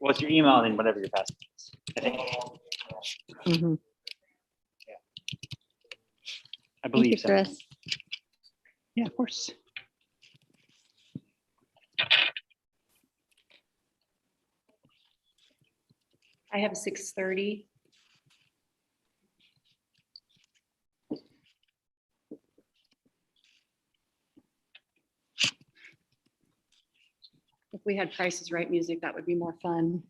Well, it's your email and then whatever your password is, I think. Mhm. I Thank believe you, so. Chris. Yeah, of course. I have 6:30. If we had Price is Right music, that would be more fun.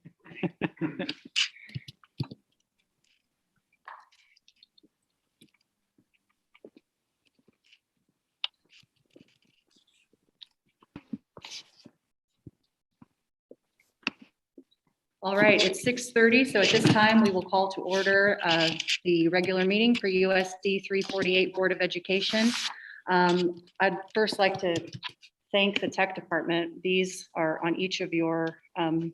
All right, it's 6:30, so at this time, we will call to order the regular meeting for USD 348 Board of Education. I'd first like to thank the tech department. These are on each of your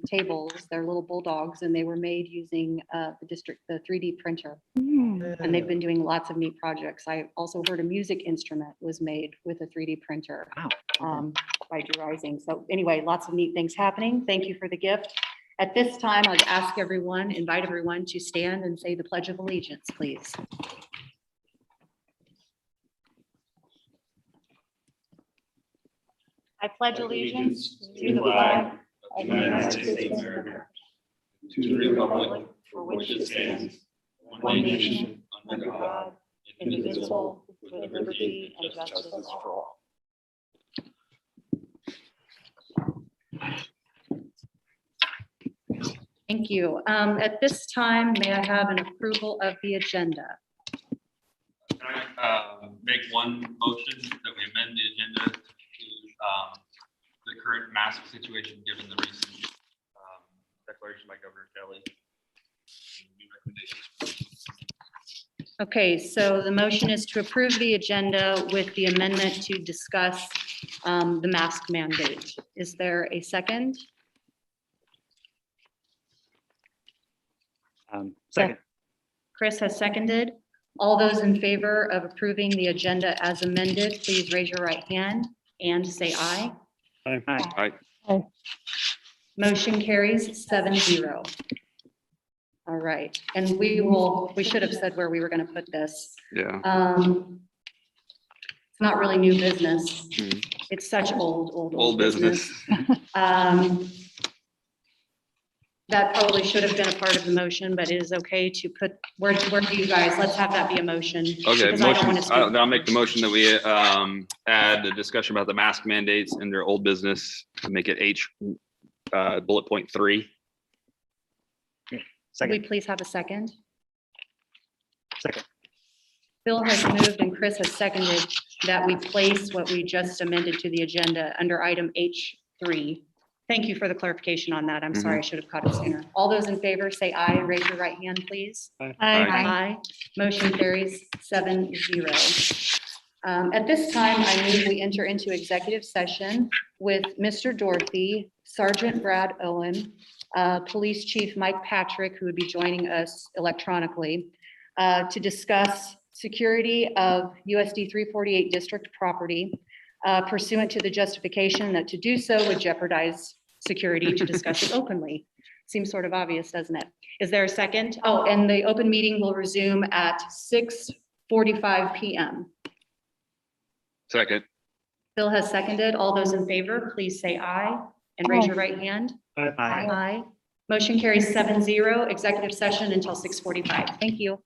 tables. They're little bulldogs, and they were made using the 3D printer. And they've been doing lots of neat projects. I also heard a music instrument was made with a 3D printer by derising. So anyway, lots of neat things happening. Thank you for the gift. At this time, I'd invite everyone to stand and say the Pledge of Allegiance, please. I pledge allegiance to the flag of the United States of America, to the republic for which it stands, one nation, under God, indivisible, with liberty and justice for all. Thank you. At this time, may I have an approval of the agenda? Can I make one motion that we amend the agenda to the current mask situation, given the recent declaration by Governor Kelly? New recommendations. Okay, so the motion is to approve the agenda with the amendment to discuss the mask mandate. Is there a second? Second. Chris has seconded. All those in favor of approving the agenda as amended, please raise your right hand and say aye. Aye. Motion carries 7-0. All right, and we should have said where we were going to put this. Yeah. It's not really new business. Mhm. It's such old Business. That probably should have been a part of the motion, but it is okay to put, where do you guys, let's have that be a motion. Okay, because I don't motion, wanna speak. I'll make the motion that we add the discussion about the mask mandates in their old business to make it H bullet point 3. Can we Second. please have a second? Second. Phil has moved and Chris has seconded that we place what we just amended to the agenda under item H3. Thank you for the clarification on that. I'm sorry, I should have caught it sooner. All those in favor say aye. Raise your right hand, please. Aye. Aye. Motion carries 7-0. At this time, I move we enter into executive session with Mr. Dorothy, Sergeant Brad Owen, Police Chief Mike Patrick, who would be joining us electronically, to discuss security of USD 348 district property pursuant to the justification that to do so would jeopardize security to discuss it openly. Seems sort of obvious, doesn't it? Is there a second? Oh, and the open meeting will resume at 6:45 p.m. Second. Phil has seconded. All those in favor, please say aye and raise your right hand. Aye. Aye. Motion carries 7-0. Executive session until 6:45. Thank you.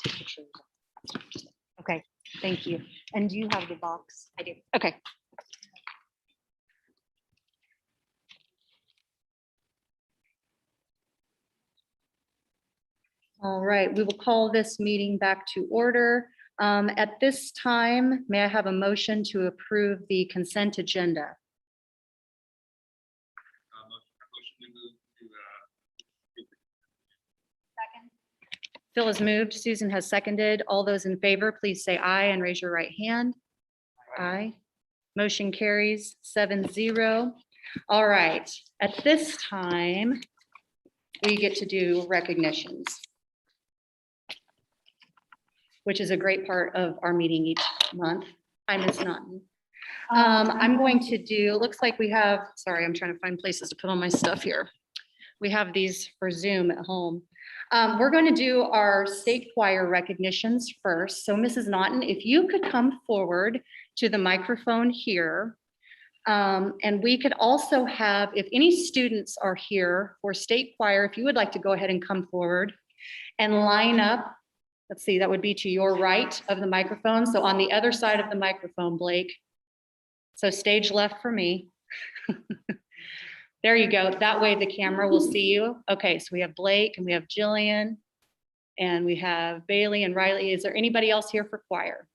take pictures. Okay, thank you. And do you have the box? I do. Okay. All right, we will call this meeting back to order. At this time, may I have a motion to approve the consent agenda? Motion to move to, Phil has moved, Susan has seconded. All those in favor, please say aye and raise your right hand. Aye. Motion carries 7-0. All right, at this time, we get to do recognitions, which is a great part of our meeting each month. Hi, Ms. Naughton. I'm going to do, looks like we have, sorry, I'm trying to find places to put all my stuff here. We have these for Zoom at home. We're going to do our state choir recognitions first. So Mrs. Naughton, if you could come forward to the microphone here. And we could also have, if any students are here for state choir, if you would like to go ahead and come forward and line up. Let's see, that would be to your right of the microphone. So on the other side of the microphone, Blake. So stage left for me. There you go. That way the camera will see you. Okay, so we have Blake and we have Jillian and we have Bailey and Riley. Is there anybody else here for choir?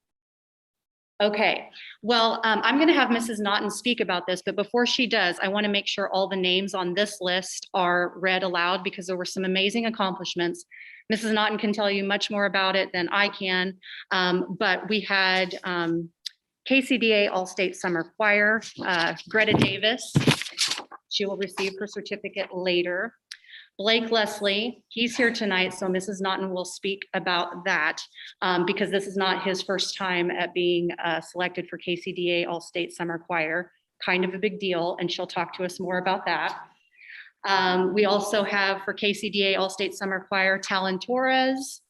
Okay, well, I'm going to have Mrs. Naughton speak about this, but before she does, I want to make sure all the names on this list are read aloud because there were some amazing accomplishments. Mrs. Naughton can tell you much more about it than I can, but we had KCDA All-State Summer Choir, Greta Davis. She will receive her certificate later. Blake Leslie, he's here tonight, so Mrs. Naughton will speak about that because this is not his first time at being selected for KCDA All-State Summer Choir. Kind of a big deal, and she'll talk to us more about that. We also have for KCDA All-State Summer Choir, Talon Torres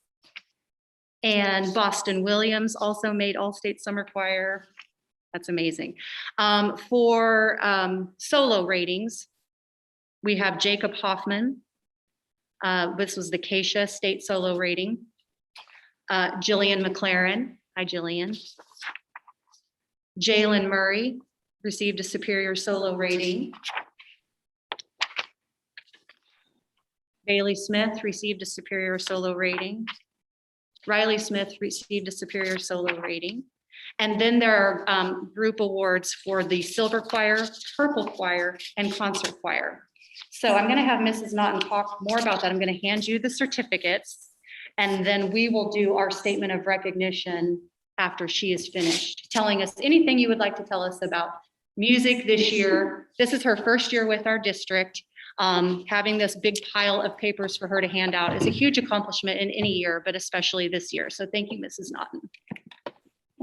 and Boston Williams also made All-State Summer Choir. That's amazing. For solo ratings, we have Jacob Hoffman. This was the Keisha State Solo Rating. Jillian McLaren. Hi, Jillian. Jalen Murray received a Superior Solo Rating. Bailey Smith received a Superior Solo Rating. Riley Smith received a Superior Solo Rating. And then there are group awards for the Silver Choir, Purple Choir, and Concert Choir. So I'm going to have Mrs. Naughton talk more about that. I'm going to hand you the certificates, and then we will do our statement of recognition after she is finished, telling us anything you would like to tell us about music this year. This is her first year with our district. Having this big pile of papers for her to hand out is a huge accomplishment in any year, but especially this year. So thank you, Mrs. Naughton.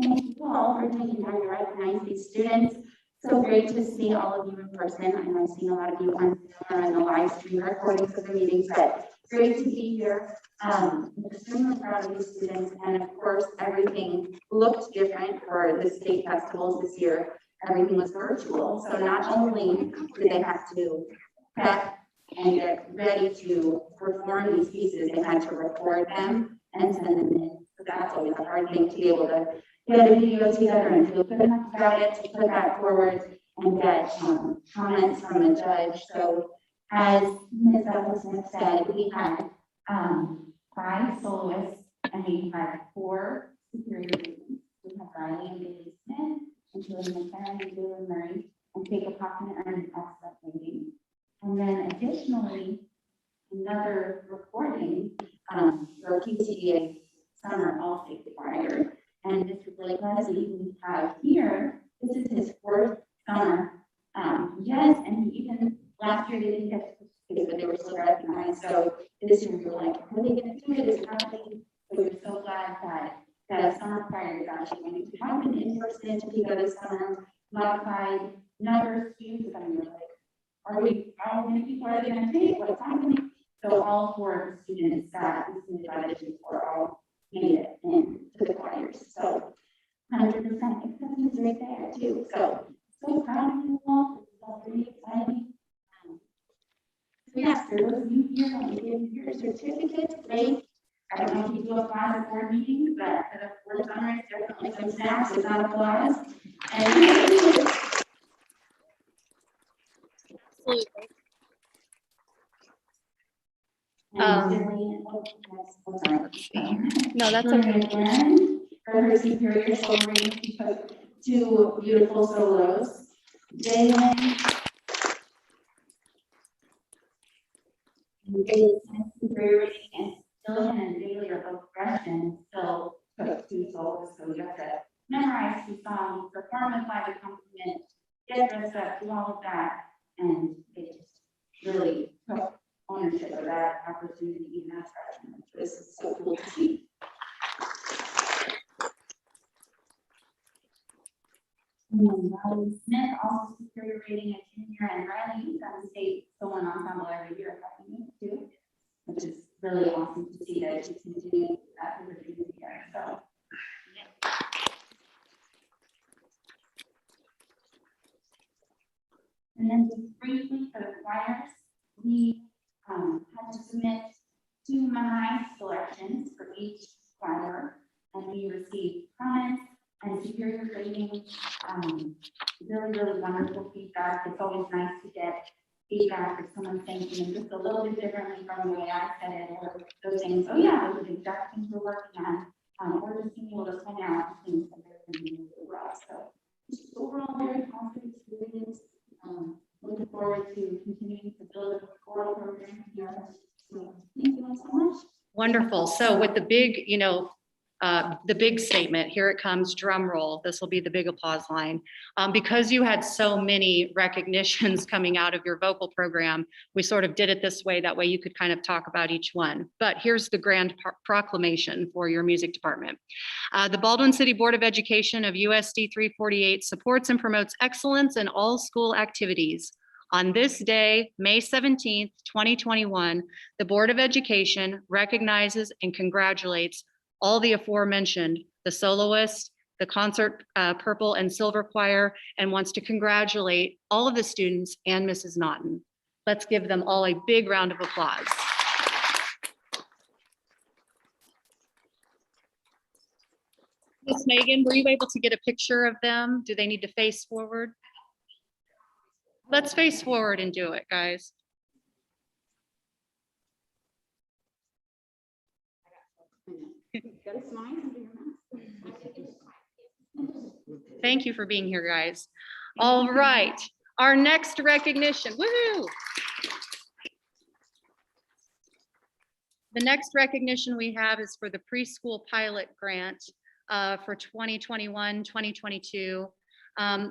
Thank you all for taking time to recognize these students. So great to see all of you in person. I know I've seen a lot of you on Zoom or in the live stream recordings of the meetings, but it's great to be here. I'm extremely proud of these students, and of course, everything looked different for the state festivals this year. Everything was virtual, so not only did they have to prep and get ready to perform these pieces, they had to record them and send them in. So that's always a hard thing to be able to get a video together and feel good enough about it to put that forward and get comments from a judge. So as Ms. Smith said, we had 5 soloists and we had 4 superior ratings. We have Riley and Bailey Smith and Jillian McLaren and Jalen Murray and Jacob Hoffman earned an excellent rating. And then additionally, another recording for KCDA Summer All-State Choir. And Mr. Blake Leslie, who we have here, this is his 4th summer. Yes, and he even last year they didn't get to participate, but they were still recognized. So this year we're like, are they going to do it? Is it happening? So we're so glad that the summer choir is actually going to happen in person to pick up this summer. Modified number of students. I mean, like, how many people are they going to take? What's happening? So all 4 students that we submitted by the district were all made it into the choirs. So 100% acceptance right there too. So proud of you all. It's all really exciting. So yes, for those of you here on your certificates, great. I I don't know if you do applause at board meetings, but for the board honors, definitely some snaps, if not applause. And No, that's okay. okay. For her superior solo reading, she took 2 beautiful solos. Jalen. Superior reading and Jillian and Bailey are both freshmen, still took 2 solos, so you have to memorize 2 songs, perform a 5 accompaniment, get dressed up, do all of that, and they just really took ownership of that opportunity even as freshmen, which is so cool to see. And then Riley Smith, also superior rating a junior, and Riley, you've got the state solo ensemble every year, haven't you, too? Which is really awesome to see that she's continuing that for the junior year, so. Yeah. And then just briefly for the choirs, we had to submit 2 memorized selections for each choir, and we received comments and superior rating. Really wonderful feedback. It's always nice to get feedback if someone's saying something just a little bit differently from the way I said it, or those things. Oh yeah, those are the exact things we're working on. Or just being able to point out things that they're doing really well. So just overall very positive experience. Looking forward to continuing to build a choral program here. So thank you all so much. Wonderful. So with the big, the big statement, here it comes, drum roll. This will be the big applause line. Because you had so many recognitions coming out of your vocal program, we sort of did it this way. That way you could kind of talk about each one. But here's the grand proclamation for your music department. The Baldwin City Board of Education of USD 348 supports and promotes excellence in all school activities. On this day, May 17th, 2021, the Board of Education recognizes and congratulates all the aforementioned, the soloist, the concert purple and silver choir, and wants to congratulate all of the students and Mrs. Naughton. Let's give them all a big round of applause. Miss Megan, were you able to get a picture of them? Do they need to face forward? Let's face forward and do it, guys. Thank you for being here, guys. All right, our next recognition, woohoo! The next recognition we have is for the preschool pilot grant for 2021, 2022.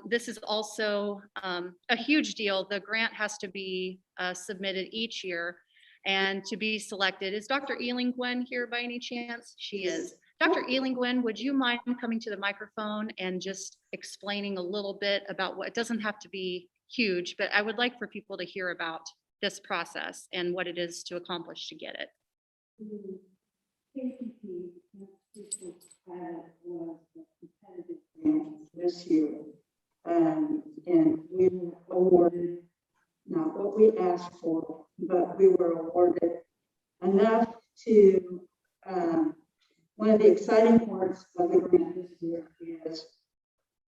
This is also a huge deal. The grant has to be submitted each year, and to be selected. Is Dr. Ealing-Gwen here by any chance? She is. Dr. Ealing-Gwen, would you mind coming to the microphone and just explaining a little bit about what, it doesn't have to be huge, but I would like for people to hear about this process and what it is to accomplish to get it. This year, and we were awarded not what we asked for, but we were awarded enough to. One of the exciting parts of the grant this year is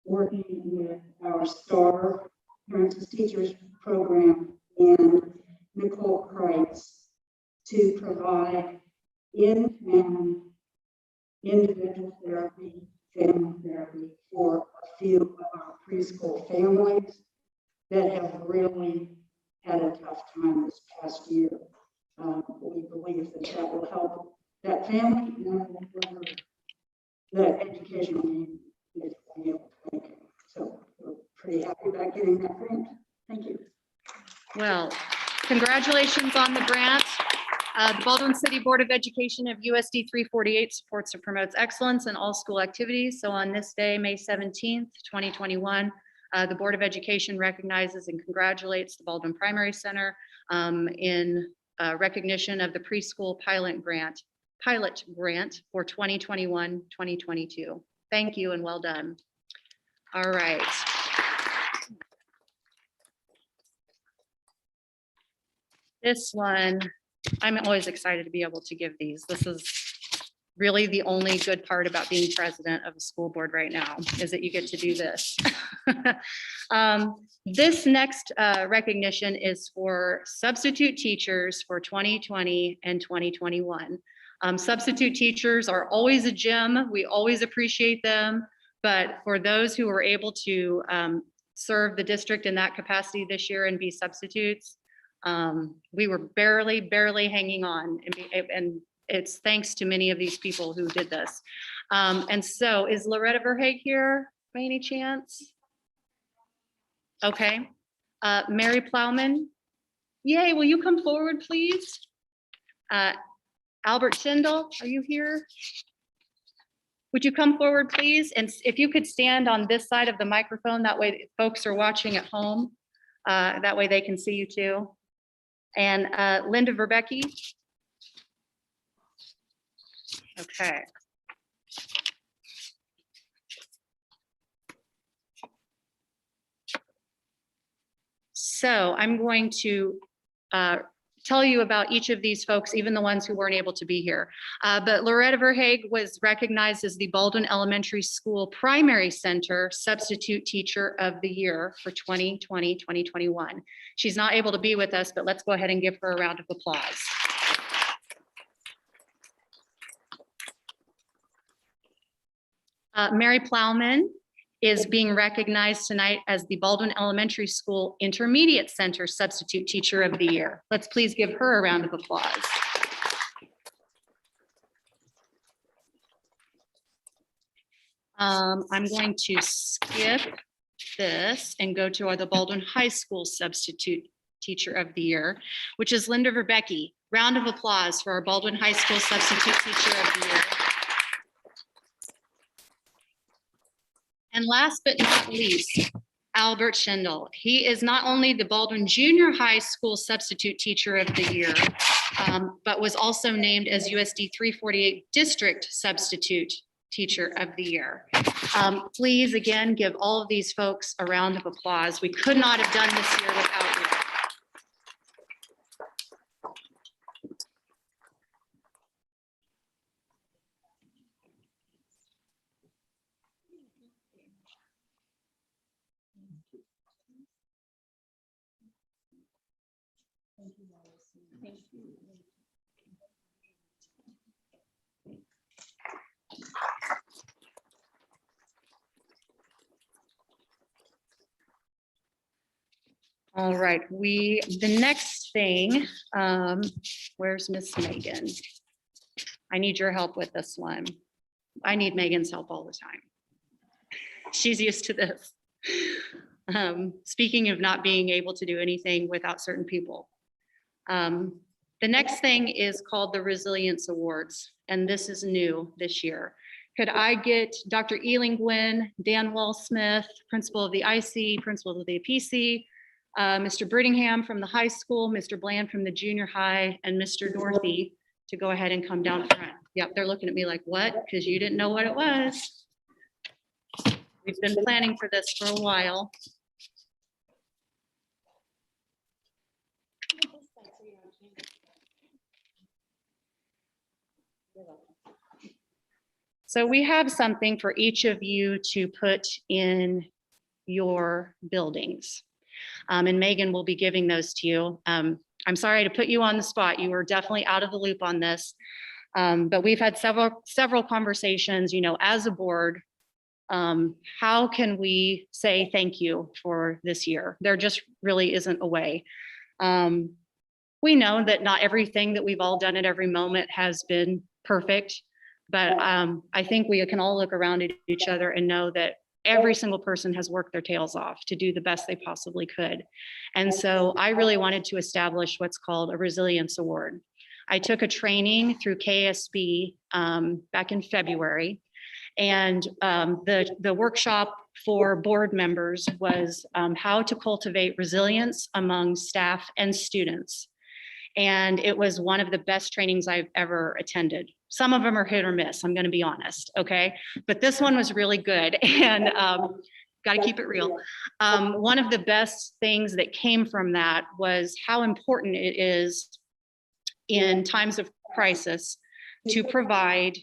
working with our STAR Parents as Teachers program and Nicole Kreitz to provide in-family individual therapy, family therapy for a few of our preschool families that have really had a tough time this past year. We believe that will help that family and the educational need is be able to make it. So we're pretty happy about getting that grant. Thank you. Well, congratulations on the grant. The Baldwin City Board of Education of USD 348 supports and promotes excellence in all school activities. So on this day, May 17th, 2021, the Board of Education recognizes and congratulates the Baldwin Primary Center in recognition of the preschool pilot grant for 2021-2022. Thank you and well done. All right. This one, I'm always excited to be able to give these. This is really the only good part about being president of a school board right now is that you get to do this. This next recognition is for substitute teachers for 2020 and 2021. Substitute teachers are always a gem. We always appreciate them. But for those who were able to serve the district in that capacity this year and be substitutes, we were barely hanging on. And it's thanks to many of these people who did this. And so is Loretta Verhaeg here by any chance? Okay. Mary Plowman. Yay, will you come forward, please? Albert Schindel, are you here? Would you come forward, please? And if you could stand on this side of the microphone, that way folks are watching at home. That way they can see you too. And Linda Verbecki. Okay. So I'm going to tell you about each of these folks, even the ones who weren't able to be here. But Loretta Verhaeg was recognized as the Baldwin Elementary School Primary Center Substitute Teacher of the Year for 2020, 2021. She's not able to be with us, but let's go ahead and give her a round of applause. Mary Plowman is being recognized tonight as the Baldwin Elementary School Intermediate Center Substitute Teacher of the Year. Let's please give her a round of applause. I'm going to skip this and go to the Baldwin High School Substitute Teacher of the Year, which is Linda Verbecki. Round of applause for our Baldwin High School Substitute Teacher of the Year. And last but not least, Albert Schindel. He is not only the Baldwin Junior High School Substitute Teacher of the Year, but was also named as USD 348 District Substitute Teacher of the Year. Please, again, give all of these folks a round of applause. We could not have done this year without you. All right, the next thing, where's Miss Megan? I need your help with this one. I need Megan's help all the time. She's used to this. Speaking of not being able to do anything without certain people. The next thing is called the Resilience Awards, and this is new this year. Could I get Dr. Eling Gwynn, Dan Wall-Smith, principal of the IC, principal of the PC, Mr. Brittingham from the high school, Mr. Bland from the junior high, and Mr. Dorothy to go ahead and come down front. Yep, they're looking at me like, what? Because you didn't know what it was. We've been planning for this for a while. So we have something for each of you to put in your buildings. And Megan will be giving those to you. I'm sorry to put you on the spot. You were definitely out of the loop on this. But we've had several conversations, as a board. How can we say thank you for this year? There just really isn't a way. We know that not everything that we've all done at every moment has been perfect, but I think we can all look around at each other and know that every single person has worked their tails off to do the best they possibly could. And so I really wanted to establish what's called a Resilience Award. I took a training through KSB back in February. And the workshop for board members was how to cultivate resilience among staff and students. And it was one of the best trainings I've ever attended. Some of them are hit or miss, I'm gonna be honest, okay? But this one was really good, and gotta keep it real. One of the best things that came from that was how important it is in times of crisis to provide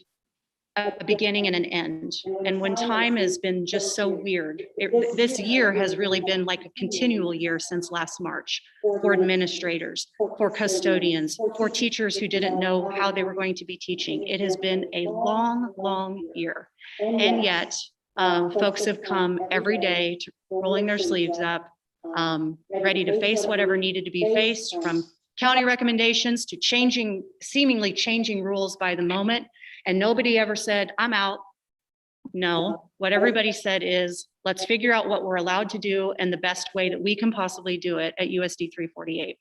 a beginning and an end. And when time has been just so weird, this year has really been like a continual year since last March for administrators, for custodians, for teachers who didn't know how they were going to be teaching. It has been a long, long year. And yet, folks have come every day to rolling their sleeves up, ready to face whatever needed to be faced, from county recommendations to seemingly changing rules by the moment. And nobody ever said, I'm out. No, what everybody said is, let's figure out what we're allowed to do and the best way that we can possibly do it at USD 348.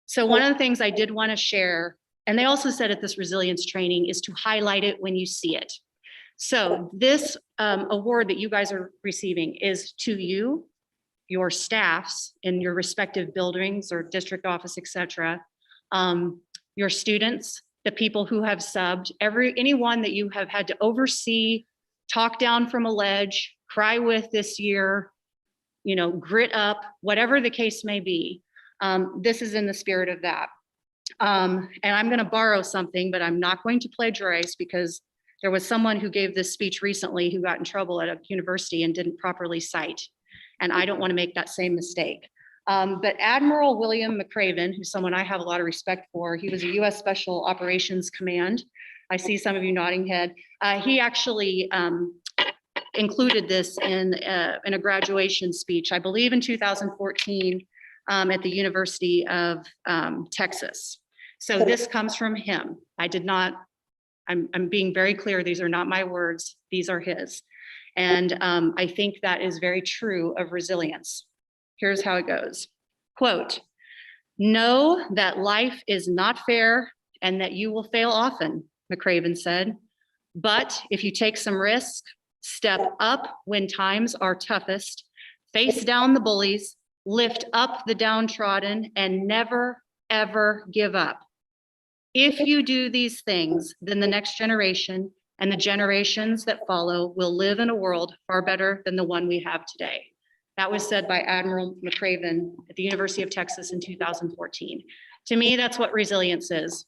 So one of the things I did want to share, and they also said at this resilience training, is to highlight it when you see it. So this award that you guys are receiving is to you, your staffs in your respective buildings or district office, et cetera, your students, the people who have subbed, anyone that you have had to oversee, talk down from a ledge, cry with this year, grit up, whatever the case may be. This is in the spirit of that. And I'm going to borrow something, but I'm not going to plagiarize, because there was someone who gave this speech recently who got in trouble at a university and didn't properly cite. And I don't want to make that same mistake. But Admiral William McCraven, who's someone I have a lot of respect for, he was a U.S. Special Operations Command. I see some of you nodding head. He actually included this in a graduation speech, I believe in 2014, at the University of Texas. So this comes from him. I'm being very clear, these are not my words, these are his. And I think that is very true of resilience. Here's how it goes. Quote, know that life is not fair and that you will fail often, McCraven said. But if you take some risk, step up when times are toughest, face down the bullies, lift up the downtrodden, and never, ever give up. If you do these things, then the next generation and the generations that follow will live in a world far better than the one we have today. That was said by Admiral McCraven at the University of Texas in 2014. To me, that's what resilience is.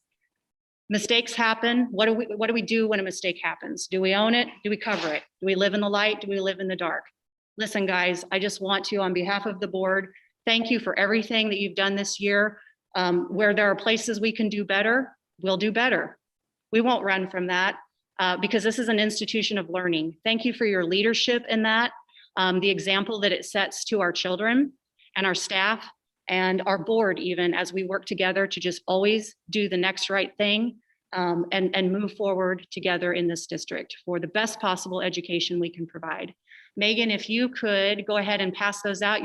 Mistakes happen. What do we do when a mistake happens? Do we own it? Do we cover it? Do we live in the light? Do we live in the dark? Listen, guys, I just want to, on behalf of the board, thank you for everything that you've done this year. Where there are places we can do better, we'll do better. We won't run from that because this is an institution of learning. Thank you for your leadership in that. The example that it sets to our children and our staff and our board, even as we work together to just always do the next right thing and move forward together in this district for the best possible education we can provide. Megan, if you could go ahead and pass those out.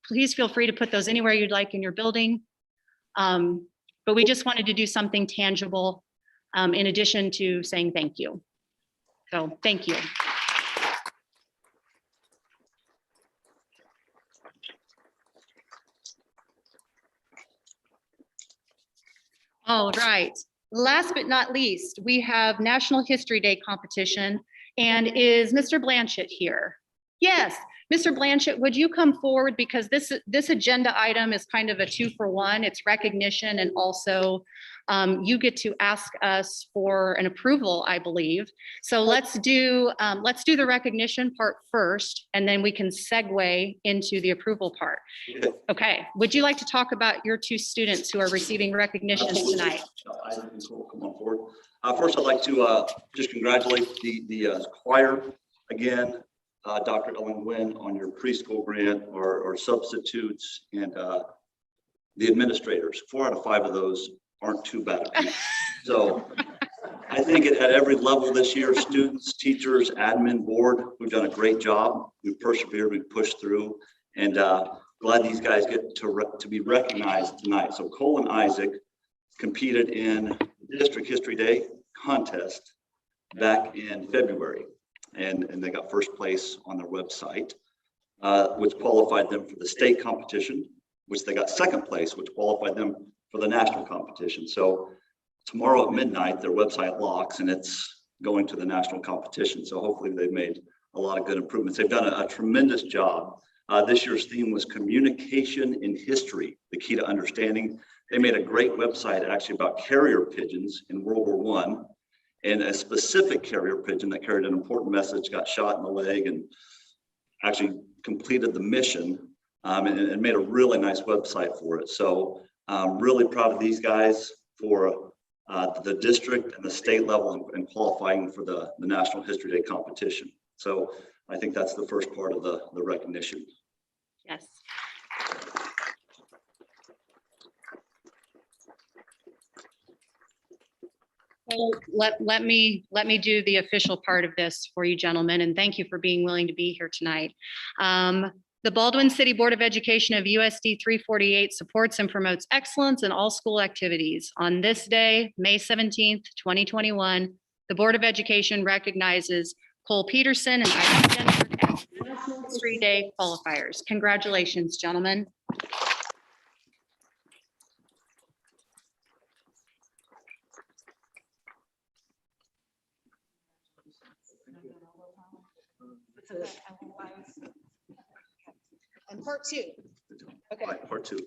Please feel free to put those anywhere you'd like in your building. But we just wanted to do something tangible in addition to saying thank you. So thank you. All right, last but not least, we have National History Day competition. And is Mr. Blanchett here? Yes, Mr. Blanchett, would you come forward, because this agenda item is kind of a 2-for-1. It's recognition, and also you get to ask us for an approval, I believe. So let's do the recognition part first, and then we can segue into the approval part. Okay, would you like to talk about your 2 students who are receiving recognitions tonight? Isaac and Cole, come on forward. First, I'd like to just congratulate the choir again, Dr. Ellen Nguyen, on your preschool grant or substitutes, and the administrators. 4 out of 5 of those aren't too bad. So I think at every level this year, students, teachers, admin, board, we've done a great job. We've persevered, we've pushed through, and glad these guys get to be recognized tonight. So Cole and Isaac competed in the District History Day contest back in February, and they got first place on their website, which qualified them for the state competition, which they got second place, which qualified them for the national competition. So tomorrow at midnight, their website locks and it's going to the national competition. So hopefully they've made a lot of good improvements. They've done a tremendous job. This year's theme was communication in history, the key to understanding. They made a great website actually about carrier pigeons in World War I. And a specific carrier pigeon that carried an important message got shot in the leg and actually completed the mission, and made a really nice website for it. So I'm really proud of these guys for the district and the state level and qualifying for the National History Day competition. So I think that's the first part of the recognition. Yes. Well, let me do the official part of this for you gentlemen, and thank you for being willing to be here tonight. The Baldwin City Board of Education of USD 348 supports and promotes excellence in all school activities. On this day, May 17th, 2021, the Board of Education recognizes Cole Peterson and Ida Jensen as National History Day qualifiers. Congratulations, gentlemen. And part two. Okay. Right, part two.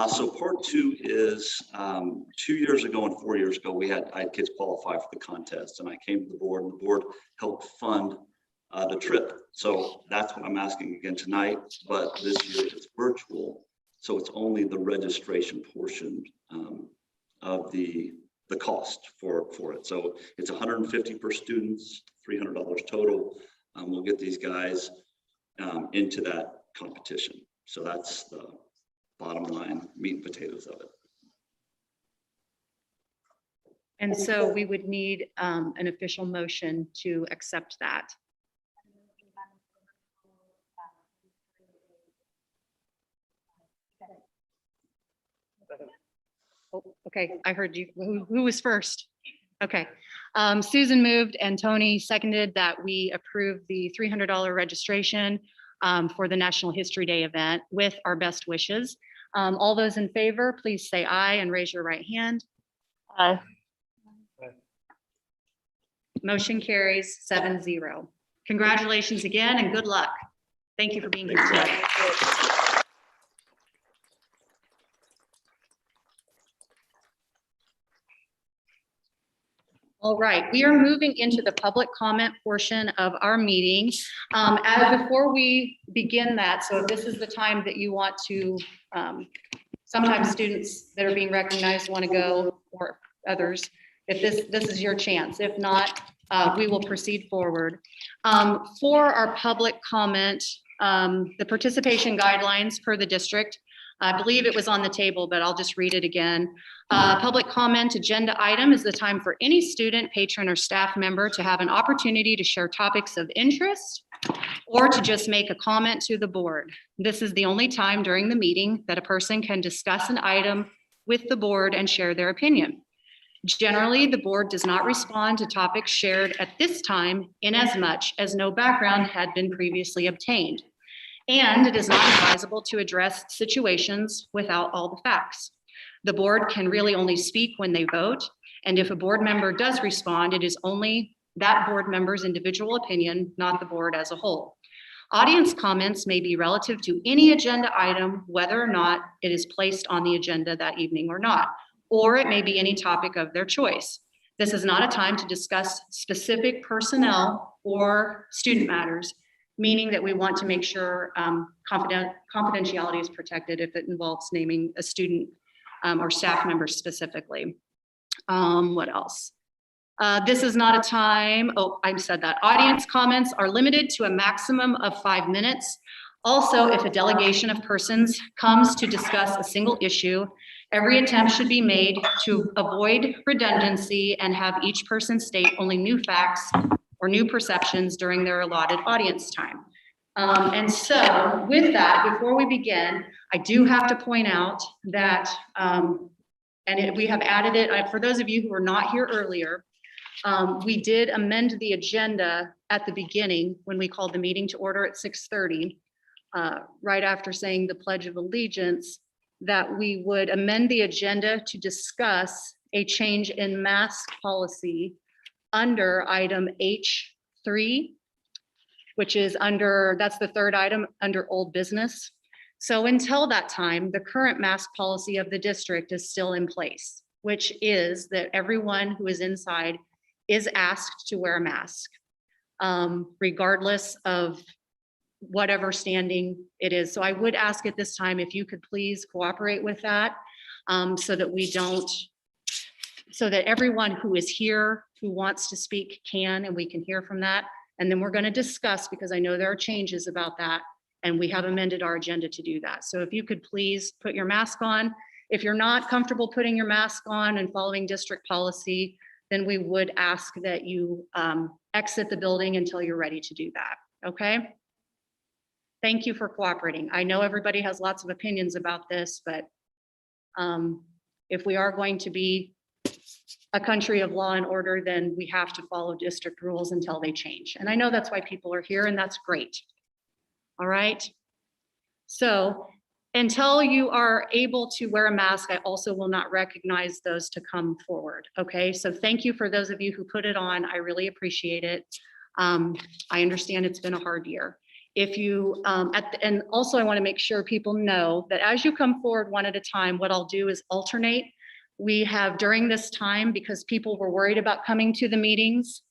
So part two is 2 years ago and 4 years ago, I had kids qualify for the contest, and I came to the board, and the board helped fund the trip. So that's what I'm asking again tonight, but this year it's virtual. So it's only the registration portion of the cost for it. So it's $150 per students, $300 total. We'll get these guys into that competition. So that's the bottom line, meat and potatoes of it. And so we would need an official motion to accept that. Oh, okay, I heard you. Who was first? Okay. Susan moved and Tony seconded that we approve the $300 registration for the National History Day event with our best wishes. All those in favor, please say aye and raise your right hand. Aye. Motion carries 7-0. Congratulations again and good luck. Thank you for being here today. All right, we are moving into the public comment portion of our meeting. Before we begin that, so if this is the time that you want to, sometimes students that are being recognized want to go, or others, if this is your chance. If not, we will proceed forward. For our public comment, the participation guidelines per the district, I believe it was on the table, but I'll just read it again. Public comment agenda item is the time for any student, patron, or staff member to have an opportunity to share topics of interest or to just make a comment to the board. This is the only time during the meeting that a person can discuss an item with the board and share their opinion. Generally, the board does not respond to topics shared at this time in as much as no background had been previously obtained. And it is not advisable to address situations without all the facts. The board can really only speak when they vote. And if a board member does respond, it is only that board member's individual opinion, not the board as a whole. Audience comments may be relative to any agenda item, whether or not it is placed on the agenda that evening or not, or it may be any topic of their choice. This is not a time to discuss specific personnel or student matters, meaning that we want to make sure confidentiality is protected if it involves naming a student or staff member specifically. What else? This is not a time, oh, I said that. Audience comments are limited to a maximum of 5 minutes. Also, if a delegation of persons comes to discuss a single issue, every attempt should be made to avoid redundancy and have each person state only new facts or new perceptions during their allotted audience time. And so with that, before we begin, I do have to point out that, we have added it, for those of you who were not here earlier, we did amend the agenda at the beginning when we called the meeting to order at 6:30, right after saying the Pledge of Allegiance, that we would amend the agenda to discuss a change in mask policy under item H3, which is that's the third item under old business. So until that time, the current mask policy of the district is still in place, which is that everyone who is inside is asked to wear a mask, regardless of whatever standing it is. So I would ask at this time if you could please cooperate with that, so that we don't, so that everyone who is here who wants to speak can, and we can hear from that. And then we're going to discuss, because I know there are changes about that, and we have amended our agenda to do that. So if you could please put your mask on. If you're not comfortable putting your mask on and following district policy, then we would ask that you exit the building until you're ready to do that, okay? Thank you for cooperating. I know everybody has lots of opinions about this, but if we are going to be a country of law and order, then we have to follow district rules until they change. And I know that's why people are here, and that's great. All right. So until you are able to wear a mask, I also will not recognize those to come forward. Okay, so thank you for those of you who put it on. I really appreciate it. I understand it's been a hard year. If you, and also I want to make sure people know that as you come forward one at a time, what I'll do is alternate. We have during this time, because people were worried about coming to the meetings,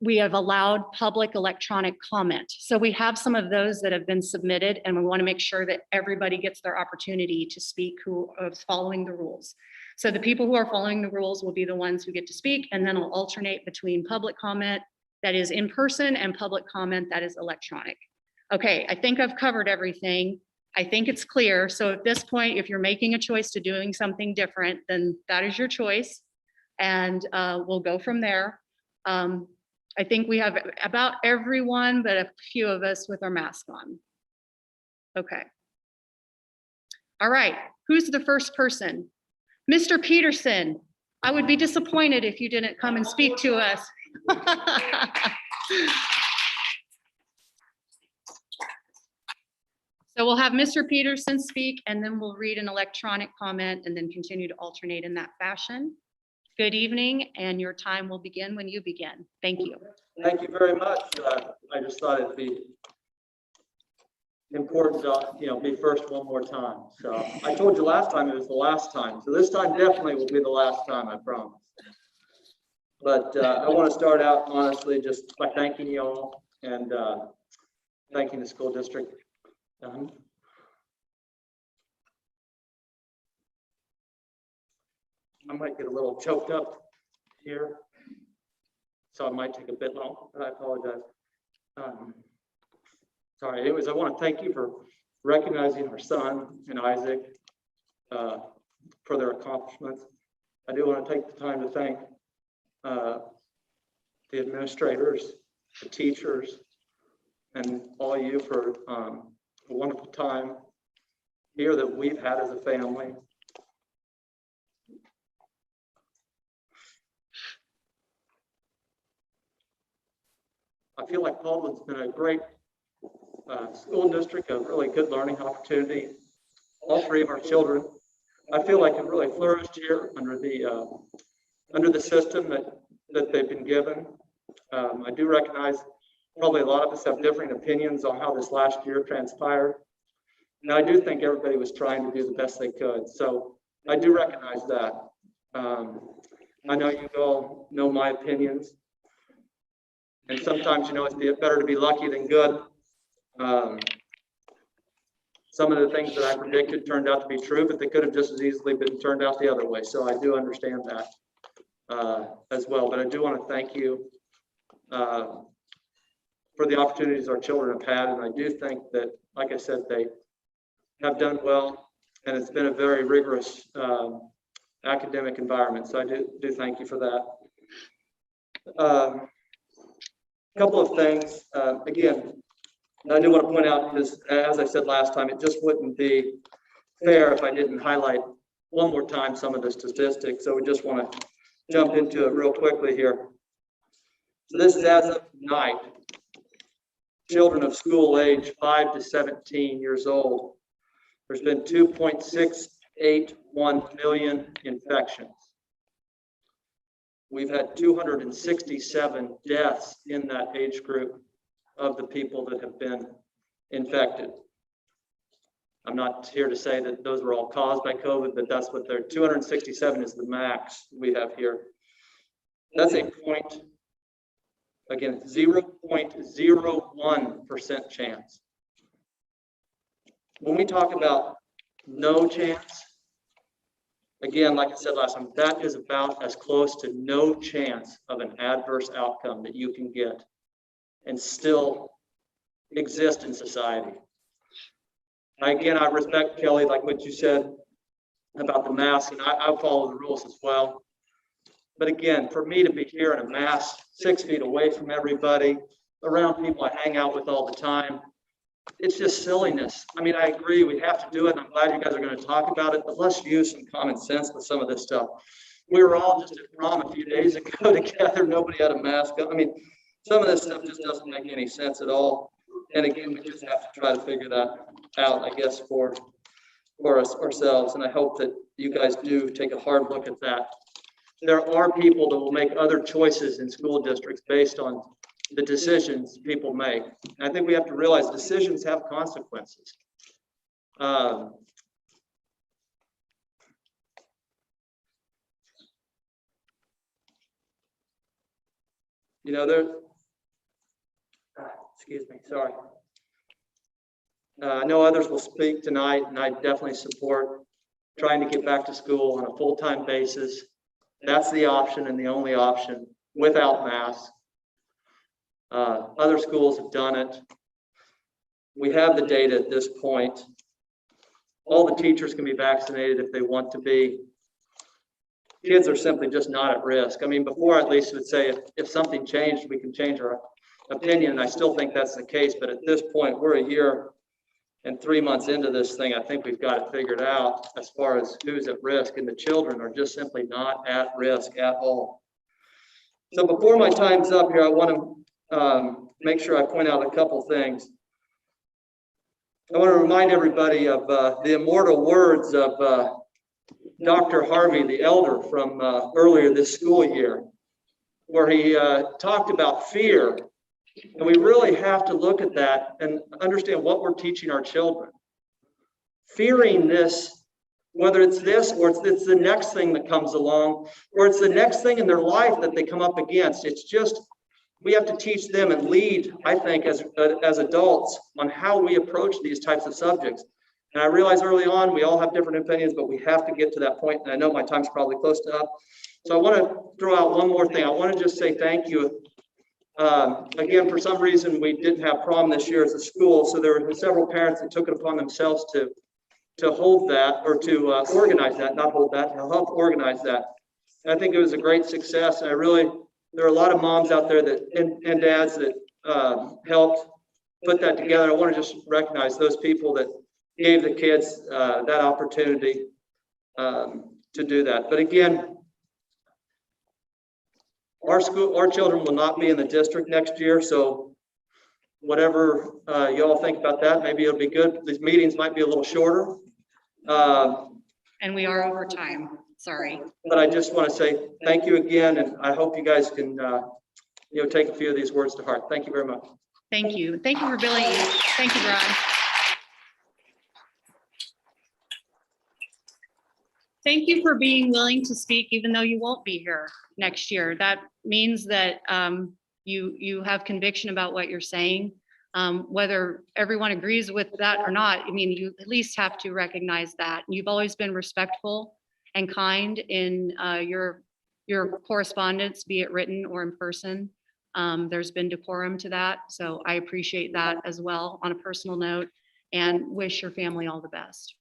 we have allowed public electronic comment. So we have some of those that have been submitted, and we want to make sure that everybody gets their opportunity to speak who is following the rules. So the people who are following the rules will be the ones who get to speak, and then I'll alternate between public comment that is in person and public comment that is electronic. Okay, I think I've covered everything. I think it's clear. So at this point, if you're making a choice to doing something different, then that is your choice, and we'll go from there. I think we have about everyone, but a few of us with our mask on. Okay. All right, who's the first person? Mr. Peterson, I would be disappointed if you didn't come and speak to us. So we'll have Mr. Peterson speak, and then we'll read an electronic comment and then continue to alternate in that fashion. Good evening, and your time will begin when you begin. Thank you. Thank you very much. I just thought it'd be important to, be first one more time. So I told you last time it was the last time. So this time definitely will be the last time, I promise. But I want to start out honestly just by thanking you all and thanking the school district. I might get a little choked up here, so it might take a bit long, but I apologize. Sorry, anyways, I want to thank you for recognizing our son and Isaac for their accomplishments. I do want to take the time to thank the administrators, the teachers, and all you for a wonderful time here that we've had as a family. I feel like Baldwin's been a great school district, a really good learning opportunity. All three of our children, I feel like have really flourished here under the system that they've been given. I do recognize probably a lot of us have different opinions on how this last year transpired. And I do think everybody was trying to do the best they could. So I do recognize that. I know you all know my opinions. And sometimes, it's better to be lucky than good. Some of the things that I predicted turned out to be true, but they could have just as easily been turned out the other way. So I do understand that as well. But I do want to thank you for the opportunities our children have had. And I do think that, like I said, they have done well. And it's been a very rigorous academic environment. So I do thank you for that. A couple of things. Again, I do want to point out, because as I said last time, it just wouldn't be fair if I didn't highlight one more time some of the statistics. So we just want to jump into it real quickly here. So this is as of tonight. Children of school age 5 to 17 years old. There's been 2.681 million infections. We've had 267 deaths in that age group of the people that have been infected. I'm not here to say that those were all caused by COVID, but that's what they're, 267 is the max we have here. That's a point, again, 0.01% chance. When we talk about no chance, again, like I said last time, that is about as close to no chance of an adverse outcome that you can get and still exist in society. Again, I respect Kelly, like what you said about the mask, and I follow the rules as well. But again, for me to be here in a mask, 6 feet away from everybody, around people I hang out with all the time, it's just silliness. I mean, I agree we have to do it, and I'm glad you guys are going to talk about it, but let's use some common sense with some of this stuff. We were all just at prom a few days ago together, nobody had a mask on. I mean, some of this stuff just doesn't make any sense at all. And again, we just have to try to figure that out, I guess, for us ourselves. And I hope that you guys do take a hard look at that. There are people that will make other choices in school districts based on the decisions people make. And I think we have to realize decisions have consequences. You know, excuse me, sorry. I know others will speak tonight, and I definitely support trying to get back to school on a full-time basis. That's the option and the only option without masks. Other schools have done it. We have the data at this point. All the teachers can be vaccinated if they want to be. Kids are simply just not at risk. I mean, before at least would say if something changed, we can change our opinion. And I still think that's the case. But at this point, we're a year and 3 months into this thing. I think we've got it figured out as far as who's at risk. And the children are just simply not at risk at all. So before my time's up here, I want to make sure I point out a couple things. I want to remind everybody of the immortal words of Dr. Harvey, the elder from earlier this school year, where he talked about fear. And we really have to look at that and understand what we're teaching our children. Fearing this, whether it's this or it's the next thing that comes along, or it's the next thing in their life that they come up against. It's just, we have to teach them and lead, I think, as adults on how we approach these types of subjects. And I realize early on, we all have different opinions, but we have to get to that point. And I know my time's probably close to up. So I want to throw out one more thing. I want to just say thank you. Again, for some reason, we didn't have prom this year as a school. So there were several parents that took it upon themselves to hold that, or to organize that, not hold that, to help organize that. And I think it was a great success. And there are a lot of moms out there that and dads that helped put that together. I want to just recognize those people that gave the kids that opportunity to do that. But again, our children will not be in the district next year. So whatever you all think about that, maybe it'll be good. These meetings might be a little shorter. And we are over time. Sorry. But I just want to say thank you again, and I hope you guys can take a few of these words to heart. Thank you very much. Thank you. Thank you for billing. Thank you, Brian. Thank you for being willing to speak, even though you won't be here next year. That means that you have conviction about what you're saying. Whether everyone agrees with that or not, I mean, you at least have to recognize that. You've always been respectful and kind in your correspondence, be it written or in person. There's been decorum to that. So I appreciate that as well on a personal note, and wish your family all the best.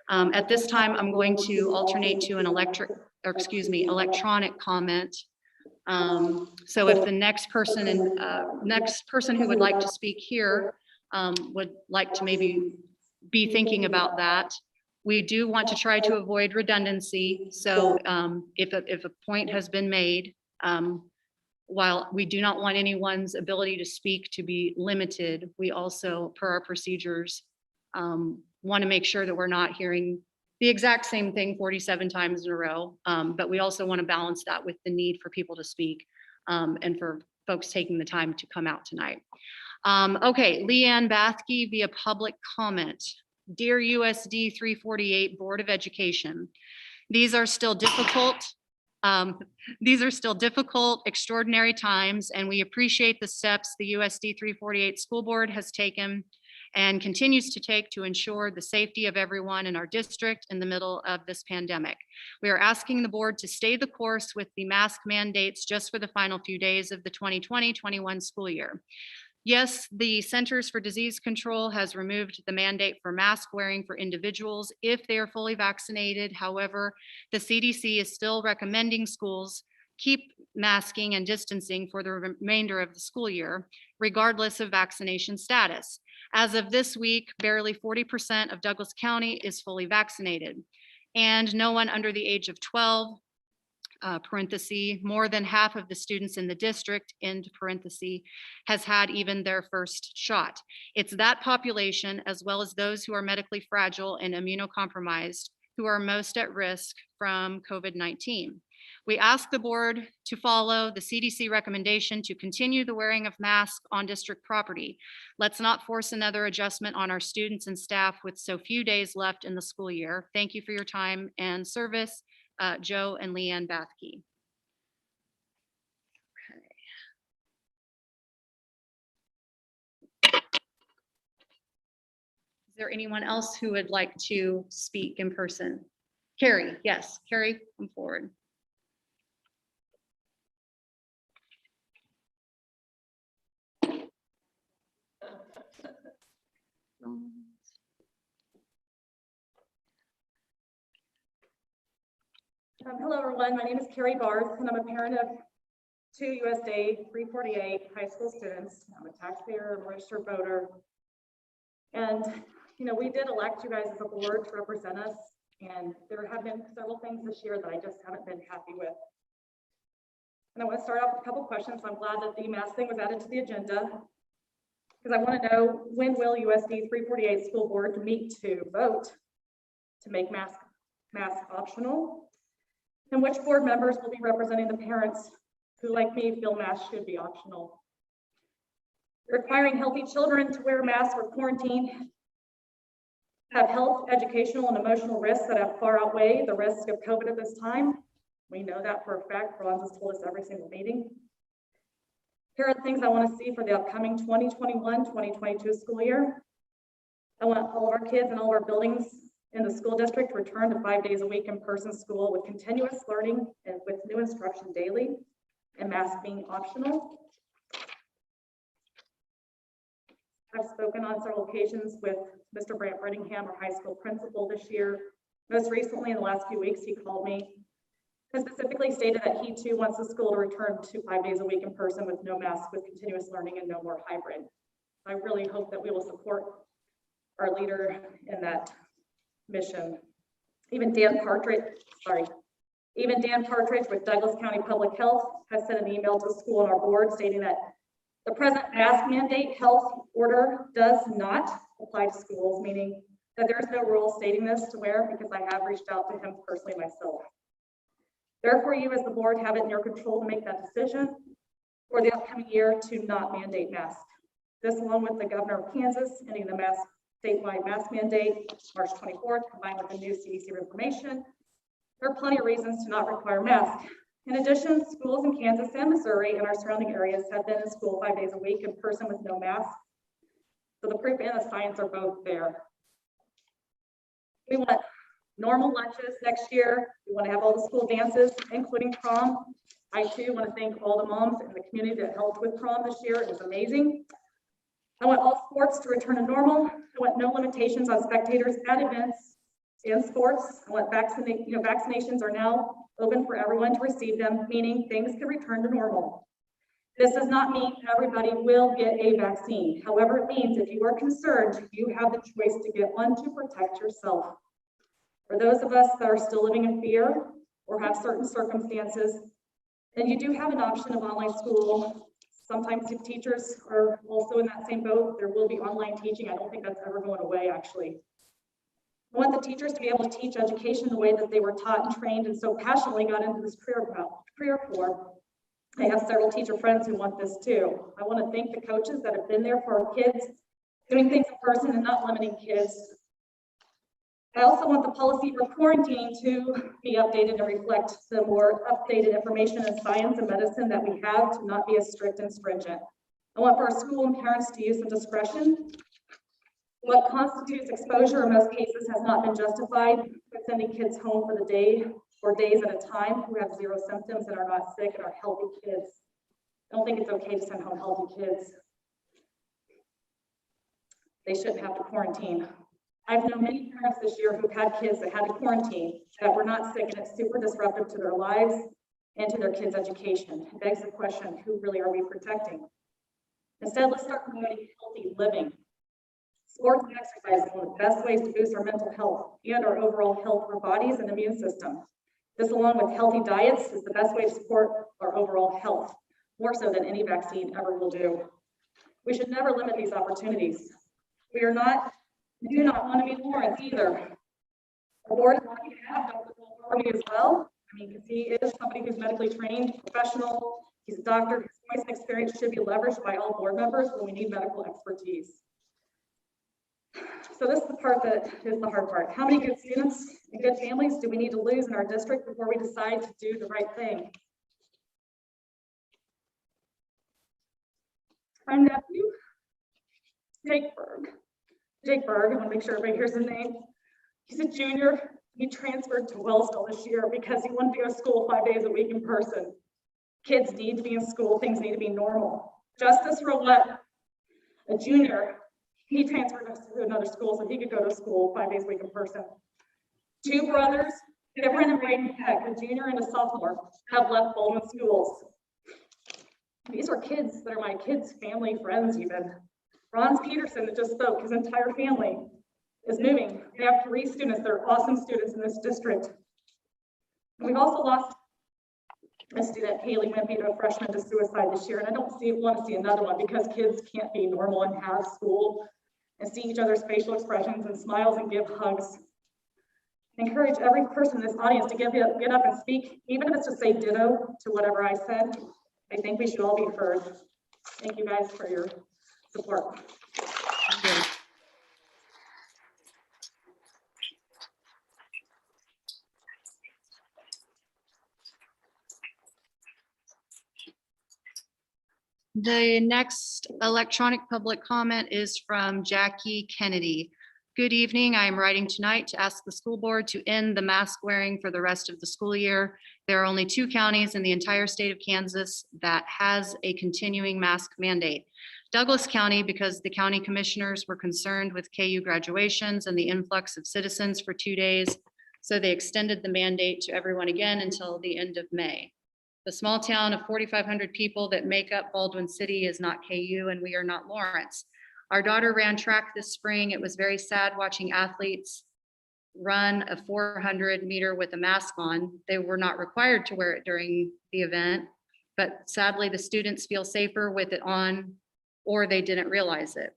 At this time, I'm going to alternate to an electronic comment. So if the next person who would like to speak here would like to maybe be thinking about that. We do want to try to avoid redundancy. So if a point has been made, while we do not want anyone's ability to speak to be limited, we also, per our procedures, want to make sure that we're not hearing the exact same thing 47 times in a row. But we also want to balance that with the need for people to speak and for folks taking the time to come out tonight. Okay, Leanne Bathke via public comment. Dear USD 348 Board of Education, these are still difficult. Extraordinary times, and we appreciate the steps the USD 348 School Board has taken and continues to take to ensure the safety of everyone in our district in the middle of this pandemic. We are asking the board to stay the course with the mask mandates just for the final few days of the 2020-21 school year. Yes, the Centers for Disease Control has removed the mandate for mask wearing for individuals if they are fully vaccinated. However, the CDC is still recommending schools keep masking and distancing for the remainder of the school year, regardless of vaccination status. As of this week, barely 40% of Douglas County is fully vaccinated, and no one under the age of 12, parenthesis, more than half of the students in the district, end parenthesis, has had even their first shot. It's that population, as well as those who are medically fragile and immunocompromised, who are most at risk from COVID-19. We ask the board to follow the CDC recommendation to continue the wearing of masks on district property. Let's not force another adjustment on our students and staff with so few days left in the school year. Thank you for your time and service, Joe and Leanne Bathke. Is there anyone else who would like to speak in person? Carrie, yes, Carrie, come forward. Hello, everyone. My name is Carrie Barth, and I'm a parent of 2 USD 348 high school students. I'm a taxpayer, I'm a registered voter. And, you know, we did elect you guys as a board to represent us, and there have been several things this year that I just haven't been happy with. And I want to start off with a couple questions. I'm glad that the mask thing was added to the agenda, because I want to know, when will USD 348 school board meet to vote to make mask optional? And which board members will be representing the parents who, like me, feel masks should be optional? Requiring healthy children to wear masks or quarantine have health, educational, and emotional risks that have far outweigh the risk of COVID at this time. We know that for a fact. Bronze has told us every single meeting. Here are the things I want to see for the upcoming 2021-2022 school year. I want all of our kids and all of our buildings in the school district return to 5 days a week in-person school with continuous learning and with new instruction daily and masks being optional. I've spoken on several occasions with Mr. Brant Brettingham, our high school principal this year. Most recently, in the last few weeks, he called me and specifically stated that he too wants the school to return to 5 days a week in person with no masks, with continuous learning and no more hybrid. I really hope that we will support our leader in that mission. Even Dan Partridge with Douglas County Public Health has sent an email to the school and our board stating that the present mask mandate health order does not apply to schools, meaning that there is no rule stating this to wear, because I have reached out to him personally myself. Therefore, you as the board have it in your control to make that decision for the upcoming year to not mandate masks. This, along with the governor of Kansas ending the statewide mask mandate March 24th, combined with the new CDC information, there are plenty of reasons to not require masks. In addition, schools in Kansas and Missouri and our surrounding areas have been in school 5 days a week in person with no mask. So the proof and the science are both there. We want normal lunches next year. We want to have all the school dances, including prom. I too want to thank all the moms in the community that helped with prom this year. It was amazing. I want all sports to return to normal. I want no limitations on spectators at events in sports. I want vaccinations are now open for everyone to receive them, meaning things can return to normal. This does not mean everybody will get a vaccine. However, it means if you are concerned, you have the choice to get one to protect yourself. For those of us that are still living in fear or have certain circumstances, then you do have an option of online school. Sometimes if teachers are also in that same boat, there will be online teaching. I don't think that's ever going away, actually. I want the teachers to be able to teach education the way that they were taught and trained and so passionately got into this career for. I have several teacher friends who want this too. I want to thank the coaches that have been there for our kids, doing things in person and not limiting kids I also want the policy for quarantining to be updated and reflect the more updated information in science and medicine that we have to not be as strict and stringent. I want for our school and parents to use some discretion. What constitutes exposure in most cases has not been justified by sending kids home for the day or days at a time who have zero symptoms and are not sick and are healthy kids. I don't think it's okay to send home healthy kids. They shouldn't have to quarantine. I've known many parents this year who've had kids that had to quarantine that were not sick, and it's super disruptive to their lives and to their kids' education. It begs the question, who really are we protecting? Instead, let's start promoting healthy living. Sports and exercise is one of the best ways to boost our mental health and our overall health of our bodies and immune system. This, along with healthy diets, is the best way to support our overall health, more so than any vaccine ever will do. We should never limit these opportunities. We do not want to be Lawrence either. Our board is lucky to have Dr. Corby as well. I mean, because he is somebody who's medically trained, professional, he's a doctor, his voice and experience should be leveraged by all board members when we need medical expertise. So this is the part that is the hard part. How many good students and good families do we need to lose in our district before we decide to do the right thing? Our nephew, Jake Berg, I want to make sure everybody hears his name. He's a junior. He transferred to Wellsville this year because he wanted to go to school 5 days a week in person. Kids need to be in school. Things need to be normal. Justice for what? A junior. He transferred to another school so he could go to school 5 days a week in person. Two brothers, Cameron and Braden Peck, a junior and a sophomore, have left Baldwin schools. These are kids that are my kids' family, friends even. Ron Peterson that just spoke, his entire family is moving. They have 3 students that are awesome students in this district. And we've also lost a student, Haley Wimpy, a freshman, to suicide this year. And I don't want to see another one because kids can't be normal and have school and see each other's facial expressions and smiles and give hugs. I encourage every person in this audience to get up and speak, even if it's to say ditto to whatever I said. I think we should all be heard. Thank you guys for your support. The next electronic public comment is from Jackie Kennedy. Good evening. I am writing tonight to ask the school board to end the mask wearing for the rest of the school year. There are only 2 counties in the entire state of Kansas that has a continuing mask mandate. Douglas County, because the county commissioners were concerned with KU graduations and the influx of citizens for 2 days, so they extended the mandate to everyone again until the end of May. The small town of 4,500 people that make up Baldwin City is not KU, and we are not Lawrence. Our daughter ran track this spring. It was very sad watching athletes run a 400 meter with a mask on. They were not required to wear it during the event, but sadly the students feel safer with it on, or they didn't realize it.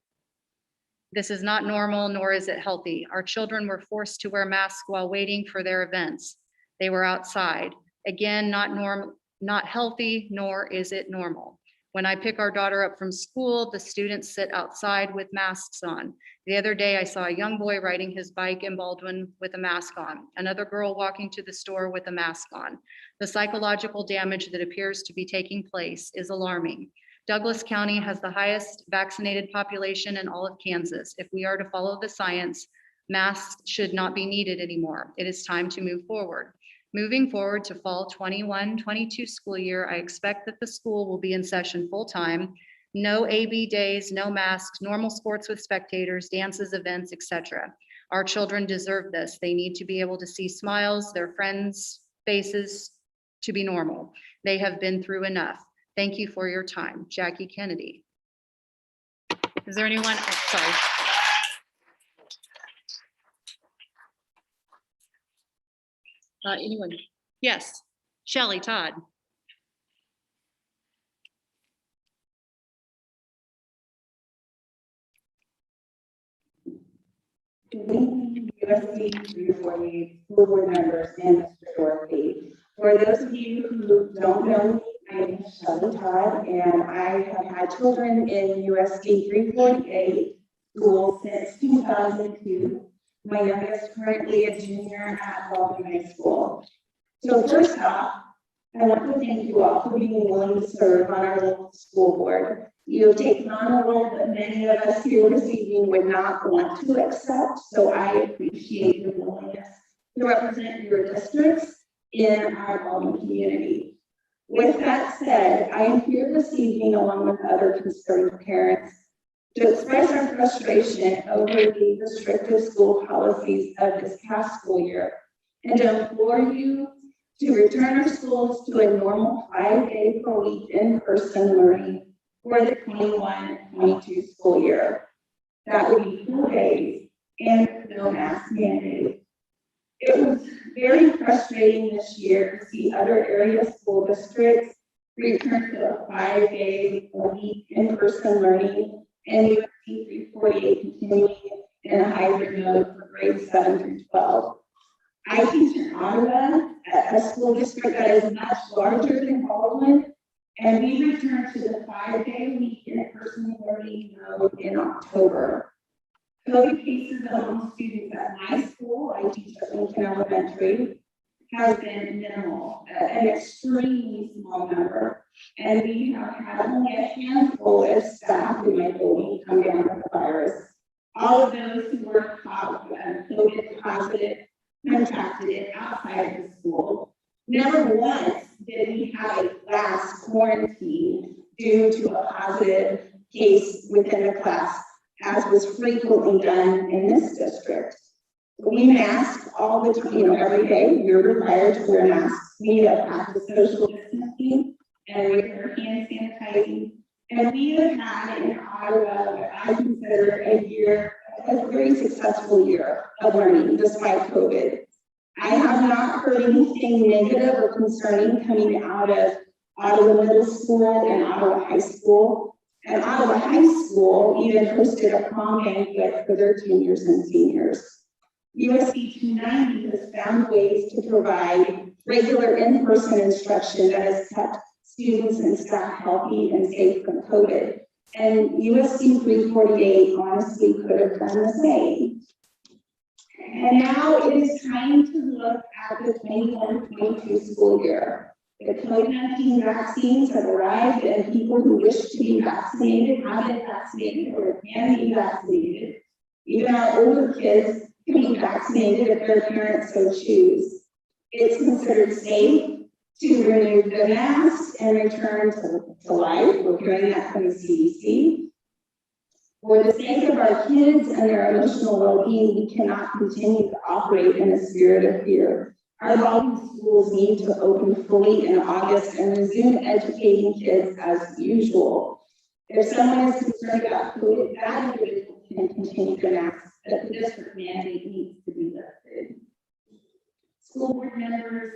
This is not normal, nor is it healthy. Our children were forced to wear masks while waiting for their events. They were outside. Again, not healthy, nor is it normal. When I pick our daughter up from school, the students sit outside with masks on. The other day, I saw a young boy riding his bike in Baldwin with a mask on, another girl walking to the store with a mask on. The psychological damage that appears to be taking place is alarming. Douglas County has the highest vaccinated population in all of Kansas. If we are to follow the science, masks should not be needed anymore. It is time to move forward. Moving forward to fall 21-22 school year, I expect that the school will be in session full-time. No AB days, no masks, normal sports with spectators, dances, events, etc. Our children deserve this. They need to be able to see smiles, their friends' faces, to be normal. They have been through enough. Thank you for your time. Jackie Kennedy. Is there anyone? Oh, sorry. Anyone? Yes, Shelley Todd. USD 348 school board members and Mr. Dorothy. For those of you who don't know me, I am Shelley Todd, and I have had children in USD 348 school since 2002. My youngest currently a junior at Baldwin High School. So first off, I want to thank you all for being willing to serve on our local school board. You have taken on a role that many of us here this evening would not want to accept, so I appreciate your willingness to represent your districts in our Baldwin community. With that said, I am here this evening along with other concerned parents to express our frustration over the restrictive school policies of this past school year and to implore you to return our schools to a normal 5-day per week in-person learning for the 21-22 school year. That would be 4 days and no mask mandate. It was very frustrating this year to see other area school districts return to a 5-day a week in-person learning and USD 348 continuing in a hybrid mode for grades 7 through 12. I teach in Ottawa, a school district that is much larger than Baldwin, and we returned to the 5-day week in-person learning mode in October. COVID cases among students at my school, I teach at Lincoln Elementary, has been minimal, an extremely small number. And we have had only a handful of staff in my building come down with the virus. All of those who were COVID positive contracted it outside of the school. Never once did we have a class quarantine due to a positive case within the class, as was frequently done in this district. We mask all the time, every day. You're required to wear masks. We have practiced social distancing and regular hand sanitizing. And we have had in Ottawa what I consider a very successful year of learning despite COVID. I have not heard anything negative or concerning coming out of Ottawa Middle School and Ottawa High School. And Ottawa High School even hosted a prom banquet for their juniors and seniors. USD 290 has found ways to provide regular in-person instruction that has kept students and staff healthy and safe from COVID. And USD 348 honestly could have done the same. And now it is time to look at the 21-22 school year. The COVID-19 vaccines have arrived, and people who wish to be vaccinated have been vaccinated or can be vaccinated. Even our older kids can be vaccinated if their parents so choose. It's considered safe to remove the mask and return to life. We're hearing that from the CDC. For the sake of our kids and their emotional well-being, we cannot continue to operate in a spirit of fear. Our Baldwin schools need to open fully in August and resume educating kids as usual. If someone is concerned about COVID, that individual can continue to mask, but the district mandate needs to be lifted. School board members,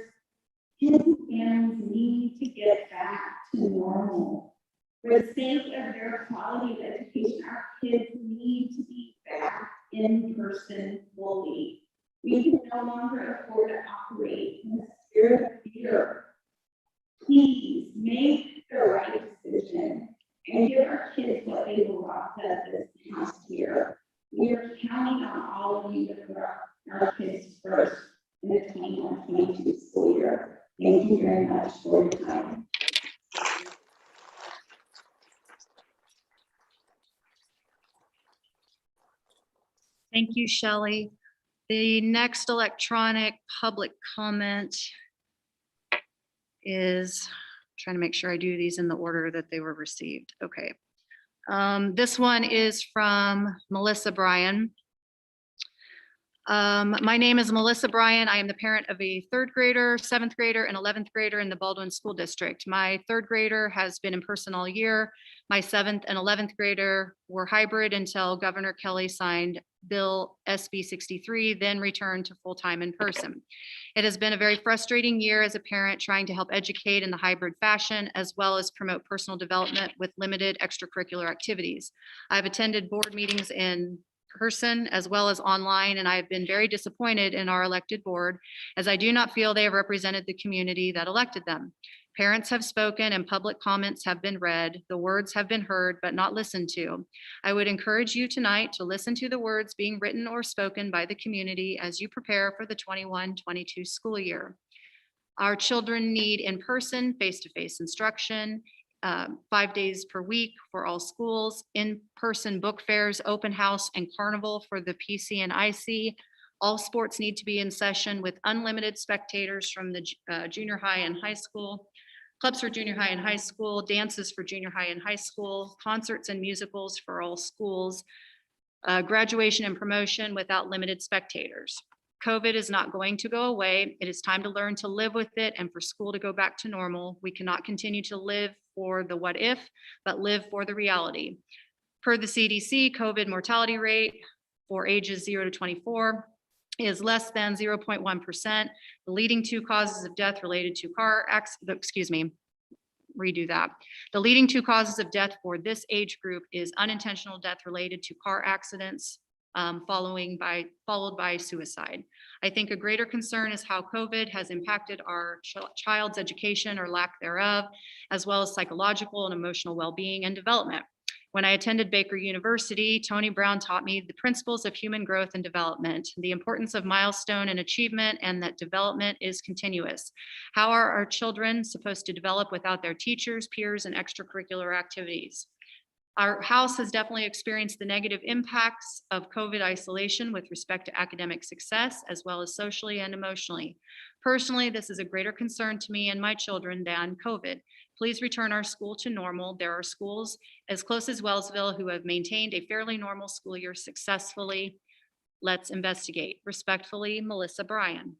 kids and families need to get back to normal. For the sake of their quality of education, our kids need to be back in person fully. We can no longer afford to operate in the spirit of fear. Please make the right decision and give our kids what they lost this past year. We are counting on all of you to put our kids first in the 21-22 school year. Thank you very much for your time. Thank you, Shelley. The next electronic public comment is, trying to make sure I do these in the order that they were received. Okay. This one is from Melissa Bryan. My name is Melissa Bryan. I am the parent of a 3rd grader, 7th grader, and 11th grader in the Baldwin School District. My 3rd grader has been in person all year. My 7th and 11th grader were hybrid until Governor Kelly signed Bill SB 63, then returned to full-time in person. It has been a very frustrating year as a parent trying to help educate in the hybrid fashion, as well as promote personal development with limited extracurricular activities. I've attended board meetings in person as well as online, and I have been very disappointed in our elected board, as I do not feel they have represented the community that elected them. Parents have spoken and public comments have been read. The words have been heard but not listened to. I would encourage you tonight to listen to the words being written or spoken by the community as you prepare for the 21-22 school year. Our children need in-person, face-to-face instruction, 5 days per week for all schools, in-person book fairs, open house, and carnival for the PC and IC. All sports need to be in session with unlimited spectators from the junior high and high school, clubs for junior high and high school, dances for junior high and high school, concerts and musicals for all schools, graduation and promotion without limited spectators. COVID is not going to go away. It is time to learn to live with it and for school to go back to normal. We cannot continue to live for the what if, but live for the reality. Per the CDC, COVID mortality rate for ages 0 to 24 is less than 0.1%. The leading two causes of death related to redo that. The leading two causes of death for this age group is unintentional death related to car accidents, followed by suicide. I think a greater concern is how COVID has impacted our child's education or lack thereof, as well as psychological and emotional well-being and development. When I attended Baker University, Tony Brown taught me the principles of human growth and development, the importance of milestone and achievement, and that development is continuous. How are our children supposed to develop without their teachers, peers, and extracurricular activities? Our house has definitely experienced the negative impacts of COVID isolation with respect to academic success, as well as socially and emotionally. Personally, this is a greater concern to me and my children than COVID. Please return our school to normal. There are schools as close as Wellsville who have maintained a fairly normal school year successfully. Let's investigate. Respectfully, Melissa Bryan.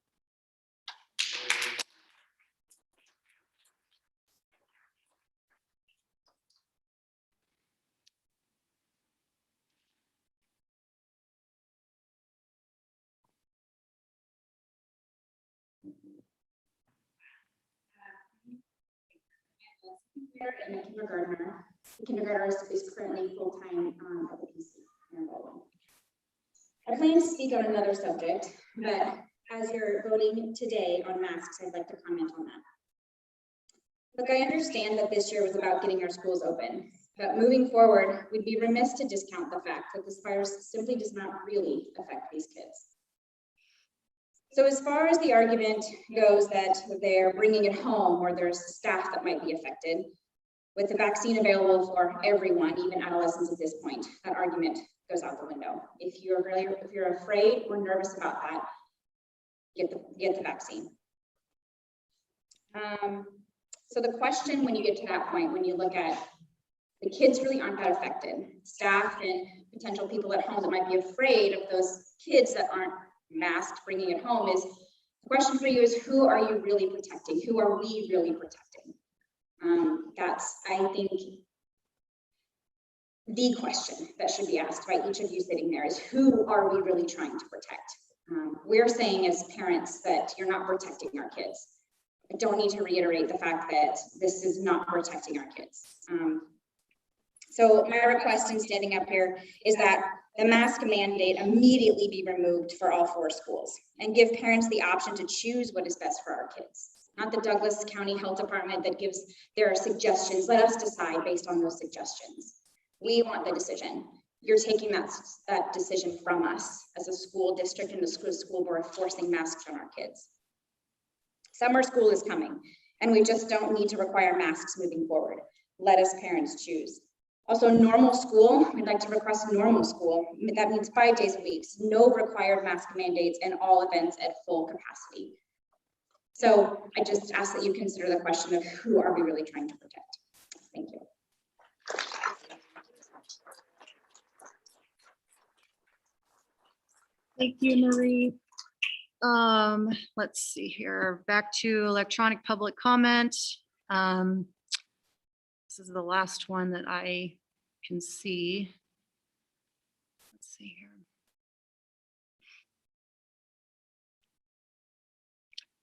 And a kindergartner. The kindergartner is currently full-time at the PC in Rowland. I plan to speak on another subject, but as you're voting today on masks, I'd like to comment on that. Look, I understand that this year was about getting our schools open, but moving forward, we'd be remiss to discount the fact that this virus simply does not really affect these kids. So as far as the argument goes that they're bringing it home or there's staff that might be affected, with the vaccine available for everyone, even adolescents at this point, that argument goes out the window. If you're afraid or nervous about that, get the vaccine. So the question when you get to that point, when you look at the kids really aren't that affected, staff and potential people at home that might be afraid of those kids that aren't masked bringing it home, is the question for you is, who are you really protecting? Who are we really protecting? That's, I think, the question that should be asked by each of you sitting there is, who are we really trying to protect? We're saying as parents that you're not protecting our kids. I don't need to reiterate the fact that this is not protecting our kids. So my request in standing up here is that the mask mandate immediately be removed for all 4 schools and give parents the option to choose what is best for our kids. Not the Douglas County Health Department that gives their suggestions. Let us decide based on those suggestions. We want the decision. You're taking that decision from us as a school district and the school board, forcing masks on our kids. Summer school is coming, and we just don't need to require masks moving forward. Let us parents choose. Also, normal school, we'd like to request normal school. That means 5 days a week, no required mask mandates, and all events at full capacity. So I just ask that you consider the question of, who are we really trying to protect? Thank you. Thank you, Marie. Let's see here. Back to electronic public comment. This is the last one that I can see. Let's see here.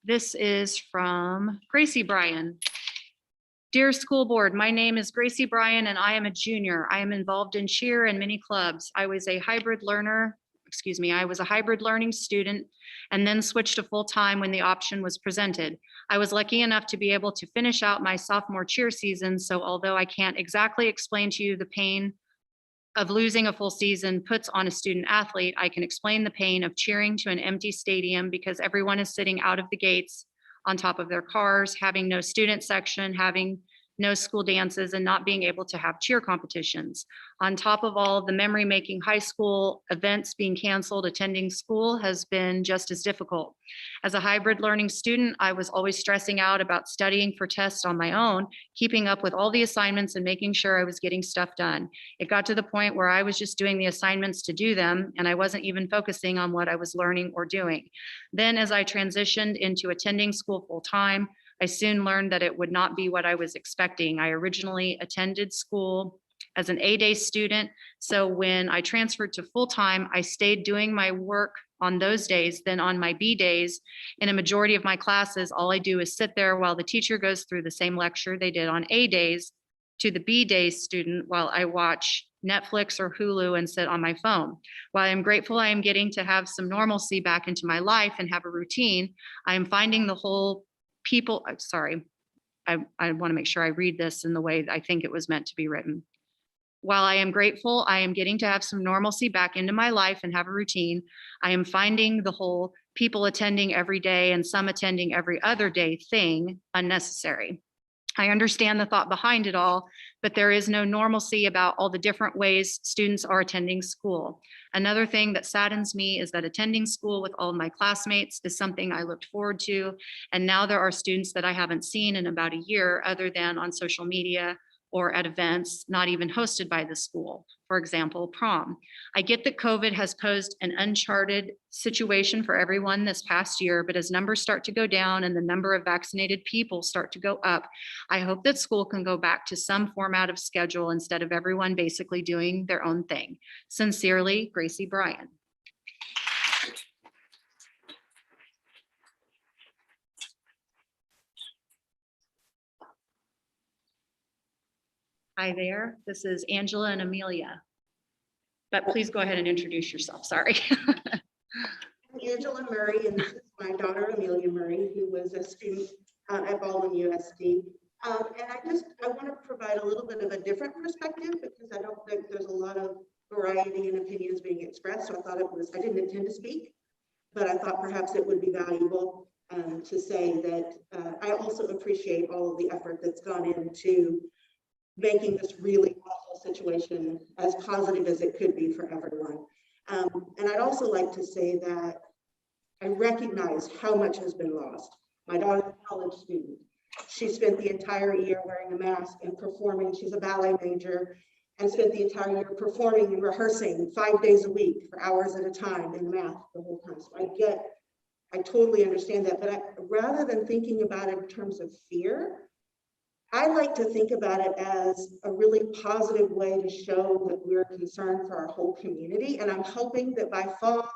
This is from Gracie Bryan. Dear school board, my name is Gracie Bryan and I am a junior. I am involved in cheer and many clubs. I was a hybrid learner, excuse me, I was a hybrid learning student and then switched to full-time when the option was presented. I was lucky enough to be able to finish out my sophomore cheer season. So although I can't exactly explain to you the pain of losing a full season puts on a student athlete, I can explain the pain of cheering to an empty stadium because everyone is sitting out of the gates on top of their cars, having no student section, having no school dances, and not being able to have cheer competitions. On top of all the memory-making high school events being canceled, attending school has been just as difficult. As a hybrid learning student, I was always stressing out about studying for tests on my own, keeping up with all the assignments and making sure I was getting stuff done. It got to the point where I was just doing the assignments to do them, and I wasn't even focusing on what I was learning or doing. Then as I transitioned into attending school full-time, I soon learned that it would not be what I was expecting. I originally attended school as an A-day student. So when I transferred to full-time, I stayed doing my work on those days. Then on my B days, in a majority of my classes, all I do is sit there while the teacher goes through the same lecture they did on A days to the B day student while I watch Netflix or Hulu and sit on my phone. While I'm grateful I am getting to have some normalcy back into my life and have a routine, I am finding the whole people, sorry, I want to make sure I read this in the way I think it was meant to be written. While I am grateful, I am getting to have some normalcy back into my life and have a routine. I am finding the whole people attending every day and some attending every other day thing unnecessary. I understand the thought behind it all, but there is no normalcy about all the different ways students are attending school. Another thing that saddens me is that attending school with all of my classmates is something I looked forward to. And now there are students that I haven't seen in about a year other than on social media or at events not even hosted by the school, for example, prom. I get that COVID has posed an uncharted situation for everyone this past year, but as numbers start to go down and the number of vaccinated people start to go up, I hope that school can go back to some format of schedule instead of everyone basically doing their own thing. Sincerely, Gracie Bryan. Hi there, this is Angela and Amelia. But please go ahead and introduce yourself, sorry. I'm Angela Murray, and this is my daughter Amelia Murray, who was a student at Baldwin USD. And I want to provide a little bit of a different perspective because I don't think there's a lot of variety in opinions being expressed. So I didn't intend to speak, but I thought perhaps it would be valuable to say that I also appreciate all of the effort that's gone into making this really awful situation as positive as it could be for everyone. And I'd also like to say that I recognize how much has been lost. My daughter's a college student. She spent the entire year wearing a mask and performing. She's a ballet major and spent the entire year performing and rehearsing 5 days a week for hours at a time in math the whole time. So I totally understand that, but rather than thinking about it in terms of fear, I like to think about it as a really positive way to show that we're concerned for our whole community. And I'm hoping that by fall,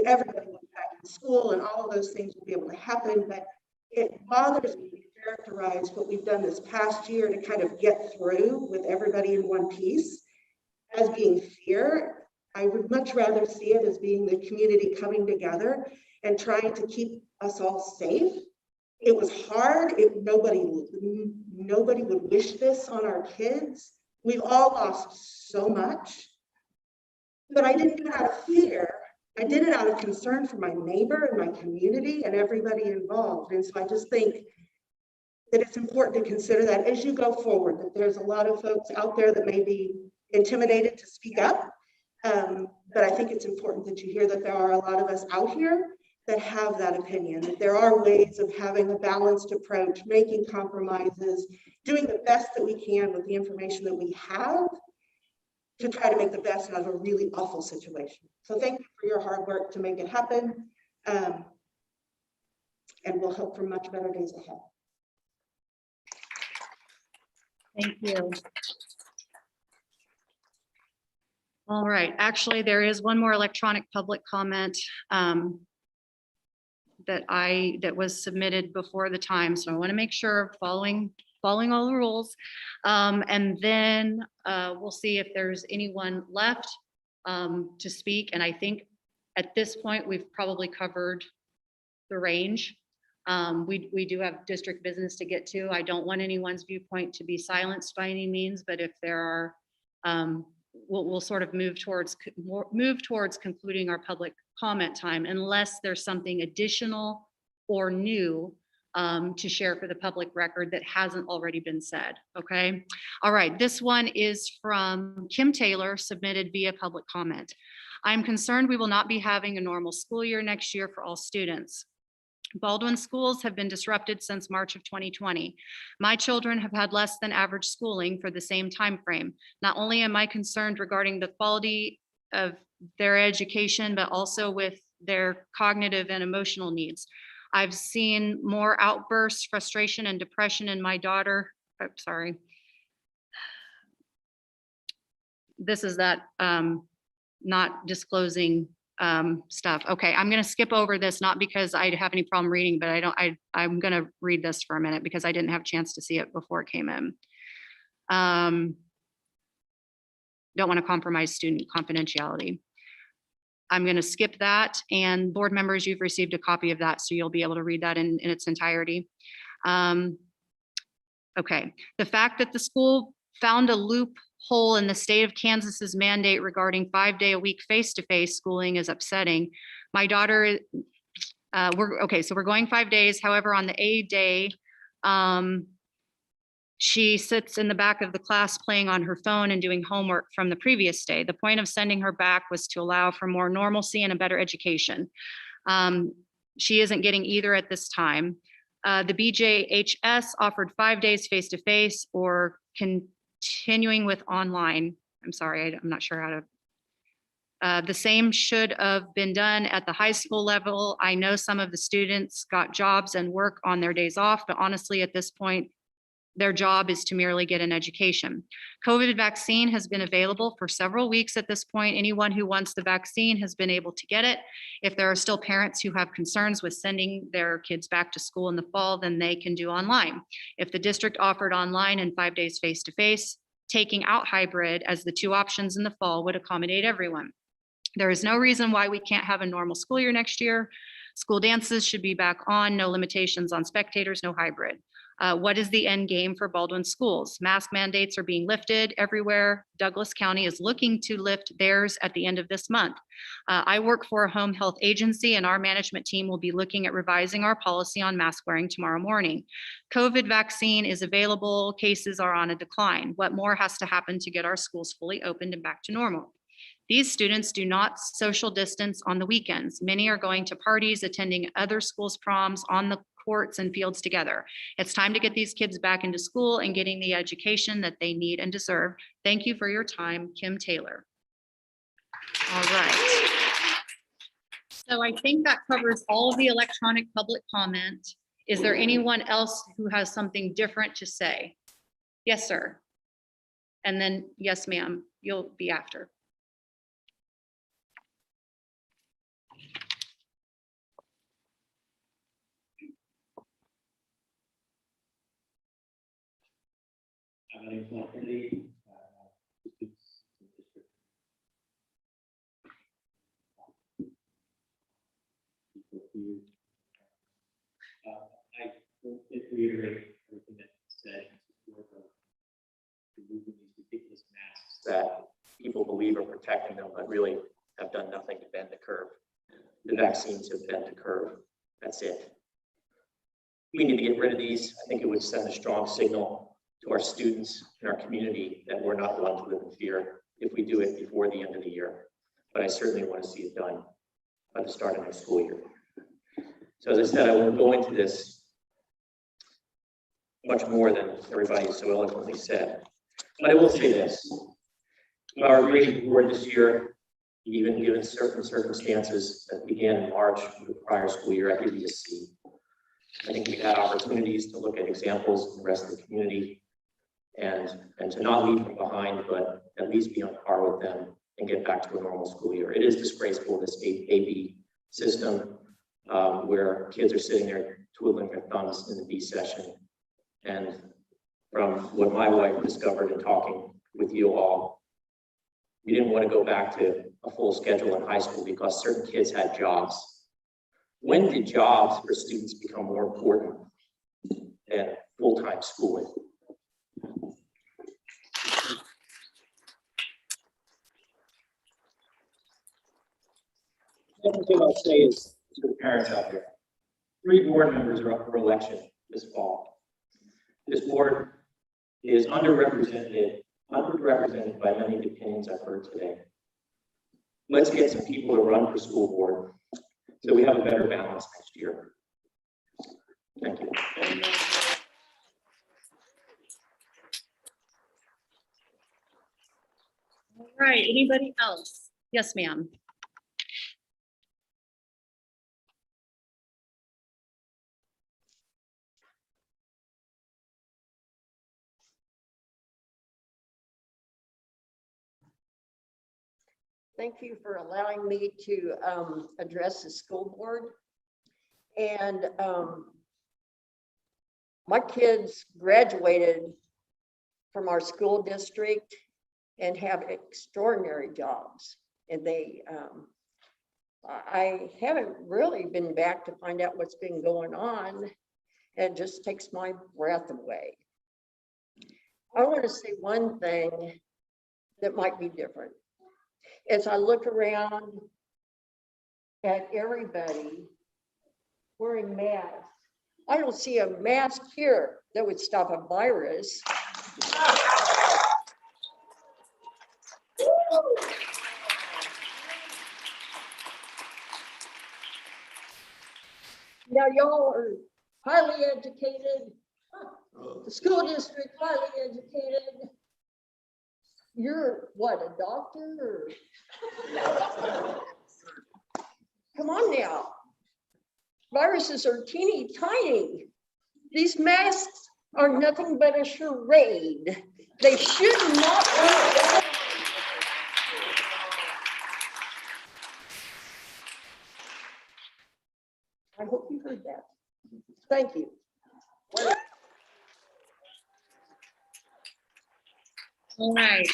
everybody will be back in school and all of those things will be able to happen. But it bothers me to characterize what we've done this past year to kind of get through with everybody in one piece as being fear. I would much rather see it as being the community coming together and trying to keep us all safe. It was hard. Nobody would wish this on our kids. We've all lost so much, but I didn't do it out of fear. I did it out of concern for my neighbor and my community and everybody involved. And so I just think that it's important to consider that as you go forward, that there's a lot of folks out there that may be intimidated to speak up. But I think it's important that you hear that there are a lot of us out here that have that opinion, that there are ways of having a balanced approach, making compromises, doing the best that we can with the information that we have to try to make the best out of a really awful situation. So thank you for your hard work to make it happen. And we'll hope for much better days ahead. Thank you. All right, actually, there is one more electronic public comment that was submitted before the time. So I want to make sure following all the rules. And then we'll see if there's anyone left to speak. And I think At this point, we've probably covered the range. We do have district business to get to. I don't want anyone's viewpoint to be silenced by any means, but if there are, we'll sort of move towards concluding our public comment time unless there's something additional or new to share for the public record that hasn't already been said. Okay. All right. This one is from Kim Taylor, submitted via public comment. I'm concerned we will not be having a normal school year next year for all students. Baldwin schools have been disrupted since March of 2020. My children have had less than average schooling for the same time frame. Not only am I concerned regarding the quality of their education, but also with their cognitive and emotional needs. I've seen more outbursts, frustration, and depression in my daughter. Oh, sorry. This is that not disclosing stuff. Okay, I'm going to skip over this, not because I have any problem reading, but I'm going to read this for a minute because I didn't have a chance to see it before it came in. Don't want to compromise student confidentiality. I'm going to skip that, and board members, you've received a copy of that, so you'll be able to read that in its entirety. Okay, the fact that the school found a loophole in the state of Kansas's mandate regarding 5-day-a-week face-to-face schooling is upsetting. My daughter, we're going 5 days. However, on the A day, she sits in the back of the class playing on her phone and doing homework from the previous day. The point of sending her back was to allow for more normalcy and a better education. She isn't getting either at this time. The BJHS offered 5 days face-to-face or continuing with online. I'm sorry, I'm not sure how to. The same should have been done at the high school level. I know some of the students got jobs and work on their days off, but honestly, at this point, their job is to merely get an education. COVID vaccine has been available for several weeks at this point. Anyone who wants the vaccine has been able to get it. If there are still parents who have concerns with sending their kids back to school in the fall, then they can do online. If the district offered online and 5 days face-to-face, taking out hybrid as the 2 options in the fall would accommodate everyone. There is no reason why we can't have a normal school year next year. School dances should be back on, no limitations on spectators, no hybrid. What is the end game for Baldwin schools? Mask mandates are being lifted everywhere. Douglas County is looking to lift theirs at the end of this month. I work for a home health agency, and our management team will be looking at revising our policy on mask wearing tomorrow morning. COVID vaccine is available. Cases are on a decline. What more has to happen to get our schools fully opened and back to normal? These students do not social distance on the weekends. Many are going to parties, attending other schools' proms, on the courts and fields together. It's time to get these kids back into school and getting the education that they need and deserve. Thank you for your time, Kim Taylor. All right. So I think that covers all of the electronic public comment. Is there anyone else who has something different to say? Yes, sir. And then, yes, ma'am, you'll be after. I will reiterate everything that said removing these ridiculous masks that people believe are protecting them, but really have done nothing to bend the curve. The vaccines have bent the curve. That's it. We need to get rid of these. I think it would send a strong signal to our students and our community that we're not going to live in fear if we do it before the end of the year. But I certainly want to see it done by the start of next school year. So as I said, I won't go into this much more than everybody so eloquently said. But I will say this. Our grading board this year, even given certain circumstances that began in March of the prior school year at USD, I think we've had opportunities to look at examples in the rest of the community and to not leave them behind, but at least be on par with them and get back to a normal school year. It is disgraceful, this AB system, where kids are sitting there twiddling their thumbs in the B session. And from what my wife discovered in talking with you all, we didn't want to go back to a full schedule in high school because certain kids had jobs. When did jobs for students become more important than full-time schooling? Second thing I'll say is to the parents out there, 3 board members are up for election this fall. This board is underrepresented by many of the opinions I've heard today. Let's get some people to run for school board so we have a better balance next year. Thank you. All right, anybody else? Yes, ma'am. Thank you for allowing me to address the school board. And my kids graduated from our school district and have extraordinary jobs. And I haven't really been back to find out what's been going on. It just takes my breath away. I want to say one thing that might be different. As I look around at everybody wearing masks, I don't see a mask here that would stop a virus. Now y'all are highly educated, the school district highly educated. You're what, a doctor or? Come on now. Viruses are teeny tiny. These masks are nothing but a charade. They should not be. I hope you heard that. Thank you. All right,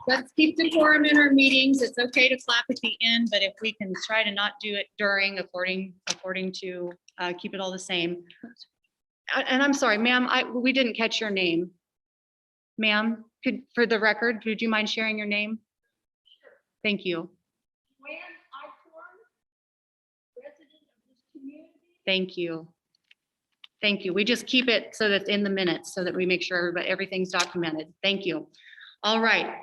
let's keep decorum in our meetings. It's okay to clap at the end, but if we can try to not do it during, according to keep it all the same. And I'm sorry, ma'am, we didn't catch your name. Ma'am, for the record, would you mind sharing your name? Sure. Thank you. Thank you. Thank you. We just keep it so that in the minutes so that we make sure everything's documented. Thank you. All right.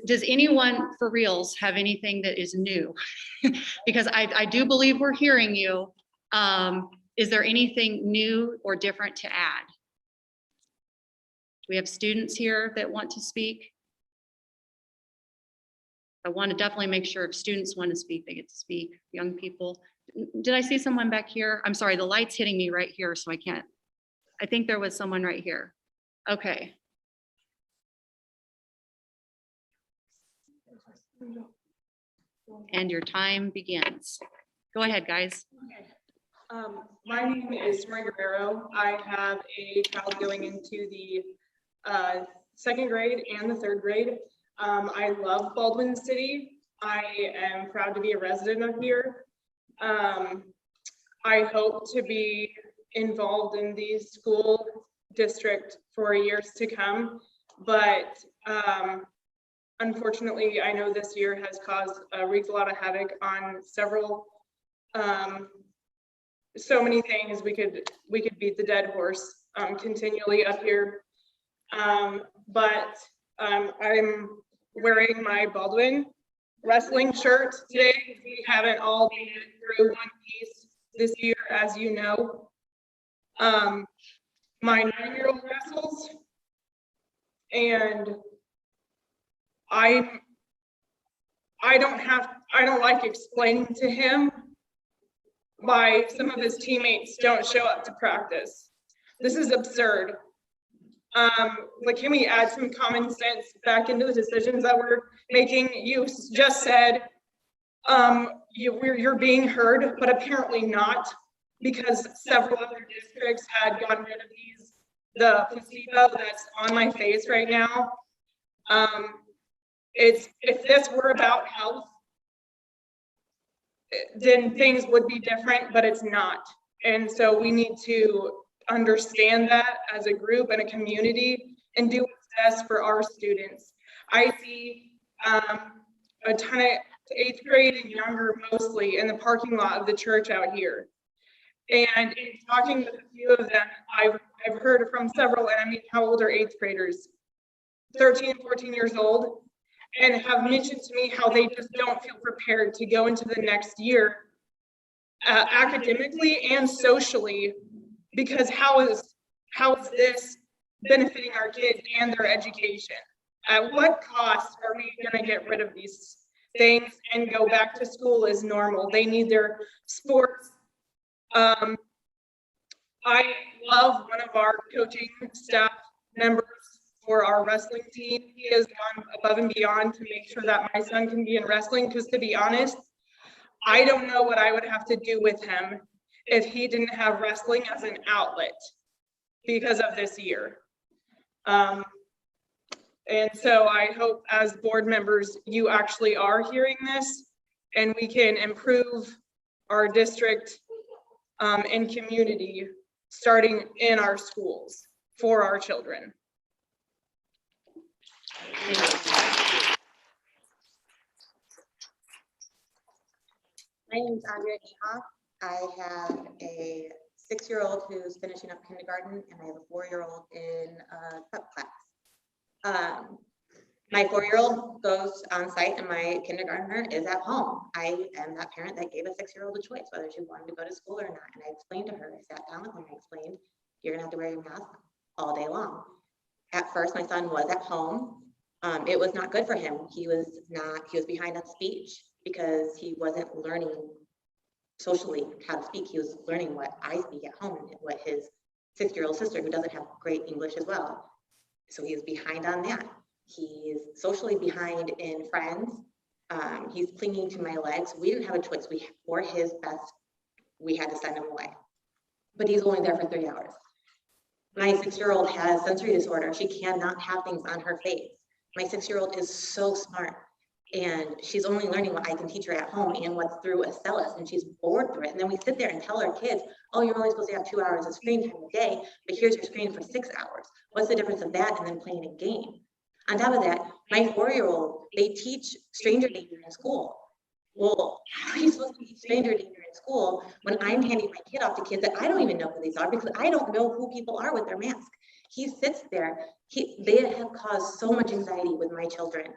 Does anyone for reals have anything that is new? Because I do believe we're hearing you. Is there anything new or different to add? Do we have students here that want to speak? I want to definitely make sure if students want to speak, they get to speak. Young people. Did I see someone back here? I'm sorry, the light's hitting me right here, so I can't. I think there was someone right here. Okay. And your time begins. Go ahead, guys. My name is Maria Guerrero. I have a child going into the 2nd grade and the 3rd grade. I love Baldwin City. I am proud to be a resident of here. I hope to be involved in the school district for years to come, but unfortunately, I know this year has wreaked a lot of havoc on several, so many things. We could beat the dead horse continually up here, but I'm wearing my Baldwin wrestling shirt today. We haven't all made it through one piece this year, as you know. My 9-year-old wrestles, and I don't like explaining to him why some of his teammates don't show up to practice. This is absurd. Like, can we add some common sense back into the decisions that we're making? You just said you're being heard, but apparently not, because several other districts had gotten rid of the placebo that's on my face right now. If this were about health, then things would be different, but it's not. And so we need to understand that as a group and a community and do what's best for our students. I see a ton of 8th grade and younger mostly in the parking lot of the church out here. And in talking with a few of them, I've heard from several, and I mean, how old are 8th graders? 13, 14 years old, and have mentioned to me how they just don't feel prepared to go into the next year academically and socially, because how is this benefiting our kids and their education? At what cost are we going to get rid of these things and go back to school as normal? They need their sports. I love one of our coaching staff members for our wrestling team. He has gone above and beyond to make sure that my son can be in wrestling, because to be honest, I don't know what I would have to do with him if he didn't have wrestling as an outlet because of this year. And so I hope as board members, you actually are hearing this and we can improve our district and community starting in our schools for our children. My name is Andrea Ehoff. I have a 6-year-old who's finishing up kindergarten, and I have a 4-year-old in prep class. My 4-year-old goes on site and my kindergartner is at home. I am that parent that gave a 6-year-old a choice whether she wanted to go to school or not. And I explained to her, I sat down with her and I explained, you're gonna have to wear your mask all day long. At first, my son was at home. It was not good for him. He was behind on speech because he wasn't learning socially how to speak. He was learning what I speak at home and what his 6-year-old sister, who doesn't have great English as well. So he was behind on that. He's socially behind in friends. He's clinging to my legs. We didn't have a choice. For his best, we had to send him away. But he's only there for 3 hours. My 6-year-old has sensory disorder. She cannot have things on her face. My 6-year-old is so smart, and she's only learning what I can teach her at home and what's through Astellas, and she's bored through it. And then we sit there and tell our kids, oh, you're only supposed to have 2 hours of screen time a day, but here's your screen for 6 hours. What's the difference of that and then playing a game? On top of that, my 4-year-old, they teach stranger danger in school. Well, how are you supposed to teach stranger danger in school when I'm handing my kid off to kids that I don't even know who these are, because I don't know who people are with their mask? He sits there. They have caused so much anxiety with my children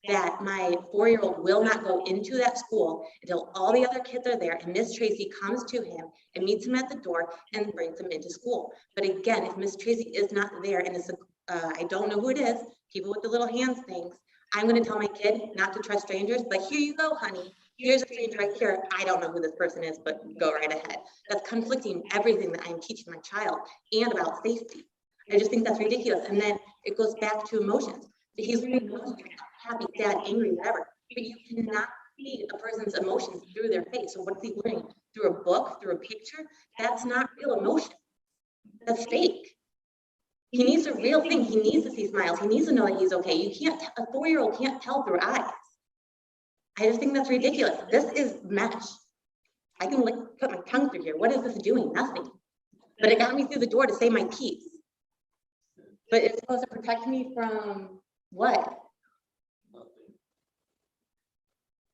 that my 4-year-old will not go into that school until all the other kids are there and Miss Tracy comes to him and meets him at the door and brings him into school. But again, if Miss Tracy is not there and it's I don't know who it is, people with the little hands things, I'm going to tell my kid not to trust strangers, but here you go, honey. Here's a stranger right here. I don't know who this person is, but go right ahead. That's conflicting everything that I'm teaching my child and about safety. I just think that's ridiculous. And then it goes back to emotions. He's learning emotions, happy, sad, angry, whatever. But you cannot see a person's emotions through their face. So what's he learning? Through a book, through a picture? That's not real emotion. That's fake. He needs a real thing. He needs to see smiles. He needs to know that he's okay. You can't, a 4-year-old can't tell through eyes. I just think that's ridiculous. This is mesh. I can put my tongue through here. What is this doing? Nothing. But it got me through the door to say my piece. But it's supposed to protect me from what?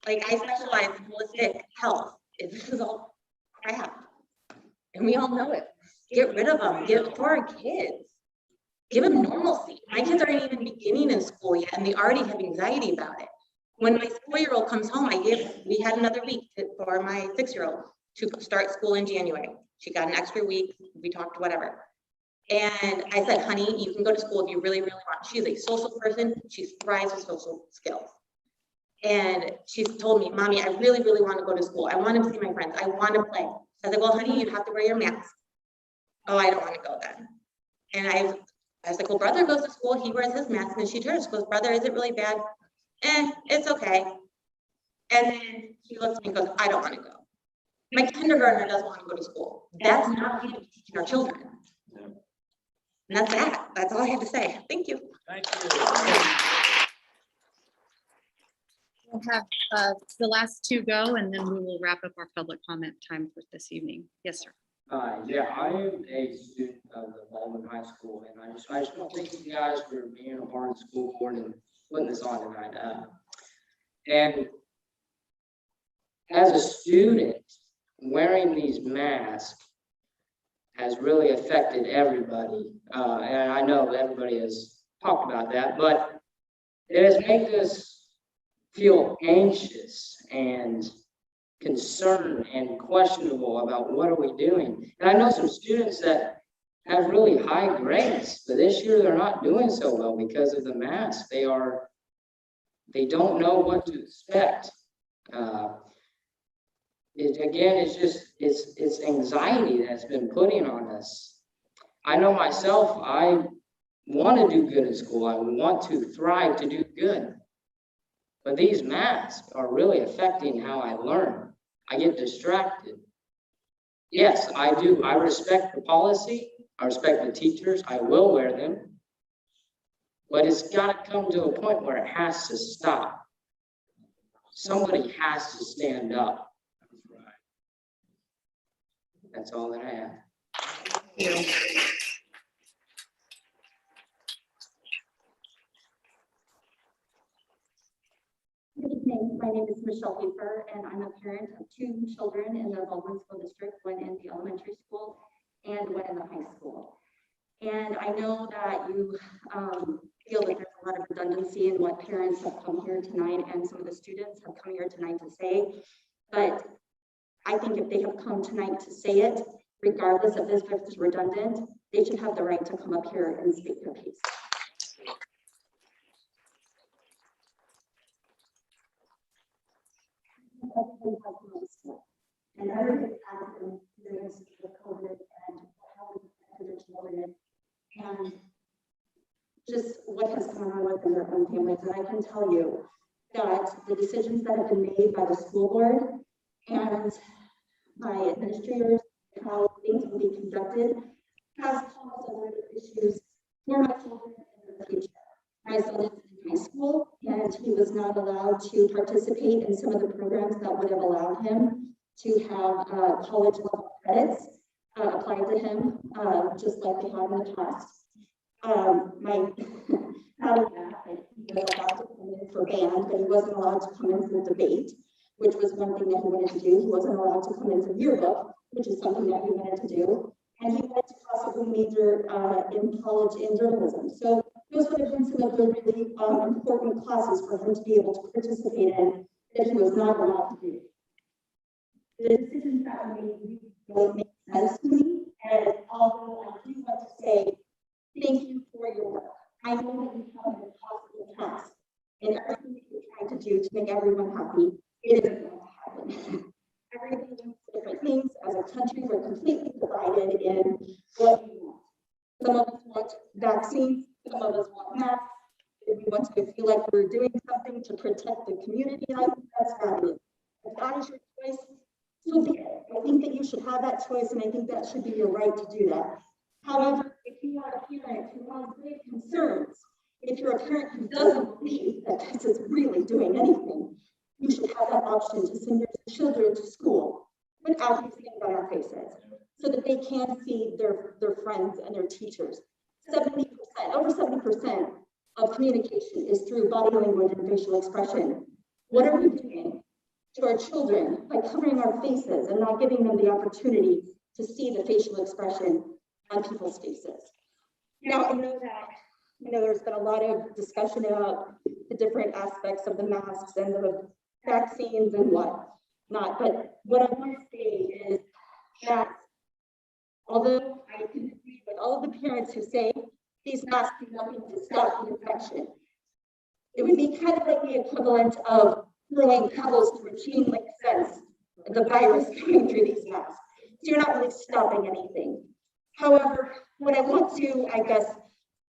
Like, I specialize in holistic health. This is all crap. And we all know it. Get rid of them. Give it for our kids. Give them normalcy. My kids aren't even beginning in school yet, and they already have anxiety about it. When my 4-year-old comes home, we had another week for my 6-year-old to start school in January. She got an extra week. We talked whatever. And I said, honey, you can go to school if you really, really want. She's a social person. She thrives with social skills. And she's told me, Mommy, I really, really want to go to school. I want to see my friends. I want to play. I said, well, honey, you have to wear your mask. Oh, I don't want to go then. And I was like, well, brother goes to school. He wears his mask. And she turns, she goes, brother, is it really bad? It's okay. And then she looks at me and goes, I don't want to go. My kindergartner doesn't want to go to school. That's not what we teach our children. And that's that. That's all I have to say. Thank you. Thank you. We'll have the last two go, and then we will wrap up our public comment time for this evening. Yes, sir. Yeah, I am a student of the Baldwin High School, and I just want to thank you guys for being a part of the school board and putting this on tonight. And as a student, wearing these masks has really affected everybody. And I know everybody has talked about that, but it has made us feel anxious and concerned and questionable about what are we doing. And I know some students that have really high grades, but this year they're not doing so well because of the mask. They don't know what to expect. It's anxiety that's been putting on us. I know myself, I want to do good in school. I want to thrive to do good. But these masks are really affecting how I learn. I get distracted. Yes, I do. I respect the policy. I respect the teachers. I will wear them. But it's got to come to a point where it has to stop. Somebody has to stand up. That's all that I have. Thank you. Good evening. My name is Michelle Hafer, and I'm a parent of two children in the Baldwin School District, one in the elementary school and one in the high school. And I know that you feel that there's a lot of redundancy in what parents have come here tonight and some of the students have come here tonight to say. But I think if they have come tonight to say it, regardless of this, if it's redundant, they should have the right to come up here and speak their piece. And everybody has been experienced with COVID and how it affected their children and just what has gone on within their own families. And I can tell you that the decisions that have been made by the school board and by administrators, how things will be conducted, has caused other issues for my children in the future. My son is in high school, and he was not allowed to participate in some of the programs that would have allowed him to have college level credits applied to him, just like they had in the past. My he was allowed to come in for band, but he wasn't allowed to come in for debate, which was one thing that he wanted to do. He wasn't allowed to come in for yearbook, which is something that he wanted to do. And he wanted to possibly major in college in journalism. So those would have been some of the really important classes for him to be able to participate in that he was not allowed to do. The decisions that were made don't make sense to me. And although I do want to say thank you for your work, I know that you have an impossible task. And everything that you're trying to do to make everyone happy, it isn't going to happen. Everybody wants different things. As a country, we're completely divided in what we want. Some of us want vaccines, some of us want masks. If we want to feel like we're doing something to protect the community, I think that's fabulous. If that is your choice, so be it. I think that you should have that choice, and I think that should be your right to do that. However, if you are a parent who has great concerns, if you're a parent who doesn't believe that this is really doing anything, you should have that option to send your children to school without these things on our faces, so that they can see their friends and their teachers. 70%, over 70% of communication is through body language and facial expression. What are we doing to our children by covering our faces and not giving them the opportunity to see the facial expression on people's faces? Now, I know that there's been a lot of discussion about the different aspects of the masks and the vaccines and what not, but what I want to say is that although I can agree with all of the parents who say these masks do nothing to stop the infection, it would be kind of like the equivalent of throwing pebbles to a chain link fence, the virus going through these masks. So you're not really stopping anything. However, what I want to, I guess,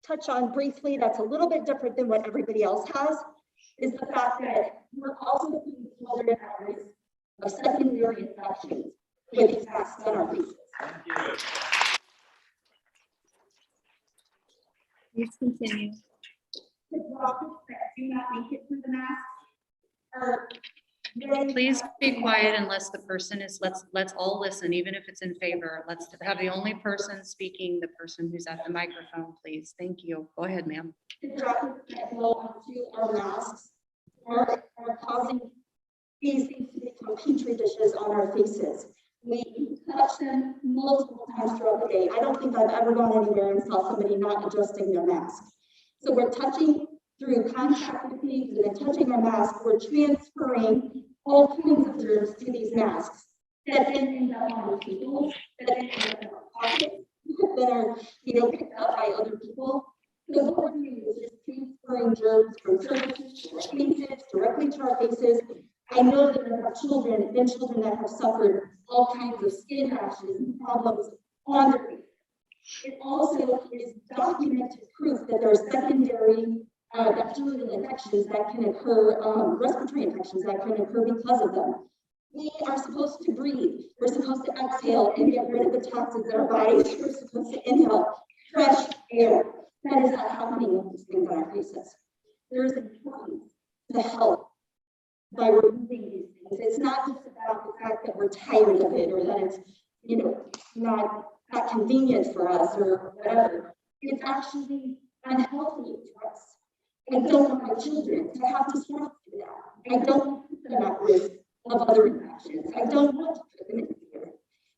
touch on briefly that's a little bit different than what everybody else has is the fact that we're also being flooded at risk of secondary infections with these masks on our faces. Please continue. The droplets that do not make it through the mask are very. Please be quiet unless the person is, let's all listen, even if it's in favor. Let's have the only person speaking, the person who's at the microphone, please. Thank you. Go ahead, ma'am. The droplets that blow onto our masks are causing these things to become petri dishes on our faces. We touch them multiple times throughout the day. I don't think I've ever gone anywhere and saw somebody not adjusting their mask. So we're touching through contact with things and then touching our mask. We're transferring all kinds of germs to these masks that then end up on people, that then end up in our pockets, that are, picked up by other people. So what we're doing is just transferring germs from surfaces to our faces, directly to our faces. I know that there are children that have suffered all kinds of skin rashes and problems on their face. It also is documented proof that there are secondary bacterial infections that can occur, respiratory infections that can occur because of them. We are supposed to breathe. We're supposed to exhale and get rid of the toxins in our bodies. We're supposed to inhale fresh air. That is not happening with these things on our faces. There is importance to health by removing these things. It's not just about the fact that we're tired of it or that it's, not convenient for us or whatever. It's actually unhealthy for us. I don't want my children to have to suffer through that. I don't want to put them at risk of other infections. I don't want to put them in fear.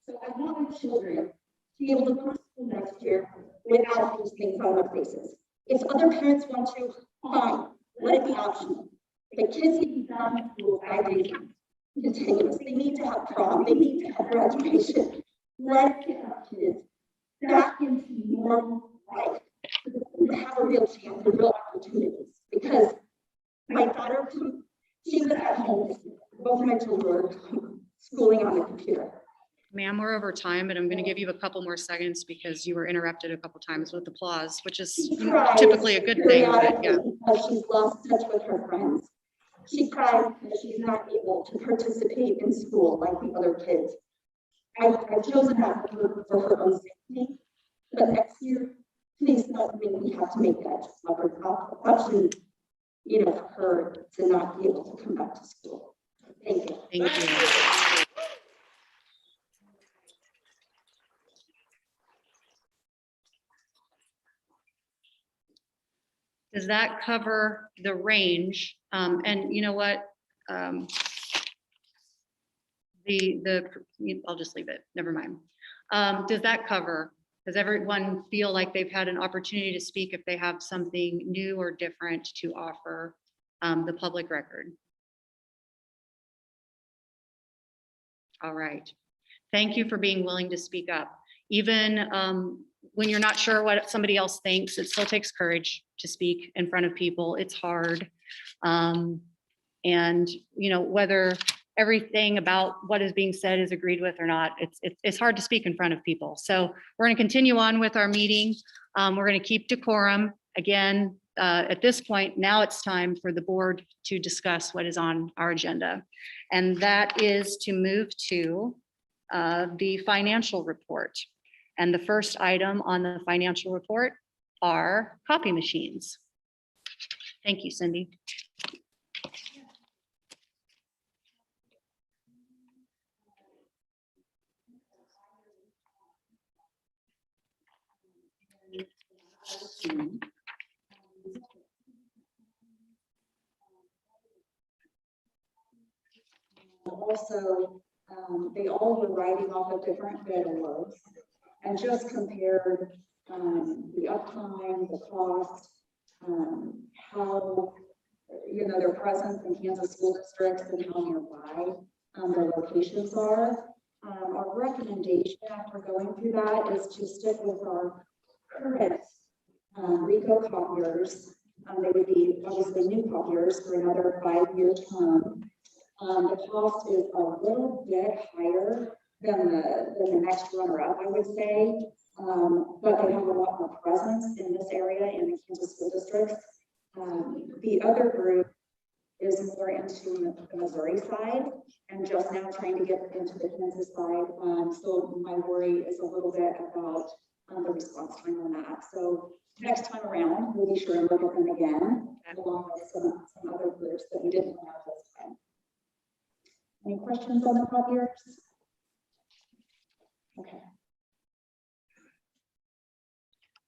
So I want my children to be able to go to school next year without these things on their faces. If other parents want to, fine, let it be optional. The kids need to be done in school 5 days continuous. They need to have prom. They need to have graduation. Let's get our kids back into normal life to have a real chance, a real opportunities. Because my daughter, she was at home. Both of my children were schooling on the computer. Ma'am, we're over time, but I'm going to give you a couple more seconds because you were interrupted a couple times with applause, which is typically a good thing. But yeah. Because she's lost touch with her friends. She cries because she's not able to participate in school like the other kids. I've chosen that for her own safety, but next year, please don't think we have to make that option, for her to not be able to come back to school. Thank you. Thank you. Does that cover the range? And you know what? I'll just leave it. Never mind. Does that cover? Does everyone feel like they've had an opportunity to speak if they have something new or different to offer the public record? All right. Thank you for being willing to speak up. Even when you're not sure what somebody else thinks, it still takes courage to speak in front of people. It's hard. And whether everything about what is being said is agreed with or not, it's hard to speak in front of people. So we're going to continue on with our meeting. We're going to keep decorum. Again, at this point, now it's time for the board to discuss what is on our agenda. And that is to move to the financial report. And the first item on the financial report are copy machines. Thank you, Cindy. Also, they all were writing off of different bidders and just compared the uptime, the cost, how, their presence in Kansas school districts and how nearby their locations are. Our recommendation after going through that is to stick with our current RICO copiers. They would be obviously new copiers for another 5-year term. The cost is a little bit higher than the next runner-up, I would say, but they have a lot more presence in this area in the Kansas school districts. The other group is more into the Missouri side and just now trying to get into the Kansas side. So my worry is a little bit about the response time on that. So next time around, we'll be sure and look at them again, along with some other groups that we didn't have this time. Any questions on the copiers? Okay.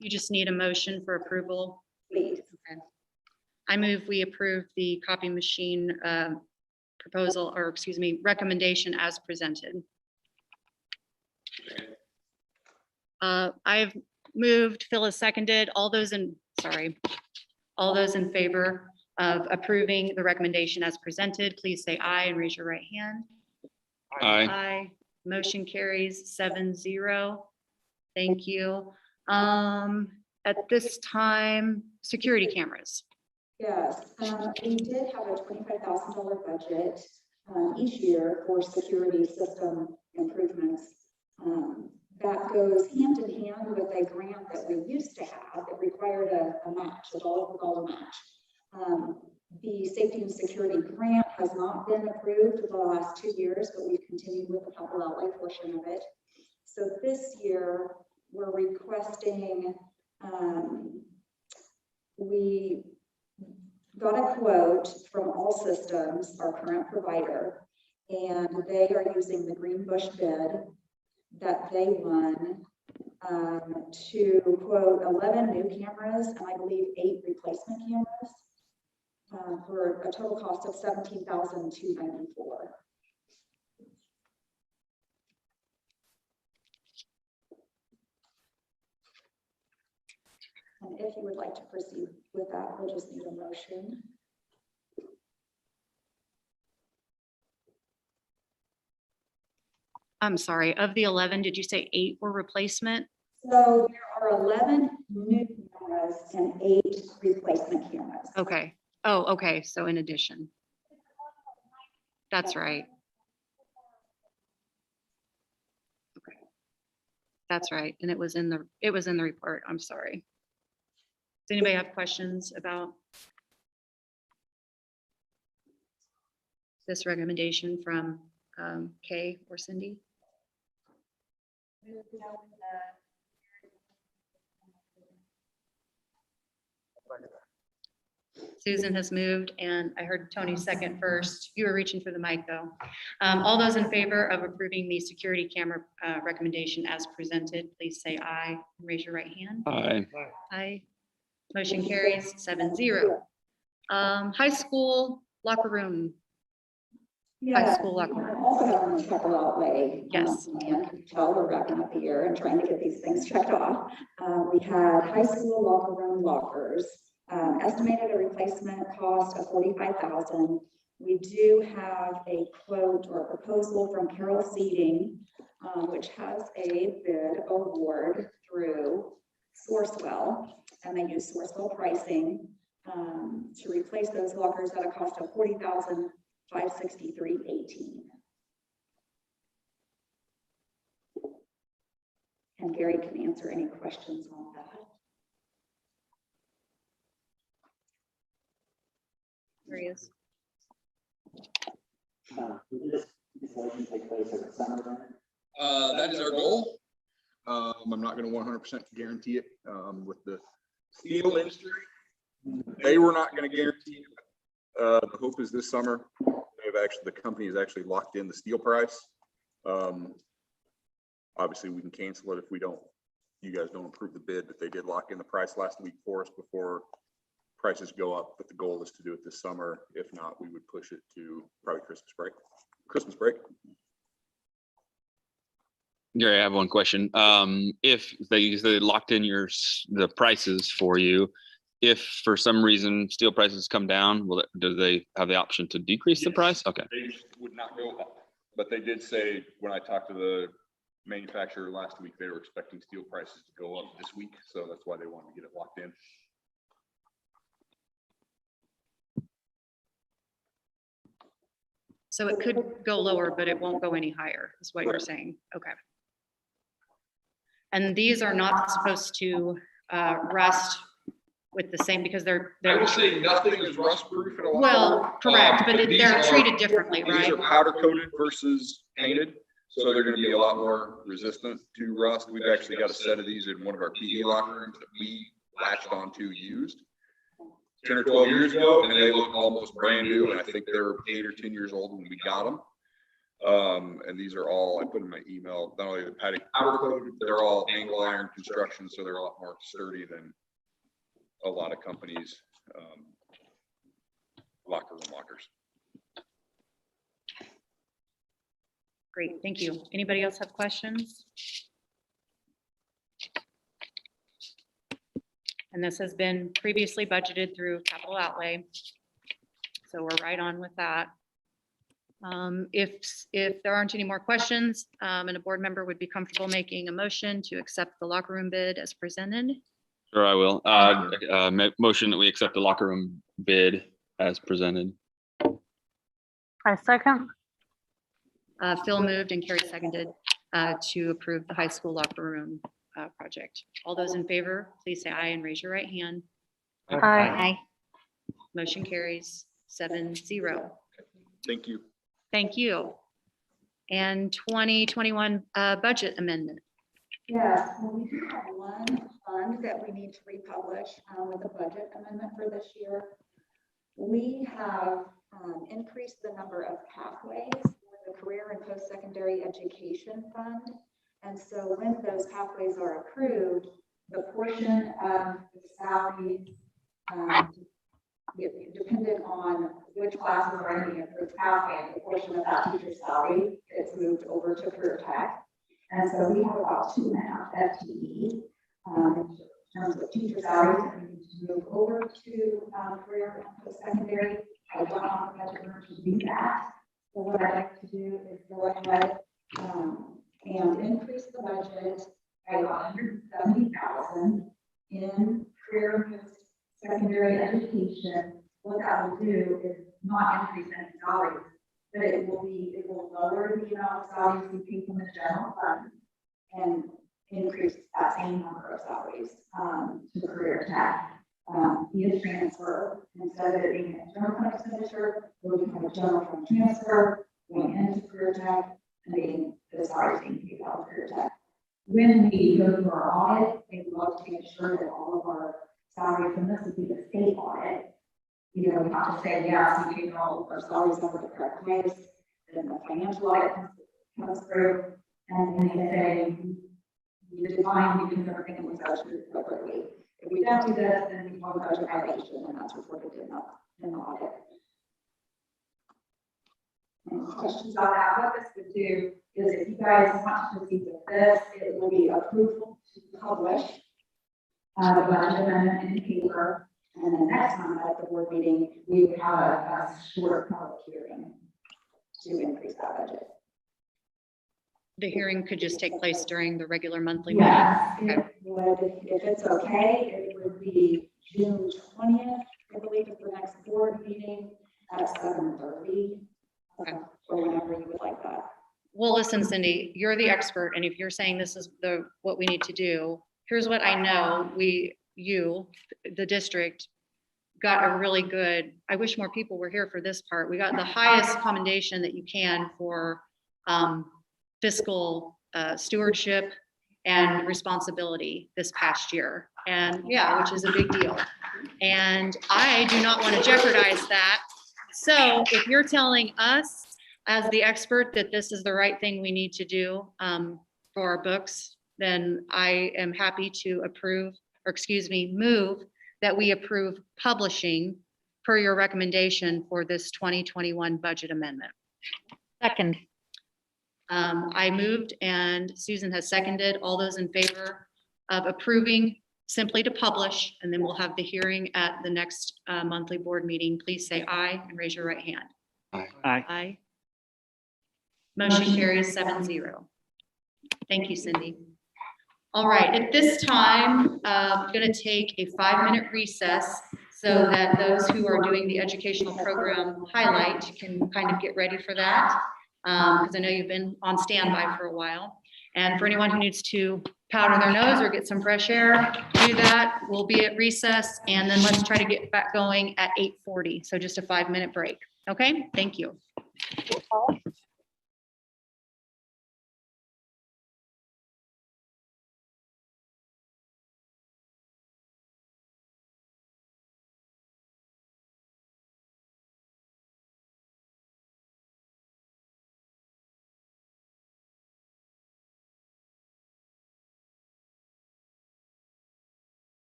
You just need a motion for approval. Please. Okay. I move we approve the copy machine proposal, or excuse me, recommendation as presented. I've moved, Phil has seconded. All those in favor of approving the recommendation as presented, please say aye and raise your right hand. Aye. Aye. Motion carries 7-0. Thank you. At this time, security cameras. Yes, we did have a $25,000 budget each year for security system improvements. That goes hand in hand with a grant that we used to have that required a match, a dollar-for-dollar match. The safety and security grant has not been approved for the last 2 years, but we've continued with the capital outlay portion of it. So this year, we're requesting, we got a quote from All Systems, our current provider, and they are using the Green Bush bid that they won to quote 11 new cameras and I believe 8 replacement cameras for a total cost of $17,294. And if you would like to proceed with that, we'll just need a motion. I'm sorry, of the 11, did you say 8 were replacement? So there are 11 new cameras and 8 replacement cameras. Okay. Oh, okay. So in addition. That's right. Okay. That's right. And it was in the report. I'm sorry. Does anybody have questions about this recommendation from Kay or Cindy? Susan has moved, and I heard Tony second first. You were reaching for the mic, though. All those in favor of approving the security camera recommendation as presented, please say aye. Raise your right hand. Aye. Aye. Motion carries 7-0. High school locker room. Yeah, school locker room. also having a capital outlay. Yes. And you can tell we're wrapping up the year and trying to get these things checked off. We had high school locker room lockers, estimated a replacement cost of $45,000. We do have a quote or a proposal from Carroll Seating, which has a bid award through Sourcewell, and they use Sourcewell pricing to replace those lockers at a cost of $40,563.18. And Gary can answer any questions on that. There he is. That is our goal. I'm not going to 100% guarantee it with the steel industry. They were not going to guarantee it. The hope is this summer. The company has actually locked in the steel price. Obviously, we can cancel it if you guys don't approve the bid, but they did lock in the price last week for us before prices go up. But the goal is to do it this summer. If not, we would push it to probably Christmas break. Gary, I have one question. If they locked in the prices for you, if for some reason steel prices come down, do they have the option to decrease the price? Okay. They would not go up, but they did say when I talked to the manufacturer last week, they were expecting steel prices to go up this week, so that's why they wanted to get it locked in. So it could go lower, but it won't go any higher, is what you're saying. Okay. And these are not supposed to rust with the same, because they're. I would say nothing is rust proof in a lot. Well, correct, but they're treated differently, right? These are powder coated versus painted. So they're gonna be a lot more resistant to rust. We've actually got a set of these in one of our PE locker rooms that we latched onto used 10 or 12 years ago, and they look almost brand new. And I think they were 8 or 10 years old when we got them. And these are all, I put in my email, not only the padding powder coated, they're all angle iron construction, so they're a lot more sturdy than a lot of companies' locker room lockers. Great, thank you. Anybody else have questions? And this has been previously budgeted through capital outlay. So we're right on with that. If there aren't any more questions, and a board member would be comfortable making a motion to accept the locker room bid as presented. Sure, I will. Motion that we accept the locker room bid as presented. I second. Phil moved and Carrie seconded to approve the high school locker room project. All those in favor, please say aye and raise your right hand. Aye. Motion carries 7-0. Thank you. Thank you. And 2021 budget amendment. Yes, well, we do have one fund that we need to republish with a budget amendment for this year. We have increased the number of pathways for the Career and Post-Secondary Education Fund. And so when those pathways are approved, the portion of the salaries dependent on which classes are in the approved pathway, the portion of that teacher's salary gets moved over to career tech. And so we have about 2.5 FTE in terms of teacher salaries that we need to move over to career and post-secondary. I don't have the budget room to do that. So what I'd like to do is go ahead and increase the budget by $170,000 in career and post-secondary education. What that will do is not increase any salaries, but it will lower the amount of salaries we pay from the general fund and increase that same number of salaries to career tech. Via transfer, instead of it being a general fund expenditure, we'll become a general fund transfer going into career tech and being the salaries being paid out of career tech. When we go through our audit, we love to make sure that all of our salaries, and this would be the state audit, you know, we have to say, yes, we paid all of our salaries over the correct place. Then the financial audit comes through, and they say, you did fine because everything was budgeted appropriately. If we don't do this, then we have a budget violation, and that's reported in the audit. Any questions about that? What this would do is if you guys want to proceed with this, it will be approval to publish the budget amendment in paper. And then next time at the board meeting, we would have a short public hearing to increase that budget. The hearing could just take place during the regular monthly meeting. Yes, Okay. it would, if it's okay, it would be June 20th, I believe, is the next board meeting at 7:30. Okay. Or whenever you would like that. Well, listen, Cindy, you're the expert, and if you're saying this is what we need to do, here's what I know. The district got a really good, I wish more people were here for this part. We got the highest commendation that you can for fiscal stewardship and responsibility this past year. And yeah, which is a big deal. And I do not want to jeopardize that. So if you're telling us as the expert that this is the right thing we need to do for our books, then I am happy to move that we approve publishing per your recommendation for this 2021 budget amendment. Second. I moved and Susan has seconded. All those in favor of approving simply to publish, and then we'll have the hearing at the next monthly board meeting. Please say aye and raise your right hand. Aye. Aye. Motion carries 7-0. Thank you, Cindy. All right, at this time, I'm going to take a 5-minute recess so that those who are doing the educational program highlight can kind of get ready for that. Because I know you've been on standby for a while. And for anyone who needs to powder their nose or get some fresh air, do that. We'll be at recess, and then let's try to get back going at 8:40. So just a 5-minute break. Okay, thank you.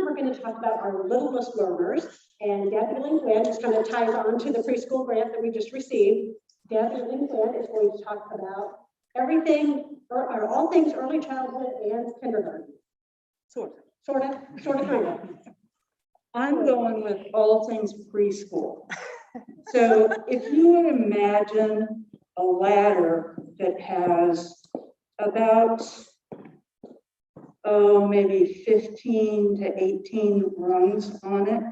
we're going to talk about our littlest learners. And Deputy Lynn Quinn, just kind of ties on to the preschool grant that we just received. Deputy Lynn Quinn is going to talk about everything, or all things early childhood and kindergarten. Sort of, kind of. I'm going with all things preschool. So if you would imagine a ladder that has about, maybe 15 to 18 rungs on it.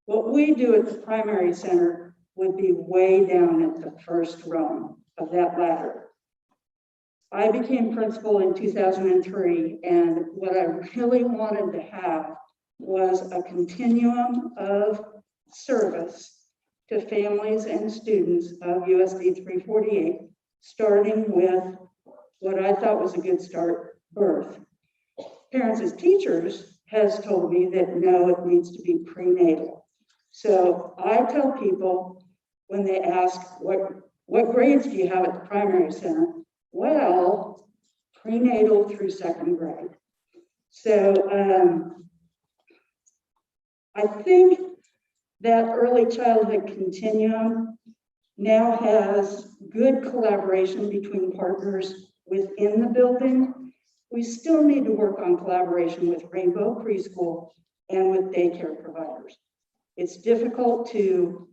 What we do at the primary center would be way down at the first rung of that ladder. I became principal in 2003, and what I really wanted to have was a continuum of service to families and students of USD 348, starting with what I thought was a good start, birth. Parents as teachers has told me that no, it needs to be prenatal. So I tell people when they ask, what grades do you have at the primary center? Well, prenatal through 2nd grade. So I think that early childhood continuum now has good collaboration between partners within the building. We still need to work on collaboration with Rainbow Preschool and with daycare providers. It's difficult to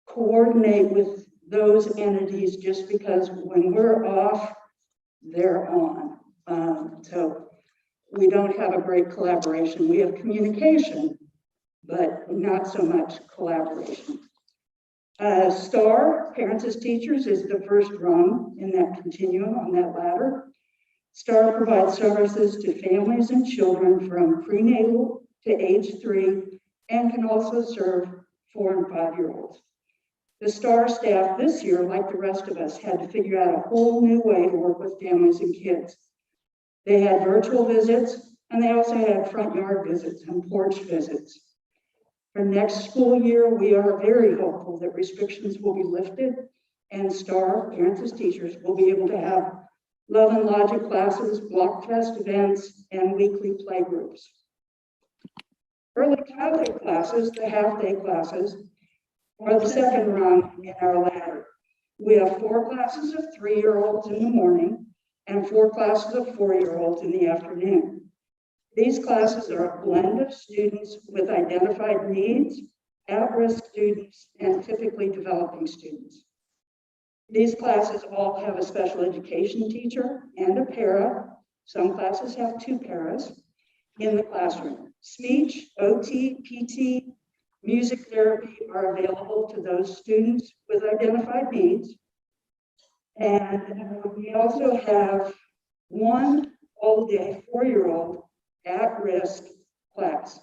coordinate with those entities just because when we're off, they're on. So we don't have a great collaboration. We have communication, but not so much collaboration. STAR, Parents as Teachers, is the first rung in that continuum on that ladder. STAR provides services to families and children from prenatal to age 3 and can also serve 4 and 5-year-olds. The STAR staff this year, like the rest of us, had to figure out a whole new way to work with families and kids. They had virtual visits, and they also had front yard visits and porch visits. For next school year, we are very hopeful that restrictions will be lifted and STAR, Parents as Teachers, will be able to have love and logic classes, block test events, and weekly play groups. Early childhood classes, the half-day classes, are the second rung in our ladder. We have 4 classes of 3-year-olds in the morning and 4 classes of 4-year-olds in the afternoon. These classes are a blend of students with identified needs, at-risk students, and typically developing students. These classes all have a special education teacher and a para. Some classes have 2 paras in the classroom. Speech, OT, PT, music therapy are available to those students with identified needs. And we also have 1 all-day 4-year-old at-risk class.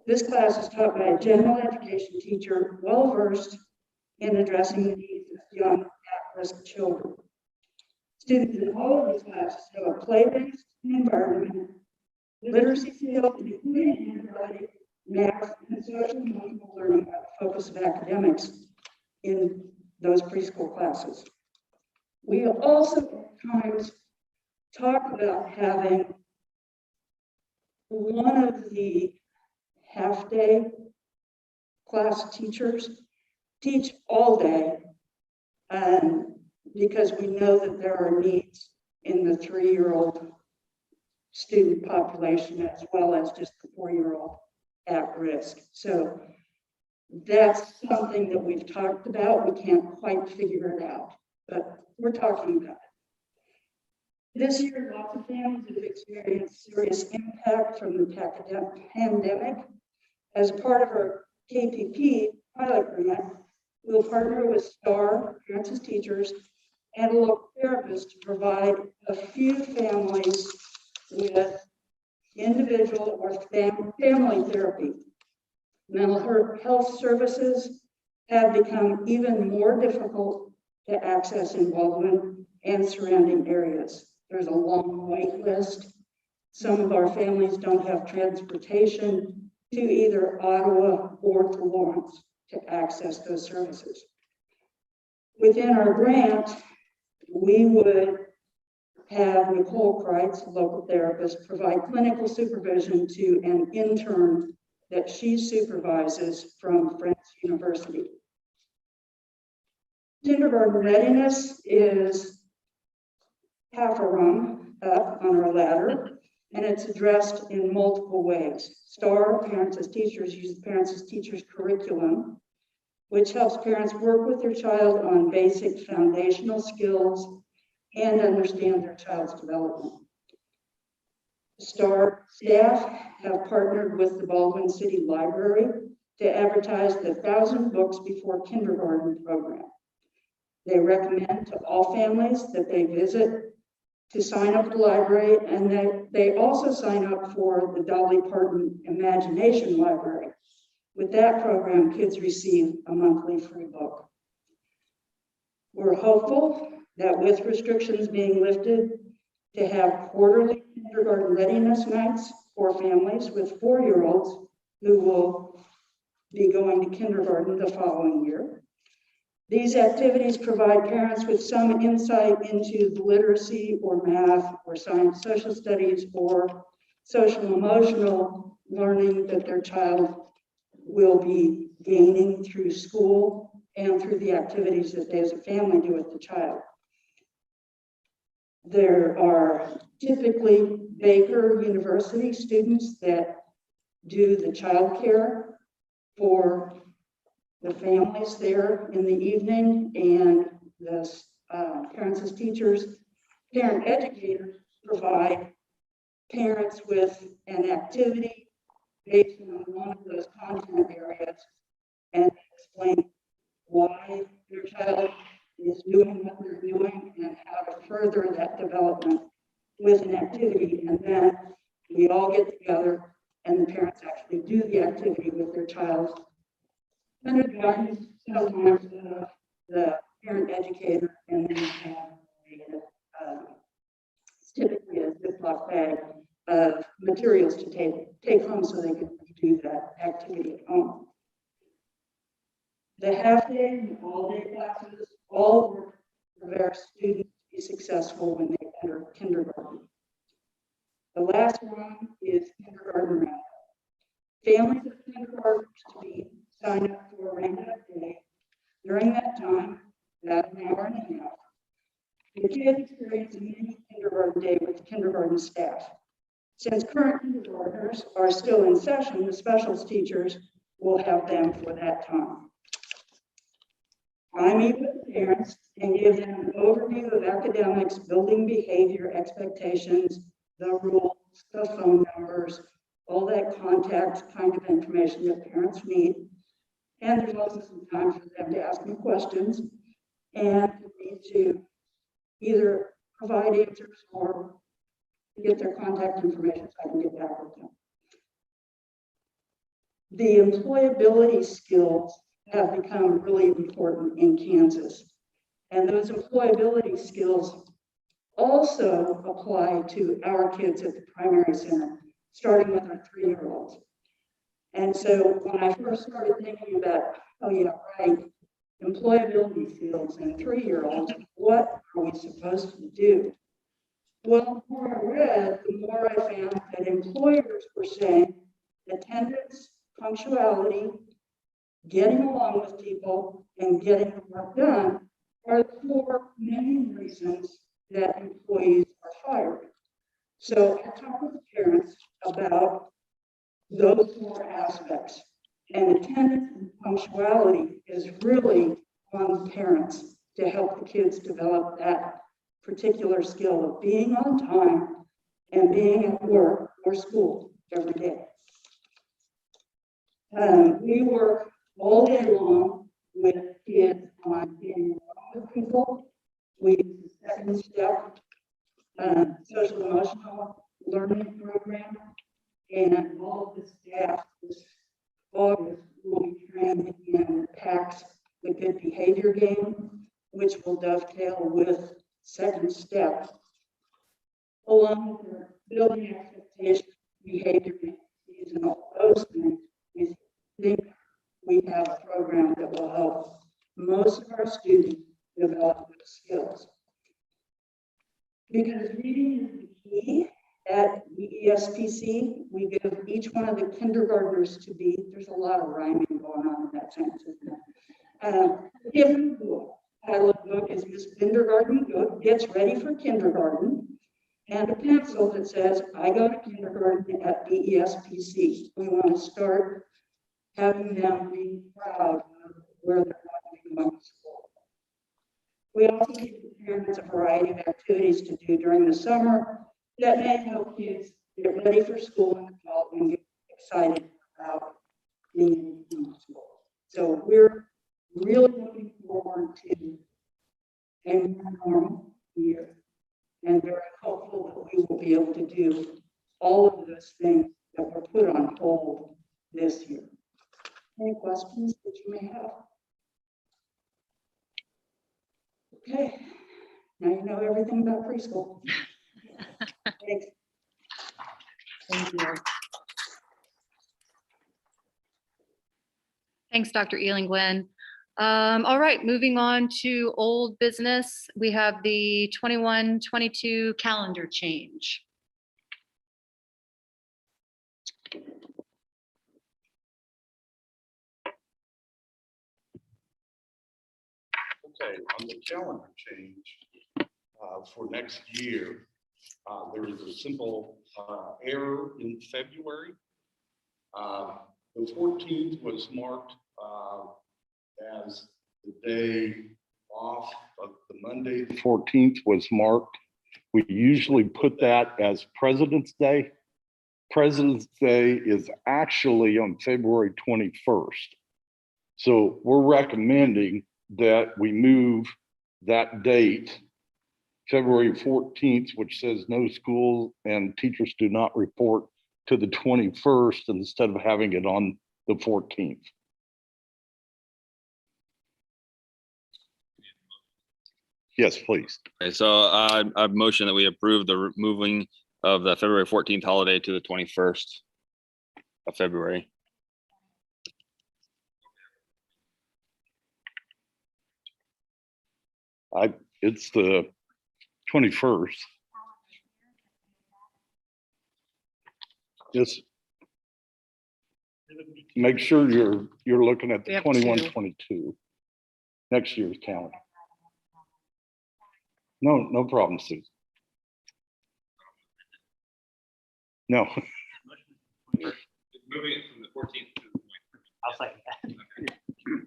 This class is taught by a general education teacher well-versed in addressing the needs of young at-risk children. Students in all of these classes have a play-based environment, literacy skills, including handwriting, math, and social and emotional learning are the focus of academics in those preschool classes. We also at times talk about having one of the half-day class teachers teach all day, because we know that there are needs in the 3-year-old student population as well as just the 4-year-old at risk. So that's something that we've talked about. We can't quite figure it out, but we're talking about it. This year, lots of families have experienced serious impact from the pandemic. As part of our KPP pilot grant, we'll partner with STAR, Parents as Teachers, and a local therapist to provide a few families with individual or family therapy. Mental health services have become even more difficult to access in Baldwin and surrounding areas. There's a long wait list. Some of our families don't have transportation to either Ottawa or to Lawrence to access those services. Within our grant, we would have Nicole Kreitz, a local therapist, provide clinical supervision to an intern that she supervises from Friends University. Kindergarten readiness is half a rung up on our ladder, and it's addressed in multiple ways. STAR, Parents as Teachers, uses Parents as Teachers curriculum, which helps parents work with their child on basic foundational skills and understand their child's development. STAR staff have partnered with the Baldwin City Library to advertise the 1,000 Books Before Kindergarten program. They recommend to all families that they visit to sign up at the library, and they also sign up for the Dolly Parton Imagination Library. With that program, kids receive a monthly free book. We're hopeful that with restrictions being lifted, to have quarterly kindergarten readiness nights for families with 4-year-olds who will be going to kindergarten the following year. These activities provide parents with some insight into the literacy or math or science, social studies, or social emotional learning that their child will be gaining through school and through the activities that they as a family do with the child. There are typically Baker University students that do the child care for the families there in the evening, and the parents as teachers, parent educators provide parents with an activity based on one of those content areas and explain why your child is doing what they're doing and how to further that development with an activity. And then we all get together and the parents actually do the activity with their child under the guidance sometimes of the parent educator, and then have typically a Ziploc bag of materials to take home so they can do that activity at home. The half-day and all-day classes all work for their students to be successful when they enter kindergarten. The last one is kindergarten roundup. Families of kindergartners to be signed up for a roundup day. During that time, about an hour and a half, the kids experience a mini kindergarten day with the kindergarten staff. Since current kindergartners are still in session, the specials teachers will have them for that time. I meet with the parents and give them an overview of academics, building behavior, expectations, the rules, the phone numbers, all that contact kind of information that parents need. And there's also some time for them to ask me questions and me to either provide answers or get their contact information so I can get back with them. The employability skills have become really important in Kansas. And those employability skills also apply to our kids at the primary center, starting with our 3-year-olds. And so when I first started thinking about, oh yeah, right, employability skills in 3-year-olds, what are we supposed to do? Well, the more I read, the more I found that employers were saying attendance, punctuality, getting along with people, and getting the work done are the 4 main reasons that employees are fired. So I talked with parents about those 4 aspects, and attendance and punctuality is really on parents to help the kids develop that particular skill of being on time and being at work or school every day. We work all day long with kids on getting along with people. We use the second step, social emotional learning program, and all of the staff this August will be trained in PACS, the good behavior game, which will dovetail with second step, along with building expectations, behavior, and all those things. We think we have a program that will help most of our students develop those skills. Because reading is the key. At the ESPC, we give each one of the kindergartners to be, there's a lot of rhyming going on in that sentence, isn't there? Give them a book. Title of the book is Miss Kindergarten Gets Ready for Kindergarten, and a pencil that says, I go to kindergarten at the ESPC. We want to start having them be proud of where they're going to be going to school. We also give the parents a variety of activities to do during the summer that may help kids get ready for school in the fall and get excited about being in school. So we're really looking forward to a more normal year and very hopeful that we will be able to do all of those things that were put on hold this year. Any questions that you may have? Okay, now you know everything about preschool. Thanks. Thank you. Thanks, Dr. Ealing-Gwen. All right, moving on to old business. We have the 21-22 calendar change. Okay, on the calendar change for next year, there is a simple error in February. The 14th was marked as the day off of the Monday. The 14th was marked. We usually put that as President's Day. President's Day is actually on February 21st. So we're recommending that we move that date, February 14th, which says no school and teachers do not report, to the 21st instead of having it on the 14th. Yes, please. Okay, so I motion that we approve the moving of the February 14th holiday to the 21st of February. It's the 21st. Just make sure you're looking at We the have 21-22 next year's calendar. No problem, Susan. No. Moving it from the 14th to the 21st. I'll second that.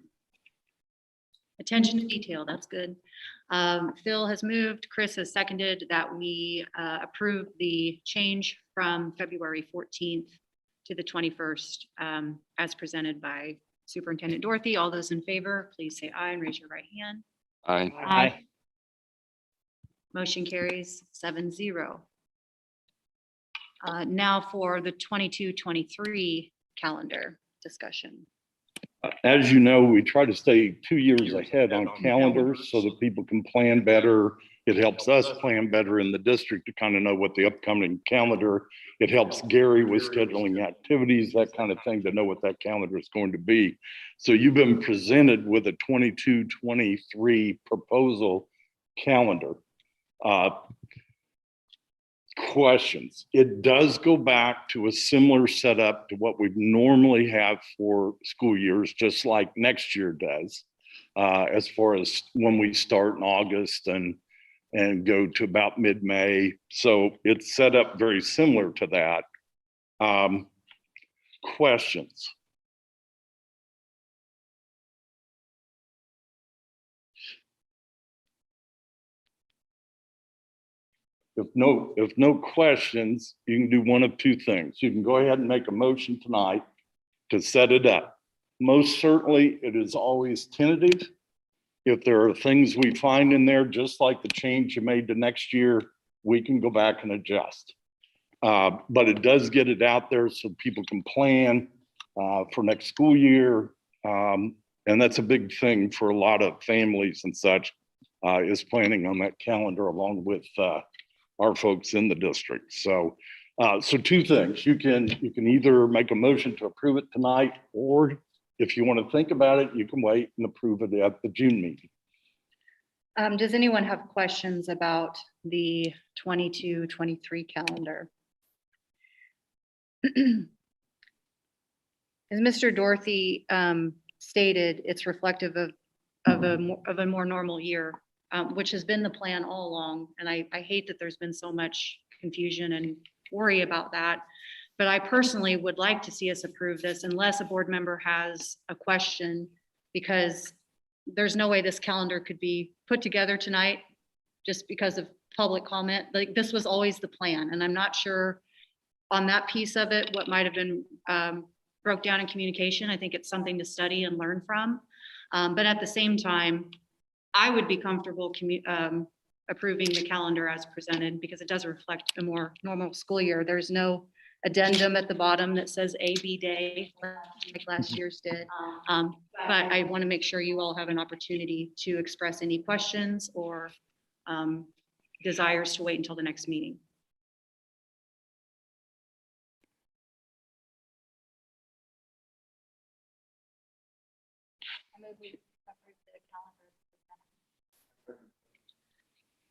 Attention to detail, that's good. Phil has moved, Chris has seconded that we approve the change from February 14th to the 21st as presented by Superintendent Dorothy. All those in favor, please say aye and raise your right hand. Aye. Aye. Motion carries 7-0. Now for the 22-23 calendar discussion. As you know, we try to stay 2 years ahead on calendars so that people can plan better. It helps us plan better in the district to kind of know what the upcoming calendar. It helps Gary with scheduling activities, that kind of thing, to know what that calendar is going to be. So you've been presented with a 22-23 proposal calendar. Questions. It does go back to a similar setup to what we normally have for school years, just like next year does, as far as when we start in August and go to about mid-May. So it's set up very similar to that. Questions. If no questions, you can do one of two things. You can go ahead and make a motion tonight to set it up. Most certainly, it is always tentative. If there are things we find in there, just like the change you made to next year, we can go back and adjust. But it does get it out there so people can plan for next school year. And that's a big thing for a lot of families and such, is planning on that calendar along with our folks in the district. So two things. You can either make a motion to approve it tonight, or if you want to think about it, you can wait and approve it at the June meeting. Does anyone have questions about the 22-23 calendar? As Mr. Dorothy stated, it's reflective of a more normal year, which has been the plan all along. And I hate that there's been so much confusion and worry about that. But I personally would like to see us approve this unless a board member has a question, because there's no way this calendar could be put together tonight just because of public comment. Like, this was always the plan, and I'm not sure on that piece of it what might have been broke down in communication. I think it's something to study and learn from. But at the same time, I would be comfortable approving the calendar as presented, because it does reflect a more normal school year. There's no addendum at the bottom that says AB day like last year's did. But I want to make sure you all have an opportunity to express any questions or desires to wait until the next meeting.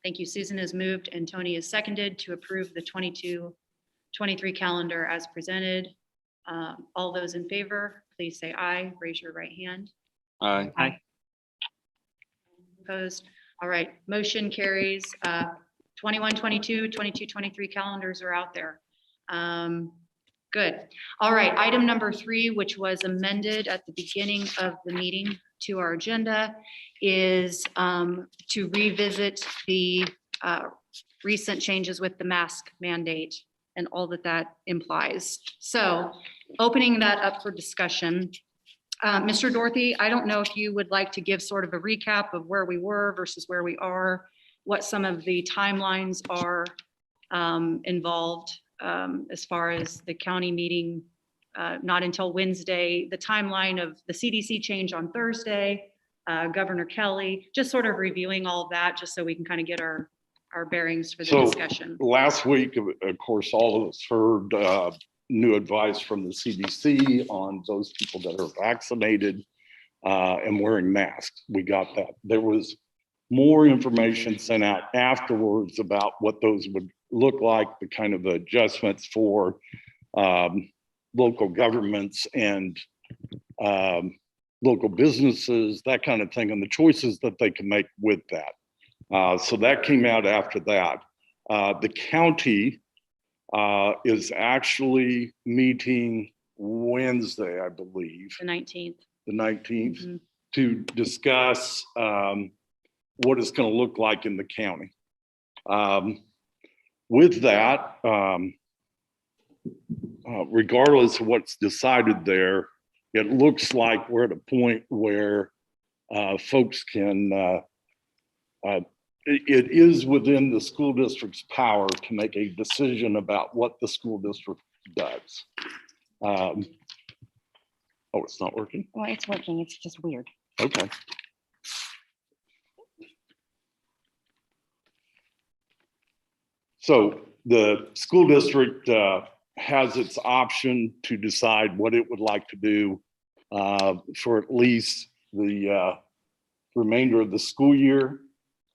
Thank you. Susan has moved and Tony has seconded to approve the 22-23 calendar as presented. All those in favor, please say aye. Raise your right hand. Aye. Aye. Opposed? All right, motion carries. 21-22, 22-23 calendars are out there. Good. All right, item number 3, which was amended at the beginning of the meeting to our agenda, is to revisit the recent changes with the mask mandate and all that that implies. So opening that up for discussion, Mr. Dorothy, I don't know if you would like to give sort of a recap of where we were versus where we are, what some of the timelines are involved as far as the county meeting, not until Wednesday, the timeline of the CDC change on Thursday, Governor Kelly, just sort of reviewing all of that, just so we can kind of get our bearings for the discussion. Last week, of course, all of us heard new advice from the CDC on those people that are vaccinated and wearing masks. We got that. There was more information sent out afterwards about what those would look like, the kind of adjustments for local governments and local businesses, that kind of thing, and the choices that they can make with that. So that came out after that. The county is actually meeting Wednesday, I believe. The 19th. The 19th, to discuss what it's going to look like in the county. With that, regardless of what's decided there, it looks like we're at a point where folks can, it is within the school district's power to make a decision about what the school district does. Oh, it's not working? Well, it's working. It's just weird. Okay. So the school district has its option to decide what it would like to do for at least the remainder of the school year.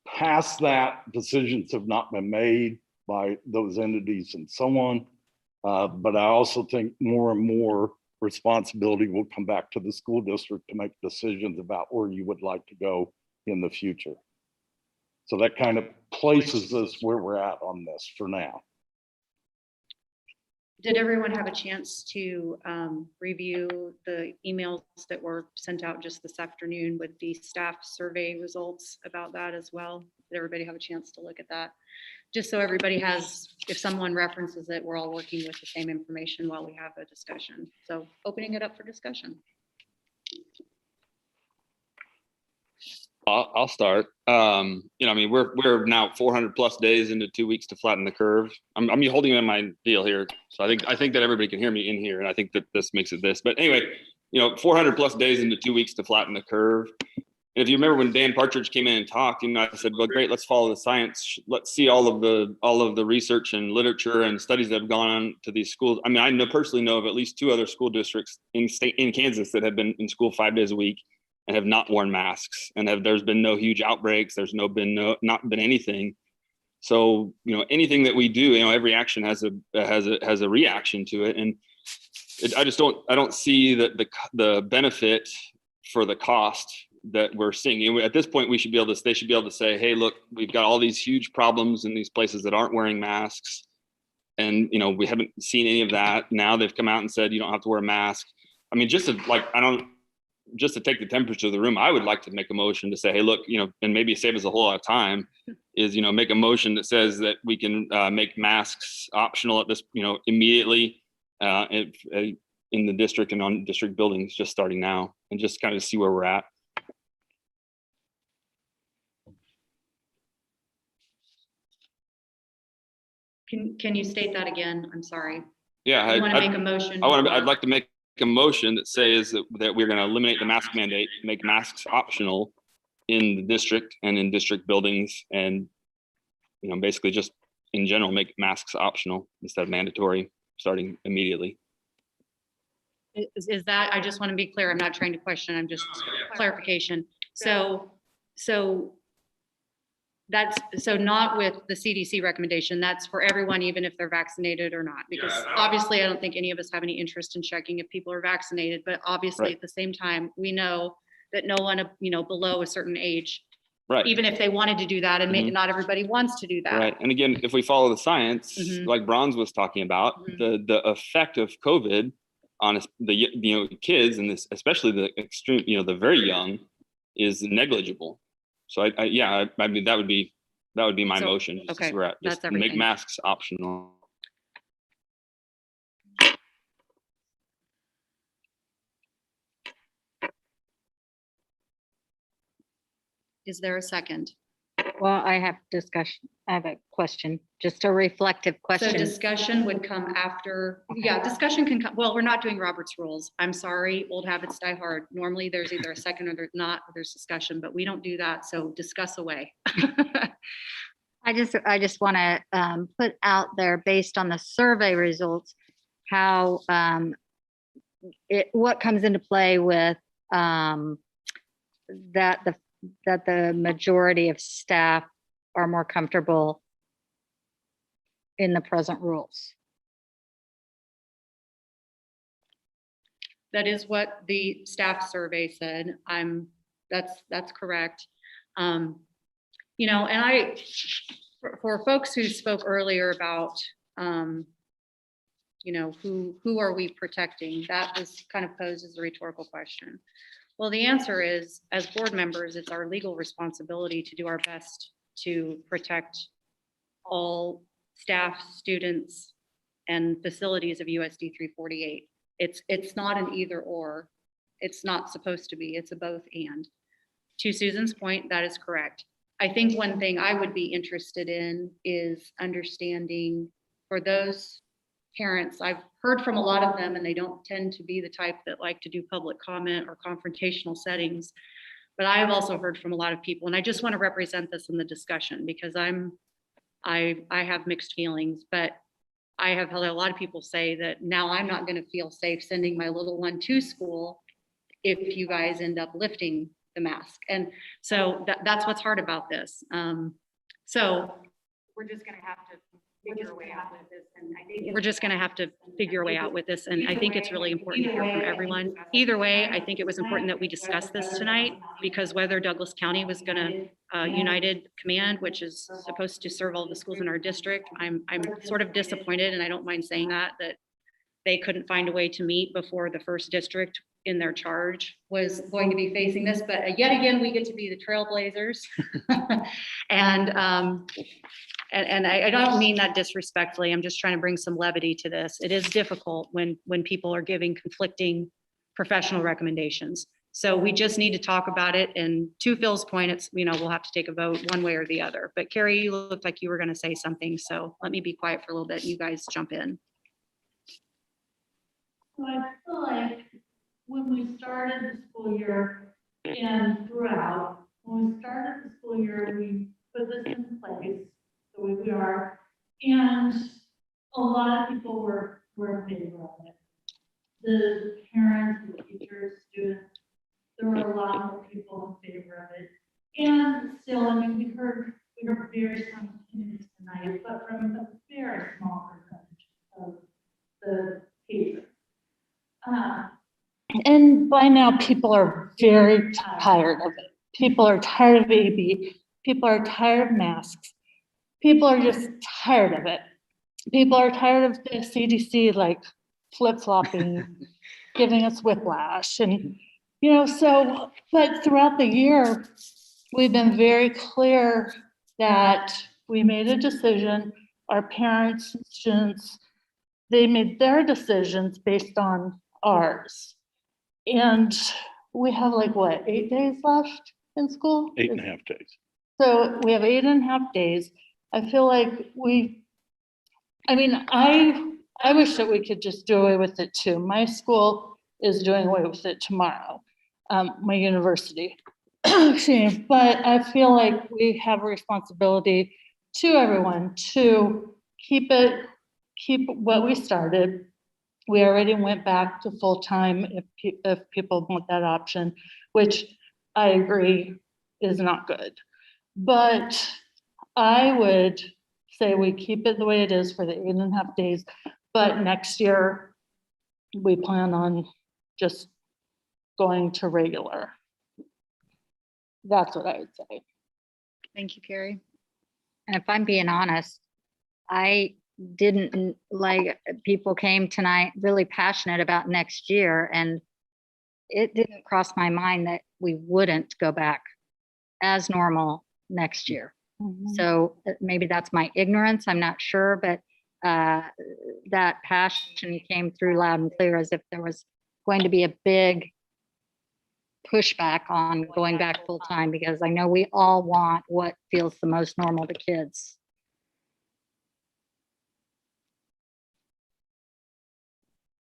Past that, decisions have not been made by those entities and so on. But I also think more and more responsibility will come back to the school district to make decisions about where you would like to go in the future. So that kind of places us where we're at on this for now. Did everyone have a chance to review the emails that were sent out just this afternoon with the staff survey results about that as well? Did everybody have a chance to look at that? Just so everybody has, if someone references it, we're all working with the same information while we have a discussion. So opening it up for discussion. I'll start. I mean, we're now 400 plus days into 2 weeks to flatten the curve. I'm holding in my deal here, so I think that everybody can hear me in here, and I think that this makes it this. But anyway, 400 plus days into 2 weeks to flatten the curve. And if you remember when Dan Partridge came in and talked, I said, well, great, let's follow the science. Let's see all of the research and literature and studies that have gone on to these schools. I mean, personally know of at least 2 other school districts in Kansas that have been in school 5 days a week. and have not worn masks, and there's been no huge outbreaks. There's not been anything. So, anything that we do, every action has a reaction to it. And I don't see the benefit for the cost that we're seeing. At this point, they should be able to say, hey, look, we've got all these huge problems in these places that aren't wearing masks. And, we haven't seen any of that. Now they've come out and said, you don't have to wear a mask. I mean, just to take the temperature of the room, I would like to make a motion to say, hey, look, and maybe save us a whole lot of time, is, make a motion that says that we can make masks optional at this, immediately in the district and on district buildings, just starting now, and just kind of see where we're at. Can you state that again? I'm sorry. Yeah. You want to make a motion? I'd like to make a motion that says that we're going to eliminate the mask mandate, make masks optional in the district and in district buildings, and basically just in general make masks optional instead of mandatory starting immediately. Is that, I just want to be clear, I'm not trying to question, I'm just clarification. So not with the CDC recommendation, that's for everyone, even if they're vaccinated or not, because obviously I don't think any of us have any interest in checking if people are vaccinated, but obviously Right. At the same time, we know that no one, below a certain age, Right. even if they wanted to do that, and not everybody wants to do that. Right. And again, if we follow the science, like Bronze was talking about, the effect of COVID on the kids, and this, especially the extreme, the very young, is negligible. So I mean, that would be my motion. Just okay, just that's make everything. masks optional. Is there a second? Well, I have discussion. I have a question, just a reflective So question. discussion would come after, discussion can come, well, we're not doing Robert's rules. I'm sorry, old habits die hard. Normally there's either a second or there's not, or there's discussion, but we don't do that. So discuss away. I just want to put out there, based on the survey results, how what comes into play with that the majority of staff are more comfortable in the present rules. That is what the staff survey said. That's correct. And for folks who spoke earlier about, who are we protecting? That was kind of posed as a rhetorical question. Well, the answer is, as board members, it's our legal responsibility to do our best to protect all staff, students, and facilities of USD 348. It's not an either or. It's not supposed to be. It's a both and. To Susan's point, that is correct. I think one thing I would be interested in is understanding, for those parents, I've heard from a lot of them, and they don't tend to be the type that like to do public comment or confrontational settings, but I have also heard from a lot of people, and I just want to represent this in the discussion, because I have mixed feelings, but I have had a lot of people say that now I'm not going to feel safe sending my little one to school if you guys end up lifting the mask. And so that's what's hard about this. So we're just going to have to figure a way out with this. And I think we're just going to have to figure a way out with this. And I think it's really important to hear from everyone. Either way, I think it was important that we discuss this tonight, because whether Douglas County was going to United Command, which is supposed to serve all the schools in our district, I'm sort of disappointed, and I don't mind saying that they couldn't find a way to meet before the first district in their charge was going to be facing this. But yet again, we get to be the trailblazers. And I don't mean that disrespectfully. I'm just trying to bring some levity to this. It is difficult when people are giving conflicting professional recommendations. So we just need to talk about it. And to Phil's point, it's, we'll have to take a vote one way or the other. But Carrie, you looked like you were going to say something. So let me be quiet for a little bit. You guys jump in. So I feel like when we started the school year and throughout, when we started the school year, we put this in place the way we are, and a lot of people were in favor of it. The parents, the teachers, students, there were a lot more And still, I mean, we heard very strong opinions tonight, but from a very small percentage of the patrons. And by now, people are very tired of it. People are tired of AB. People are tired of masks. People are just tired of it. People are tired of the CDC like flip-flopping, giving us whiplash. And, you know, so, but throughout the year, we've been very clear that we made a decision. Our parents, students, they made their decisions based on ours. And we have like, what, 8 days left in school? 8.5 days. So we have 8.5 days. I feel like I mean, I wish that we could just do away with it too. My school is doing away with it tomorrow, my university. But I feel like we have a responsibility to everyone to keep what we started. We already went back to full-time if people want that option, which I agree is not good. But I would say we keep it the way it is for the 8.5 days, but next year we plan on just going to regular. That's what I would say. Thank you, Carrie. And if I'm being honest, I didn't like, people came tonight really passionate about next year, and it didn't cross my mind that we wouldn't go back as normal next year. So maybe that's my ignorance, I'm not sure, but that passion came through loud and clear, as if there was going to be a big pushback on going back full time, because I know we all want what feels the most normal to kids.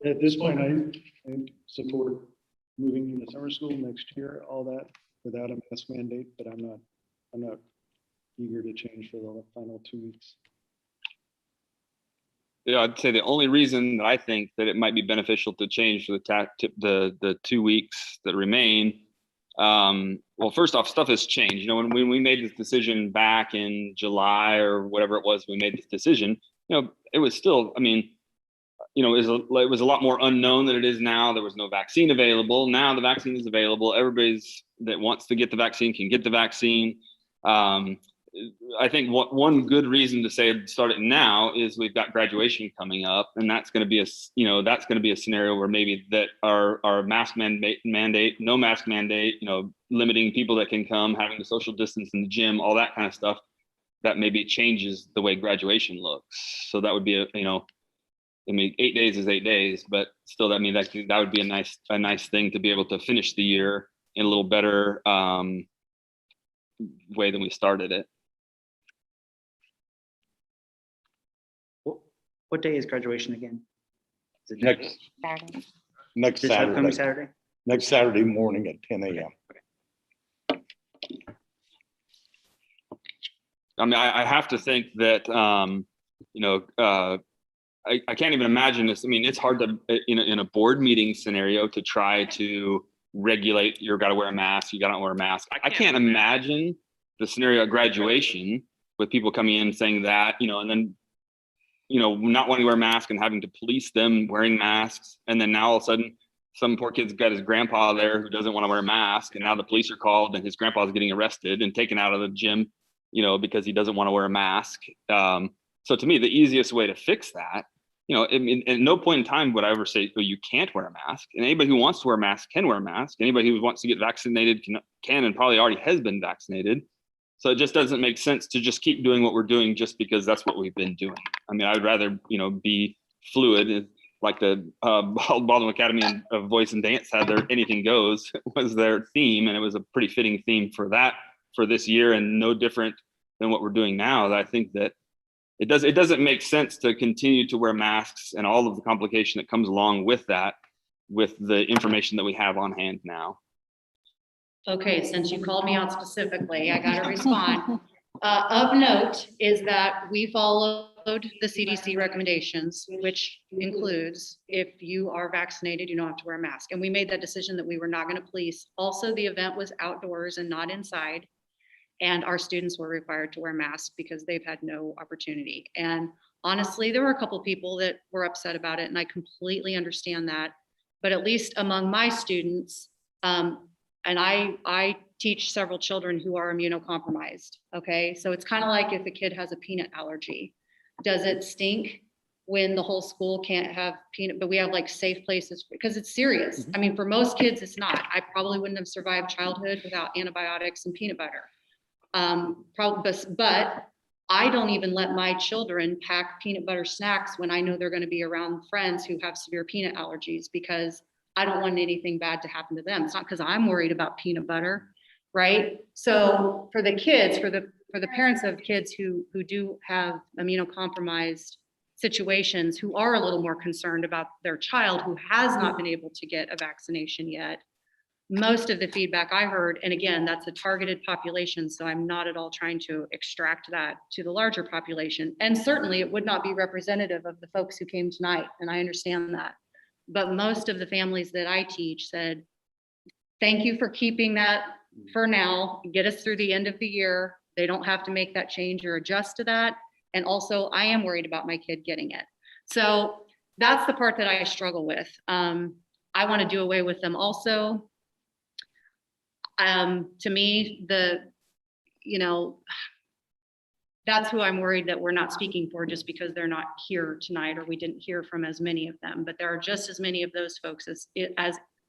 At this point, I support moving into summer school next year, all that without a mask mandate, but I'm not eager to change for the final 2 weeks. Yeah, I'd say the only reason that I think that it might be beneficial to change for the 2 weeks that remain. Well, first off, stuff has changed. You know, when we made this decision back in July or whatever it was, we made this decision, you know, it was still, I mean, you know, it was a lot more unknown than it is now. There was no vaccine available. Now the vaccine is available. Everybody's that wants to get the vaccine can get the vaccine. I think one good reason to say start it now is we've got graduation coming up, and that's going to be a scenario where maybe that our mask mandate, no mask mandate, you know, limiting people that can come, having the social distance in the gym, all that kind of stuff, that maybe changes the way graduation looks. So that would be I mean, 8 days is 8 days, but still, I mean, that would be a nice thing to be able to finish the year in a little better way than we started it. What day is graduation again? Is it Next this upcoming Saturday. Saturday? Next Saturday morning at 10 a.m. I mean, I have to think that, you know, I can't even imagine this. I mean, it's hard to, in a board meeting scenario, to try to regulate, you got to wear a mask, you got to wear a mask. I can't imagine the scenario at graduation with people coming in saying that, you know, and then, you know, not wanting to wear a mask and having to police them wearing masks. And then now all of a sudden, some poor kid's got his grandpa there who doesn't want to wear a mask. And now the police are called and his grandpa's getting arrested and taken out of the gym, you know, because he doesn't want to wear a mask. So to me, the easiest way to fix that, you know, I mean, at no point in time would I ever say, well, you can't wear a mask. And anybody who wants to wear a mask can wear a mask. Anybody who wants to get vaccinated can and probably already has been vaccinated. So it just doesn't make sense to just keep doing what we're doing just because that's what we've been doing. I mean, I would rather, you know, be fluid, like the Baldwin Academy of Voice and Dance had their Anything Goes was their theme. And it was a pretty fitting theme for this year, and no different than what we're doing now. I think that it doesn't make sense to continue to wear masks and all of the complication that comes along with that, with the information that we have on hand now. Okay, since you called me out specifically, I got to respond. Of note is that we followed the CDC recommendations, which includes if you are vaccinated, you don't have to wear a mask. And we made that decision that we were not going to police. Also, the event was outdoors and not inside. and our students were required to wear masks because they've had no opportunity. And honestly, there were a couple people that were upset about it, and I completely understand that. But at least among my students, and I teach several children who are immunocompromised, okay? So it's kind of like if a kid has a peanut allergy. Does it stink when the whole school can't have peanut, but we have like safe places, because it's serious. I mean, for most kids, it's not. I probably wouldn't have survived childhood without antibiotics and peanut butter. But I don't even let my children pack peanut butter snacks when I know they're going to be around friends who have severe peanut allergies, because I don't want anything bad to happen to them. It's not because I'm worried about peanut butter, right? So for the kids, for the parents of kids who do have immunocompromised situations, who are a little more concerned about their child who has not been able to get a vaccination yet, most of the feedback I heard, and again, that's a targeted population, so I'm not at all trying to extract that to the larger population. And certainly it would not be representative of the folks who came tonight, and I understand that. But most of the families that I teach said, thank you for keeping that for now, get us through the end of the year. They don't have to make that change or adjust to that. And also, I am worried about my kid getting it. So that's the part that I struggle with. I want to do away with them also. To me, that's who I'm worried that we're not speaking for, just because they're not here tonight, or we didn't hear from as many of them. But there are just as many of those folks if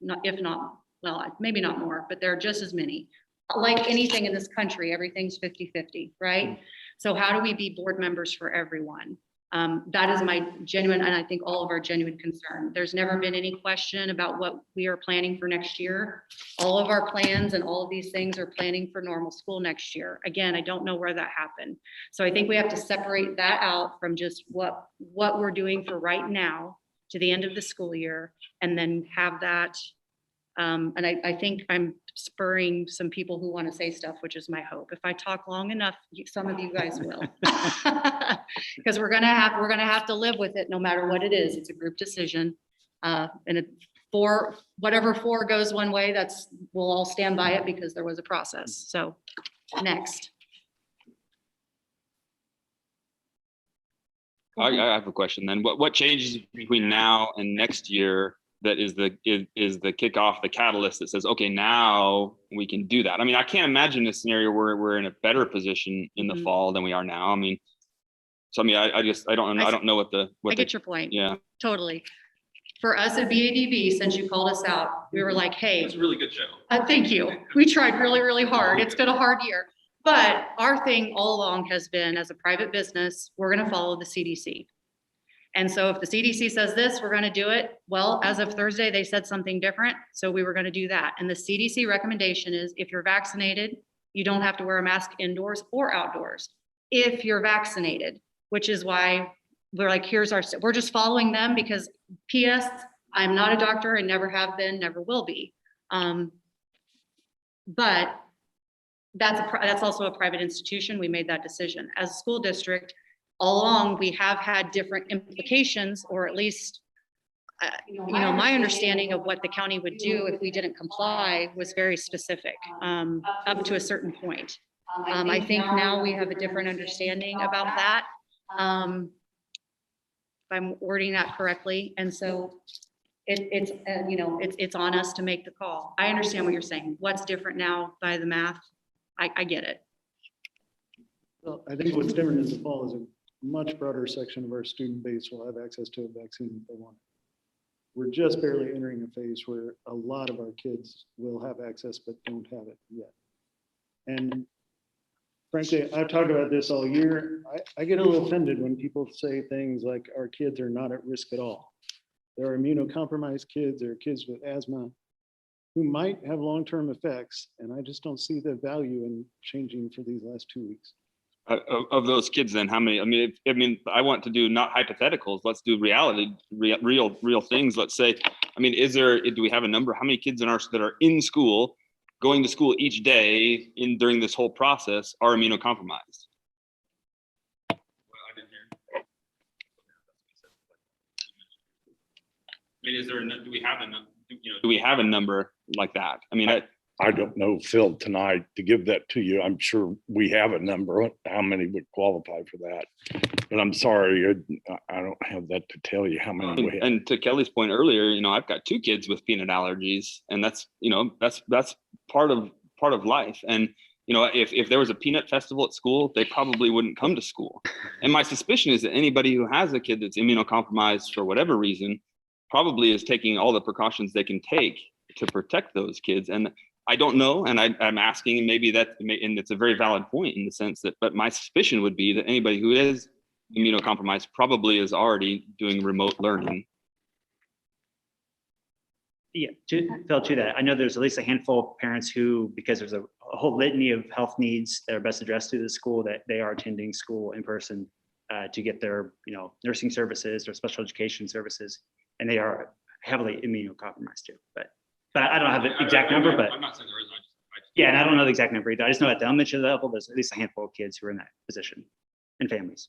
not, well, maybe not more, but there are just as many. Like anything in this country, everything's 50-50, right? So how do we be board members for everyone? That is my genuine, and I think all of our genuine concern. There's never been any question about what we are planning for next year. All of our plans and all of these things are planning for normal school next year. Again, I don't know where that happened. So I think we have to separate that out from just what we're doing for right now to the end of the school year, and then have that. And I think I'm spurring some people who want to say stuff, which is my hope. If I talk long enough, some of you guys will, because we're gonna have to live with it no matter what it is. It's a group decision, and whatever four goes one way, we'll all stand by it because there was a process. So next. I have a question then. What changes between now and next year that is the kickoff, the catalyst that says, okay, now we can do that? I mean, I can't imagine a scenario where we're in a better position in the fall than we are now. I mean, I don't know what I get your point. Yeah, Totally. For us at BADV, since you called us out, we were like, hey, It's a really good show. thank you. We tried really, really hard. It's been a hard year. But our thing all along has been, as a private business, we're going to follow the CDC. And so if the CDC says this, we're going to do it. Well, as of Thursday, they said something different. So we were going to do that. And the CDC recommendation is, if you're vaccinated, you don't have to wear a mask indoors or outdoors if you're vaccinated, which is why we're like, we're just following them, because PS, I'm not a doctor and never have been, never will be. But that's also a private institution. We made that decision. As a school district, all along, we have had different implications, or at least, my understanding of what the county would do if we didn't comply was very specific, up to a certain point. I think now we have a different understanding about that. If I'm wording that correctly. And so it's on us to make the call. I understand what you're saying. What's different now by the math? I get it. Well, I think what's different in the fall is a much broader section of our student base will have access to a vaccine if they want it. We're just barely entering a phase where a lot of our kids will have access but don't have it yet. And frankly, I've talked about this all year. I get a little offended when people say things like our kids are not at risk at all. There are immunocompromised kids, there are kids with asthma who might have long-term effects, and I just don't see the value in changing for these last 2 weeks. Of those kids, then how many? I mean, I want to do not hypotheticals. Let's do reality, real things. Let's say, do we have a number? How many kids that are in school, going to school each day during this whole process, are immunocompromised? I mean, do we have a do we have a number like that? I mean, I don't know, Phil, tonight to give that to you. I'm sure we have a number on how many would qualify for that. But I'm sorry, I don't have that to tell you how many we have. And to Kelly's point earlier, I've got 2 kids with peanut allergies, and that's part of life. And if there was a peanut festival at school, they probably wouldn't come to school. And my suspicion is that anybody who has a kid that's immunocompromised for whatever reason probably is taking all the precautions they can take to protect those kids. And I don't know, and I'm asking, and and it's a very valid point in the sense that, but my suspicion would be that anybody who is immunocompromised probably is already doing remote learning. Yeah, Phil, to that, I know there's at least a handful of parents who, because there's a whole litany of health needs that are best addressed through the school, that they are attending school in person to get their, nursing services or special education services, and they are heavily immunocompromised too. But I don't have the exact number, but I'm not saying there isn't. yeah, and I don't know the exact number either. I just know at the elementary level, there's at least a handful of kids who are in that position and families.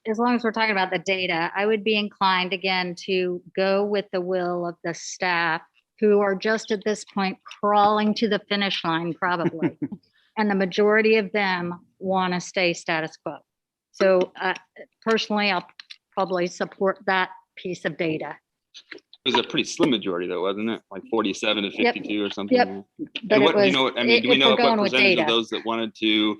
As long as we're talking about the data, I would be inclined again to go with the will of the staff who are just at this point crawling to the finish line probably. And the majority of them want to stay status quo. So personally, I'll probably support that piece of data. It was a pretty slim majority though, wasn't it? Like 47 to 52 or something. Yep. And what, do we know what percentage data. of those that wanted to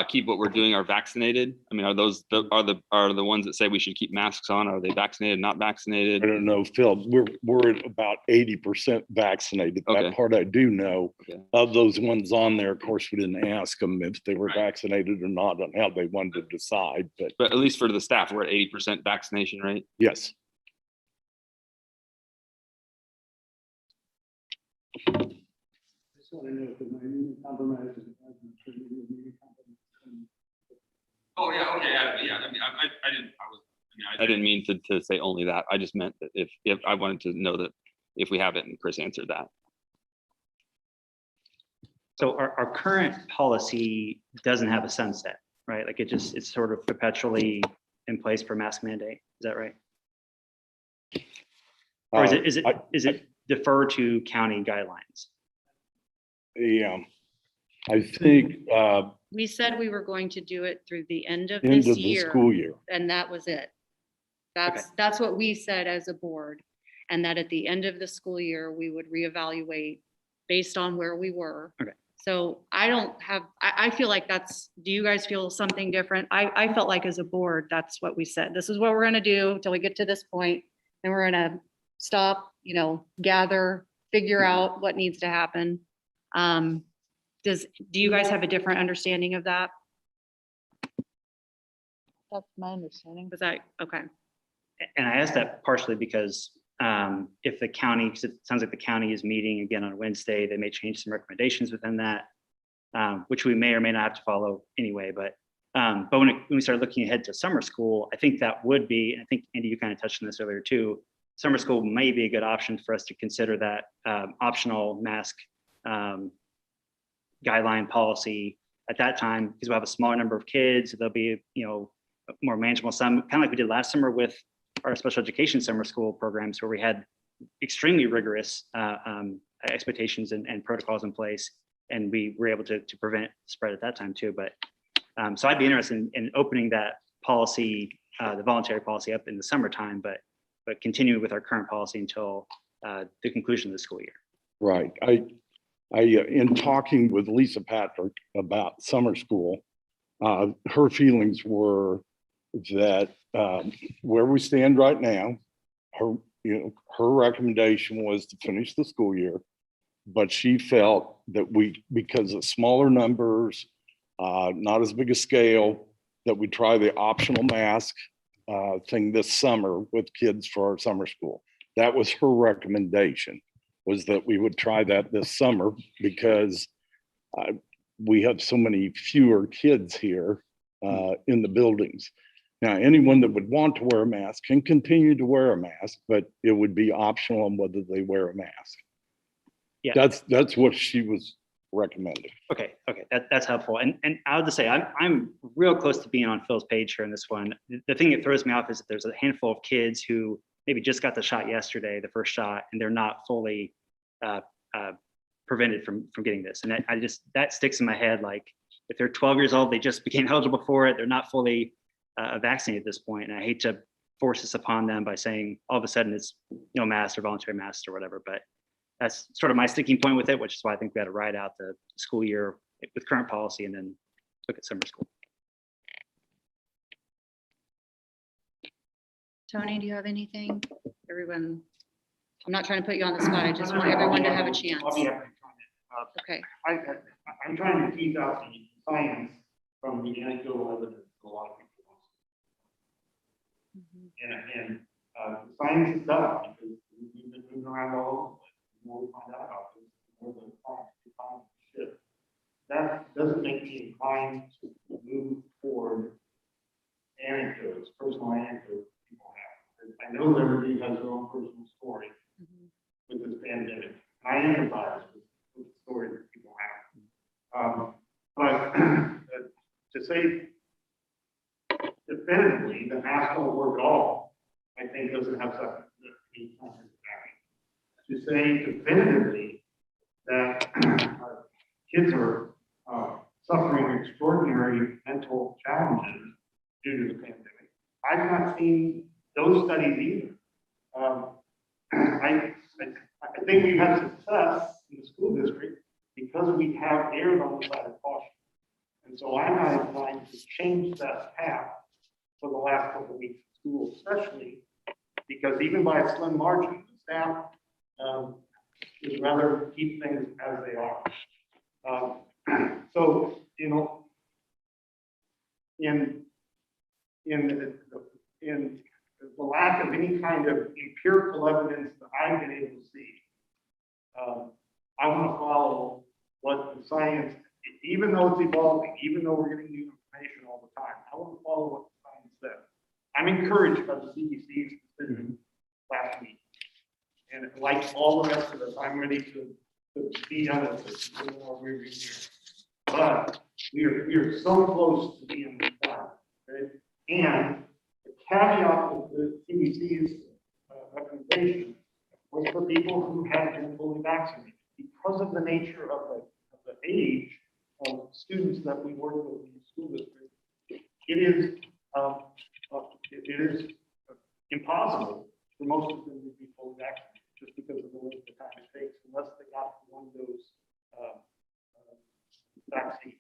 keep what we're doing are vaccinated? I mean, are those are the ones that say we should keep masks on? Are they vaccinated, not vaccinated? I don't know, Phil, we're at about 80% vaccinated. Okay. That part I do know. Okay. Of those ones on there, of course, we didn't ask them if they were vaccinated or not on how they wanted to decide, But at least for the staff, we're at 80% vaccination rate. yes. I just want to know if my immunocompromised is Oh, yeah, okay, yeah, I mean, I didn't mean to say only that. I just meant that if I wanted to know that if we have it, and Chris answered that. So our current policy doesn't have a sunset, right? Like it's sort of perpetually in place for mask mandate. Is that right? Or is it defer to county guidelines? Yeah, I think We said we were going to do it through the end of end this of the year, school year. and that was it. That's what we said as a board, and that at the end of the school year, we would reevaluate based on where we were. Okay. So I feel like do you guys feel something different? I felt like as a board, that's what we said. This is what we're gonna do till we get to this point, and we're gonna stop, gather, figure out what needs to happen. Do you guys have a different understanding of that? That's my understanding. Was that, okay. And I asked that partially because if the county, because it sounds like the county is meeting again on Wednesday, they may change some recommendations within that, which we may or may not have to follow anyway. But when we start looking ahead to summer school, I think that would be, and I think Andy, you kind of touched on this earlier too, summer school may be a good option for us to consider that optional mask guideline policy at that time, because we'll have a smaller number of kids. There'll be, more manageable, some kind of like we did last summer with our special education summer school programs, where we had extremely rigorous expectations and protocols in place, and we were able to prevent spread at that time too. But so I'd be interested in opening that policy, the voluntary policy, up in the summertime, but continue with our current policy until the conclusion of the school year. Right. I in talking with Lisa Patrick about summer school, her feelings were that where we stand right now, her recommendation was to finish the school year, but she felt that because of smaller numbers, not as big a scale, that we try the optional mask thing this summer with kids for our summer school. That was her recommendation, was that we would try that this summer because we have so many fewer kids here in the buildings. Now, anyone that would want to wear a mask can continue to wear a mask, but it would be optional on whether they wear a mask. Yeah, that's what she was recommending. Okay, that's helpful. And I'll just say I'm real close to being on Phil's page here in this one. The thing that throws me off is that there's a handful of kids who maybe just got the shot yesterday, the first shot, and they're not fully prevented from getting this. And that sticks in my head. Like if they're 12 years old, they just became eligible for it. They're not fully vaccinated at this point. And I hate to force this upon them by saying all of a sudden it's no mask or voluntary masks or whatever, but that's sort of my sticking point with it, which is why I think we had to ride out the school year with current policy and then look at summer school. Tony, do you have anything? Everyone, I'm not trying to put you on the spot. I just want everyone to have a chance. I'll be happy to comment. Okay. I'm trying to tease out the science from the anecdotal evidence that a lot of people want. And the science is tough because we've been moving around all over the place. The more we find out about this, the more the science shift. That doesn't make me inclined to move toward anecdotes, personal anecdotes people have. I know that everybody has their own personal story with this pandemic. I empathize with the stories that people have. But to say definitively that masks don't work at all, I think doesn't have any scientific backing. To say definitively that kids are suffering extraordinary mental challenges due to the pandemic, I've not seen those studies either. I think we've had success in the school district because we have erred on the side of caution. And so I'm not inclined to change that path for the last couple of weeks of school, especially because even by a slim margin, the staff would rather keep things as they are. So, you know, in the lack of any kind of empirical evidence that I've been able to see, I want to follow what the science, even though it's evolving, even though we're getting new information all the time, I want to follow what the science says. I'm encouraged by the CDC's decision last week. And like all the rest of us, I'm ready to be done with this. But we are so close to being done. Okay? And the caveat of the CDC's recommendation was for people who had been fully vaccinated. Because of the nature of the age of students that we work with in the school district, it is impossible for most of them to be fully vaccinated just because of the length of time it takes, unless they got one dose vaccine.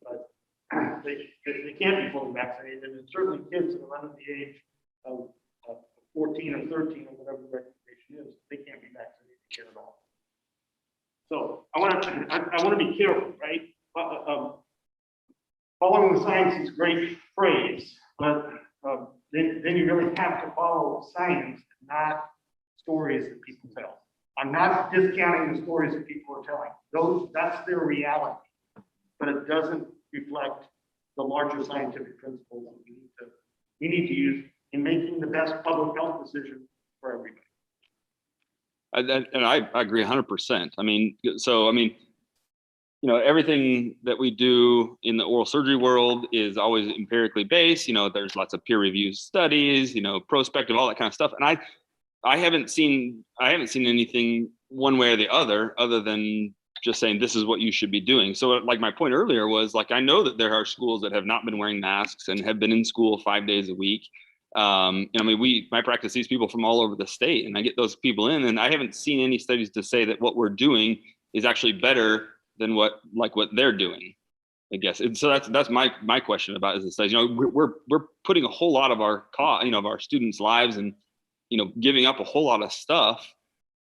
But they can't be fully vaccinated, and it's certainly kids that are under the age of 14 or 13 or whatever the recommendation is, they can't be vaccinated yet at all. So I want to be careful, right? Following the science is great phrase, but then you really have to follow science, not stories that people tell. I'm not discounting the stories that people are telling. That's their reality, but it doesn't reflect the larger scientific principles that we need to use in making the best public health decision for everybody. And I agree 100%. I mean, you know, everything that we do in the oral surgery world is always empirically based. You know, there's lots of peer reviewed studies, you know, prospective, all that kind of stuff. And I haven't seen anything one way or the other than just saying this is what you should be doing. So like my point earlier was, like, I know that there are schools that have not been wearing masks and have been in school 5 days a week. And I mean, my practice sees people from all over the state, and I get those people in, and I haven't seen any studies to say that what we're doing is actually better than what they're doing, I guess. And so that's my question about is the studies. You know, we're putting a whole lot of our of our students' lives and, you know, giving up a whole lot of stuff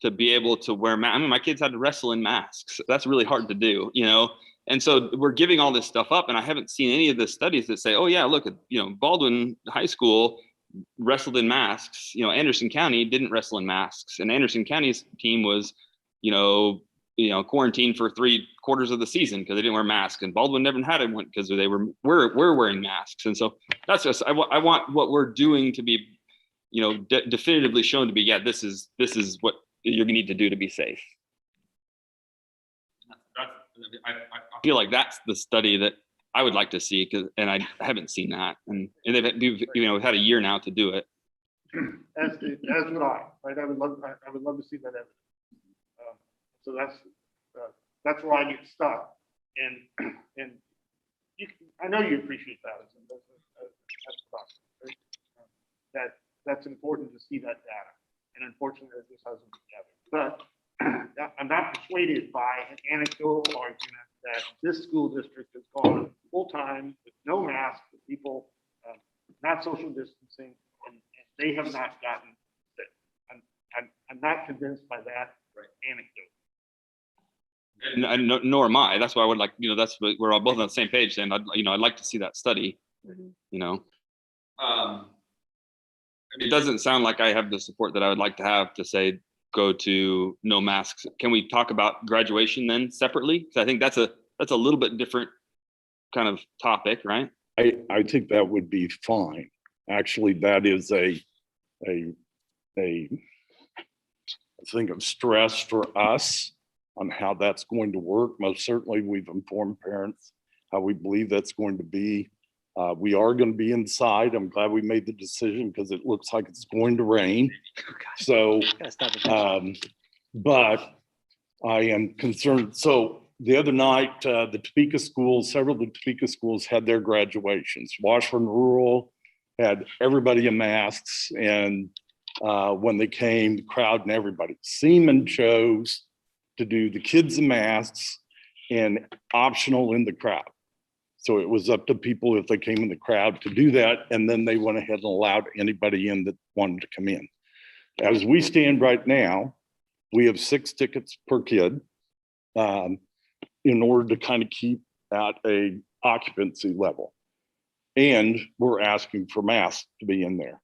to be able to wear masks. I mean, my kids had to wrestle in masks. That's really hard to do, you know? And so we're giving all this stuff up, and I haven't seen any of the studies that say, oh yeah, look at, you know, Baldwin High School wrestled in masks. You know, Anderson County didn't wrestle in masks, and Anderson County's team was, you know, quarantined for 3/4 of the season because they didn't wear masks, and Baldwin never had one because they were wearing masks. And so that's just, I want what we're doing to be, you know, definitively shown to be, yeah, this is what you need to do to be safe. I feel like that's the study that I would like to see, and I haven't seen that, and they've had a year now to do it. As would I, right? I would love to see that evidence. So that's where I get stuck. And I know you appreciate that. That's important to see that data. And unfortunately, it just hasn't been gathered. But I'm not persuaded by an anecdotal argument that this school district has gone full-time with no mask, with people not social distancing, and they have not gotten sick. I'm not convinced by that anecdote. And nor am I. That's why I would like, that's what we're all both on the same page. And I'd like to see that study. It doesn't sound like I have the support that I would like to have to say go to no masks. Can we talk about graduation then separately? Because I think that's a little bit different kind of topic, right? I think that would be fine. Actually, that is a thing of stress for us on how that's going to work. Most certainly, we've informed parents how we believe that's going to be. We are going to be inside. I'm glad we made the decision because it looks like it's going to rain. So, but I am concerned. So the other night, the Topeka schools, several of the Topeka schools had their graduations. Washburn Rural had everybody in masks, and when they came, the crowd and everybody. Seaman chose to do the kids in masks and optional in the crowd. So it was up to people if they came in the crowd to do that, and then they went ahead and allowed anybody in that wanted to come in. As we stand right now, we have 6 tickets per kid in order to kind of keep at a occupancy level. And we're asking for masks to be in there.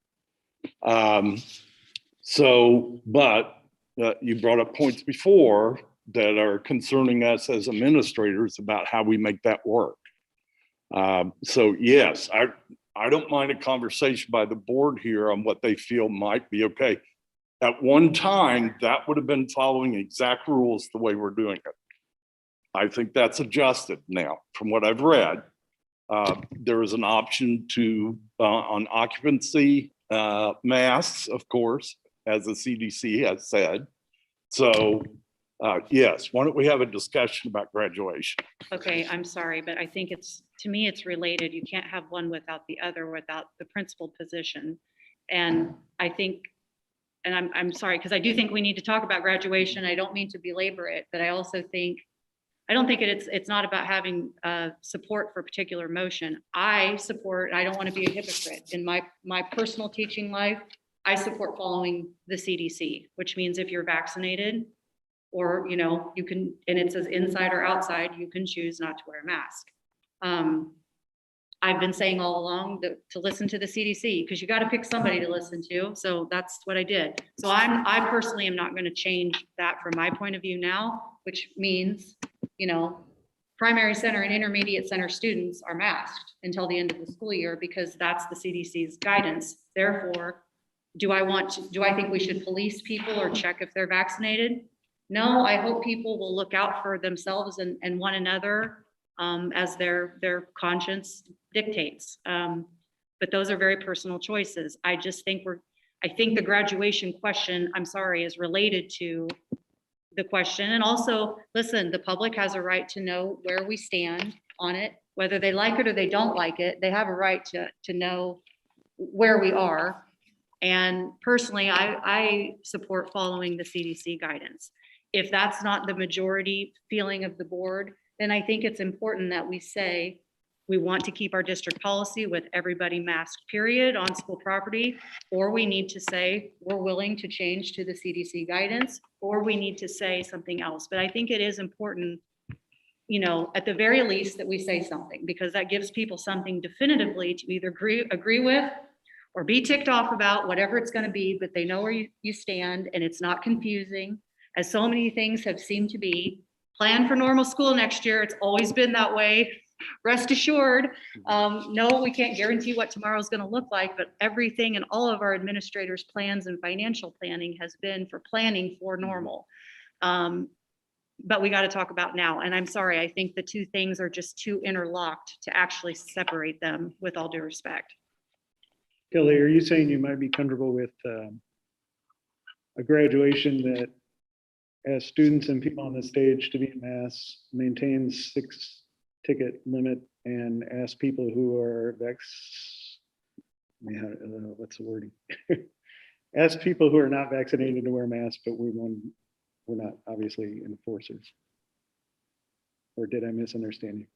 But you brought up points before that are concerning us as administrators about how we make that work. So yes, I don't mind a conversation by the board here on what they feel might be okay. At one time, that would have been following exact rules the way we're doing it. I think that's adjusted now. From what I've read, there is an option to on occupancy masks, of course, as the CDC has said. So yes, why don't we have a discussion about graduation? Okay, I'm sorry, but I think to me, it's related. You can't have one without the other, without the principal position. And I think, and I'm sorry, because I do think we need to talk about graduation. I don't mean to belabor it, but I also think, I don't think it's not about having support for a particular motion. I support, I don't want to be a hypocrite. In my personal teaching life, I support following the CDC, which means if you're vaccinated, or, you can, and it says inside or outside, you can choose not to wear a mask. I've been saying all along to listen to the CDC, because you got to pick somebody to listen to. So that's what I did. So I personally am not going to change that from my point of view now, which means, primary center and intermediate center students are masked until the end of the school year, because that's the CDC's guidance. Therefore, do I think we should police people or check if they're vaccinated? No, I hope people will look out for themselves and one another as their conscience dictates. But those are very personal choices. I just think I think the graduation question, I'm sorry, is related to the question. And also, listen, the public has a right to know where we stand on it, whether they like it or they don't like it. They have a right to know where we are. And personally, I support following the CDC guidance. If that's not the majority feeling of the board, then I think it's important that we say we want to keep our district policy with everybody masked, period, on school property, or we need to say we're willing to change to the CDC guidance, or we need to say something else. But I think it is important, at the very least, that we say something, because that gives people something definitively to either agree with or be ticked off about, whatever it's going to be, but they know where you stand, and it's not confusing, as so many things have seemed to be. Plan for normal school next year. It's always been that way. Rest assured. No, we can't guarantee what tomorrow is going to look like, but everything and all of our administrators' plans and financial planning has been for planning for normal. But we got to talk about now. And I'm sorry, I think the two things are just too interlocked to actually separate them, with all due respect. Kelly, are you saying you might be comfortable with a graduation that ask students and people on the stage to be in mass, maintain 6 ticket limit, and ask people who are what's the wording? Ask people who are not vaccinated to wear masks, but we're not obviously enforcers. Or did I misunderstand you?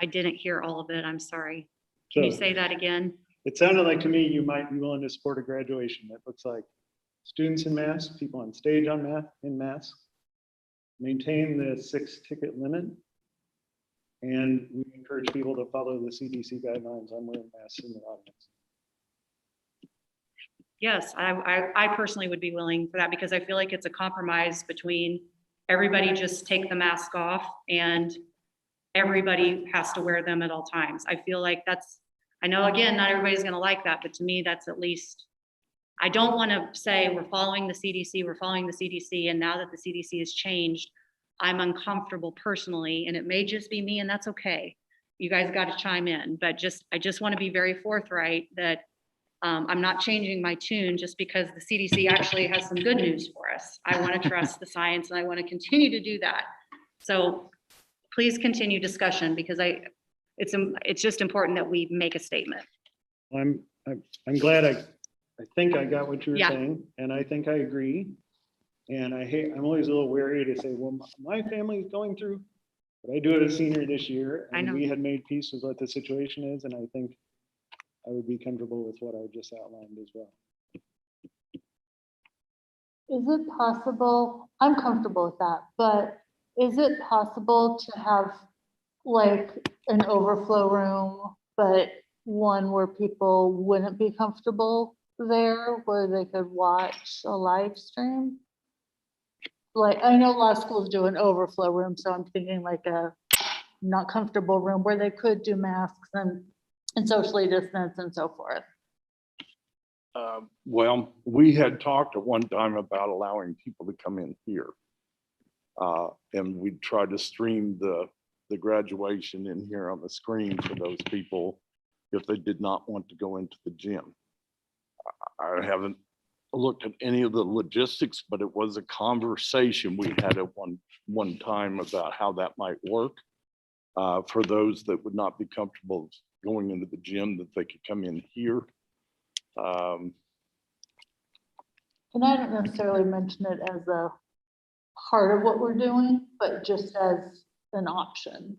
I didn't hear all of it. I'm sorry. Can you So, say that again? it sounded like to me you might be willing to support a graduation that looks like students in masks, people on stage in masks, maintain the 6 ticket limit, and we encourage people to follow the CDC guidelines on wearing masks in the audience. Yes, I personally would be willing for that because I feel like it's a compromise between everybody just take the mask off and everybody has to wear them at all times. I feel like that's, I know again, not everybody's gonna like that, but to me, that's at least, I don't wanna say we're following the CDC, and now that the CDC has changed, I'm uncomfortable personally, and it may just be me, and that's okay. You guys gotta chime in, but I just wanna be very forthright that I'm not changing my tune just because the CDC actually has some good news for us. I want to trust the science and I want to continue to do that. So please continue discussion because it's just important that we make a statement. I'm glad I think I got what you were Yeah. saying, and I think I agree. And I'm always a little wary to say, well, my family's going through, but I do have a senior this year, I and know. we had made peace with what the situation is, and I think I would be comfortable with what I just outlined as well. Is it possible, I'm comfortable with that, but is it possible to have like an overflow room, but one where people wouldn't be comfortable there, where they could watch a live stream? Like, I know a lot of schools do an overflow room, so I'm thinking like a not comfortable room where they could do masks and socially distance and so forth. Well, we had talked at one time about allowing people to come in here. And we'd try to stream the graduation in here on the screen for those people if they did not want to go into the gym. I haven't looked at any of the logistics, but it was a conversation we had at one time about how that might work. For those that would not be comfortable going into the gym, that they could come in here. And I don't necessarily mention it as a part of what we're doing, but just as an option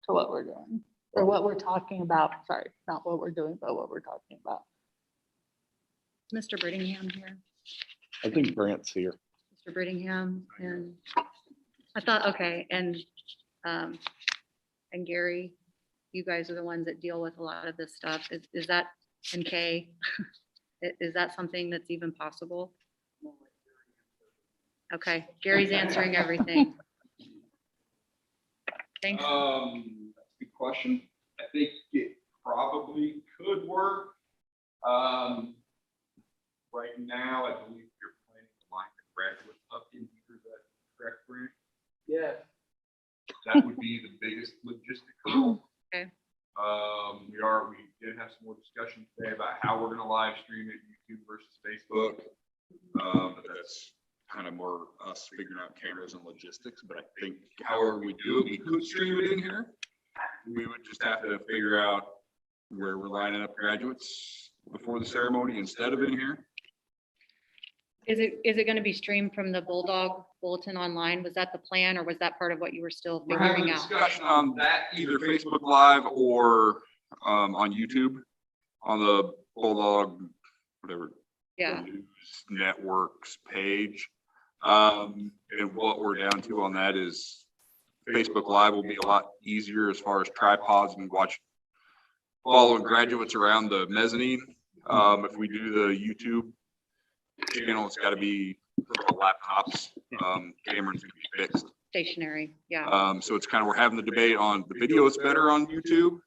to what we're doing or what we're talking about. Sorry, not what we're doing, but what we're talking about. Mr. Brittingham here, I think Brant's here. Mr. Brittingham, and I thought, okay, and Gary, you guys are the ones that deal with a lot of this stuff. Is that, and Kay, is that something that's even possible? Okay, Gary's answering everything. Thanks. That's a good question. I think it probably could work. Right now, I believe you're planning to line the graduates up in here. Is that correct, Brent? Yeah. That would be the biggest logistical. Okay. We did have some more discussion today about how we're gonna live stream it, YouTube versus Facebook. But that's kind of more us figuring out cameras and logistics, but I think however we do it, we could stream it in here. We would just have to figure out where we're lining up graduates before the ceremony instead of in here. Is it going to be streamed from the Bulldog Bulletin online? Was that the plan, or was that part of what you were still We're having figuring a out? discussion on that, either Facebook Live or on YouTube, on the Bulldog, whatever. Yeah. News Networks page. And what we're down to on that is Facebook Live will be a lot easier as far as tripods and following graduates around the mezzanine. If we do the YouTube channel, it's got to be laptops, cameras can be fixed. Stationary, yeah. So it's kind of, we're having the debate on the video is better on YouTube,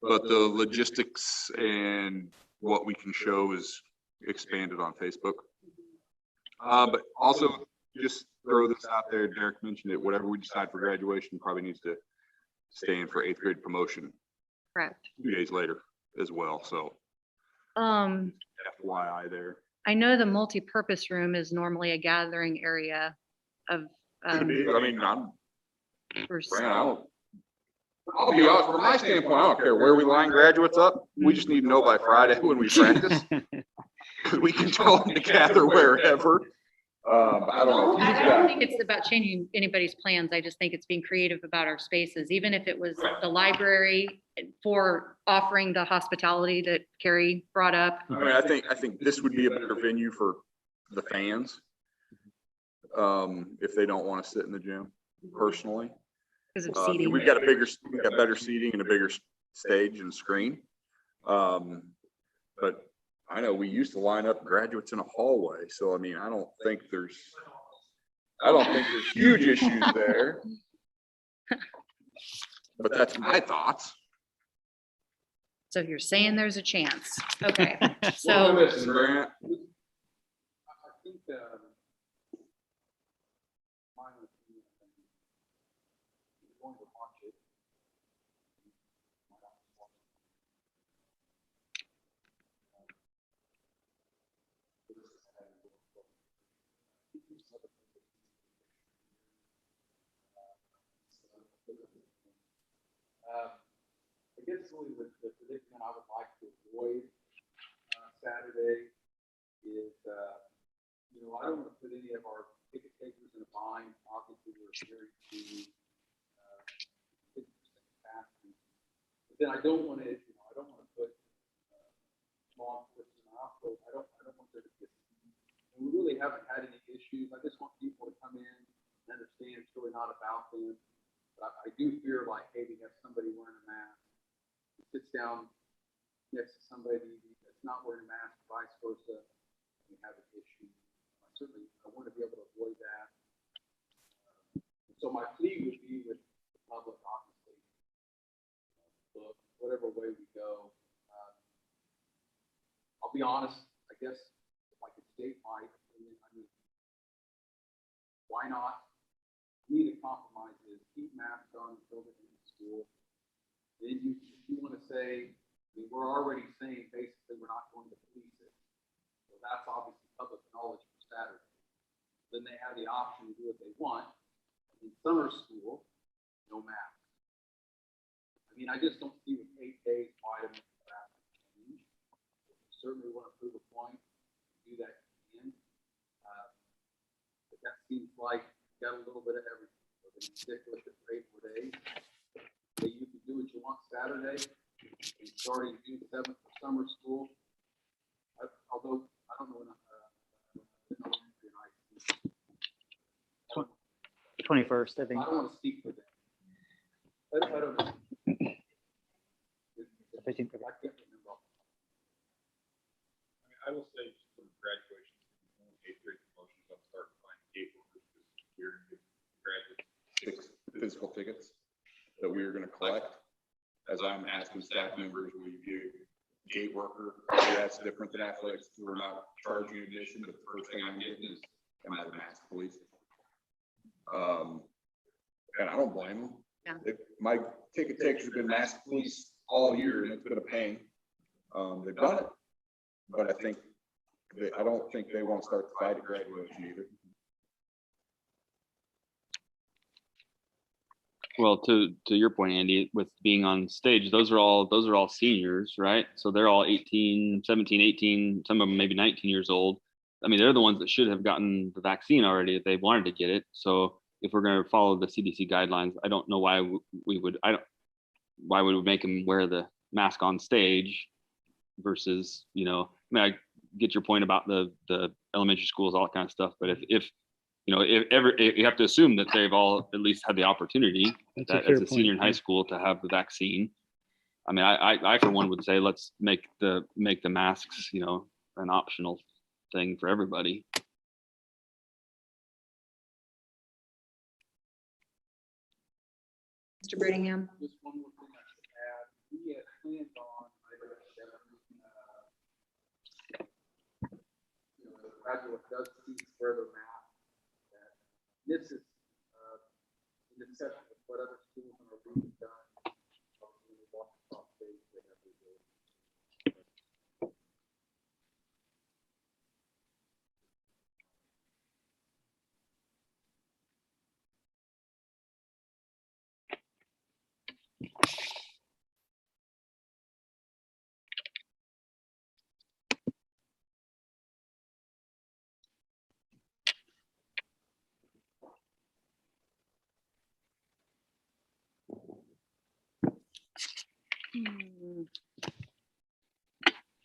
but the logistics and what we can show is expanded on Facebook. But also just throw this out there, Derek mentioned it, whatever we decide for graduation probably needs to stay in for 8th grade promotion. Correct. 2 days later as well, so. FYI there. I know the multi-purpose room is normally a gathering area of, Could be, I mean, for I'll be honest, from my standpoint, I don't care where we line graduates up. We just need to know by Friday when we practice. Because we can tell them to gather wherever. I don't know. I don't think it's about changing anybody's plans. I just think it's being creative about our spaces, even if it was the library for offering the hospitality that Carrie brought up. I mean, I think this would be a better venue for the fans. If they don't want to sit in the gym personally. Because of seating. We've got better seating and a bigger stage and screen. But I know we used to line up graduates in a hallway, so I mean, I don't think there's huge issues there. But that's my thoughts. So you're saying there's a chance. Okay, What am I so missing, Grant? I think, my opinion, going to watch it. I guess really the predicament I would like to avoid Saturday is, I don't want to put any of our ticket takers in a bind. Obviously, we're very to 50% capacity. But then I don't want to, I don't want to put law enforcement off. I don't want there to get. And we really haven't had any issues. I just want people to come in and understand it's really not about them. But I do fear like, hey, we have somebody wearing a mask, sits down next to somebody that's not wearing a mask, vice versa, and we have an issue. I want to be able to avoid that. So my plea would be with the public, obviously, look, whatever way we go. I'll be honest, I guess if I could state my opinion, I mean, why not? To me, the compromise is keep masks on until they're in school. Then if you want to say, I mean, we're already saying basically we're not going to police it. So that's obviously public knowledge for Saturday. Then they have the option to do what they want. In summer school, no mask. I mean, I just don't see with 8 days why to make the mask change. Certainly want to prove a point, do that again. But that seems like you got a little bit of everything. We're going to stick with it for 8 more days. So you can do what you want Saturday, and starting June 7th for summer school. Although I don't know when 21st, I think. I don't want to speak for them. I don't know. I can't remember. I will say just for graduation, 8th grade promotions, I'll start finding gate workers this year and give graduates 6 physical tickets that we are going to collect. As I'm asking staff members, will you do gate worker? That's different than athletics. We're not charging addition, but the first thing I'm getting is, am I the mask police? And I don't blame them. Yeah. My ticket takers have been mask police all year, and it's been a pain. They've done it, but I don't think they want to start the fight at graduation either. Well, to your point, Andy, with being on stage, those are all seniors, right? So they're all 18, 17, 18, some of them maybe 19 years old. I mean, they're the ones that should have gotten the vaccine already if they wanted to get it. So if we're going to follow the CDC guidelines, I don't know why why would we make them wear the mask on stage versus, I mean, I get your point about the elementary schools, all that kind of stuff. But if you have to assume that they've all at least had the opportunity as a senior in high school to have the vaccine. I mean, I for one would say, let's make the masks, an optional thing for everybody. Mr. Brittingham. Just one more thing I should add. We had planned on, the graduate does choose to wear their mask. This is an exception of what other schools in our region done. When we walk across stage, they have the ability.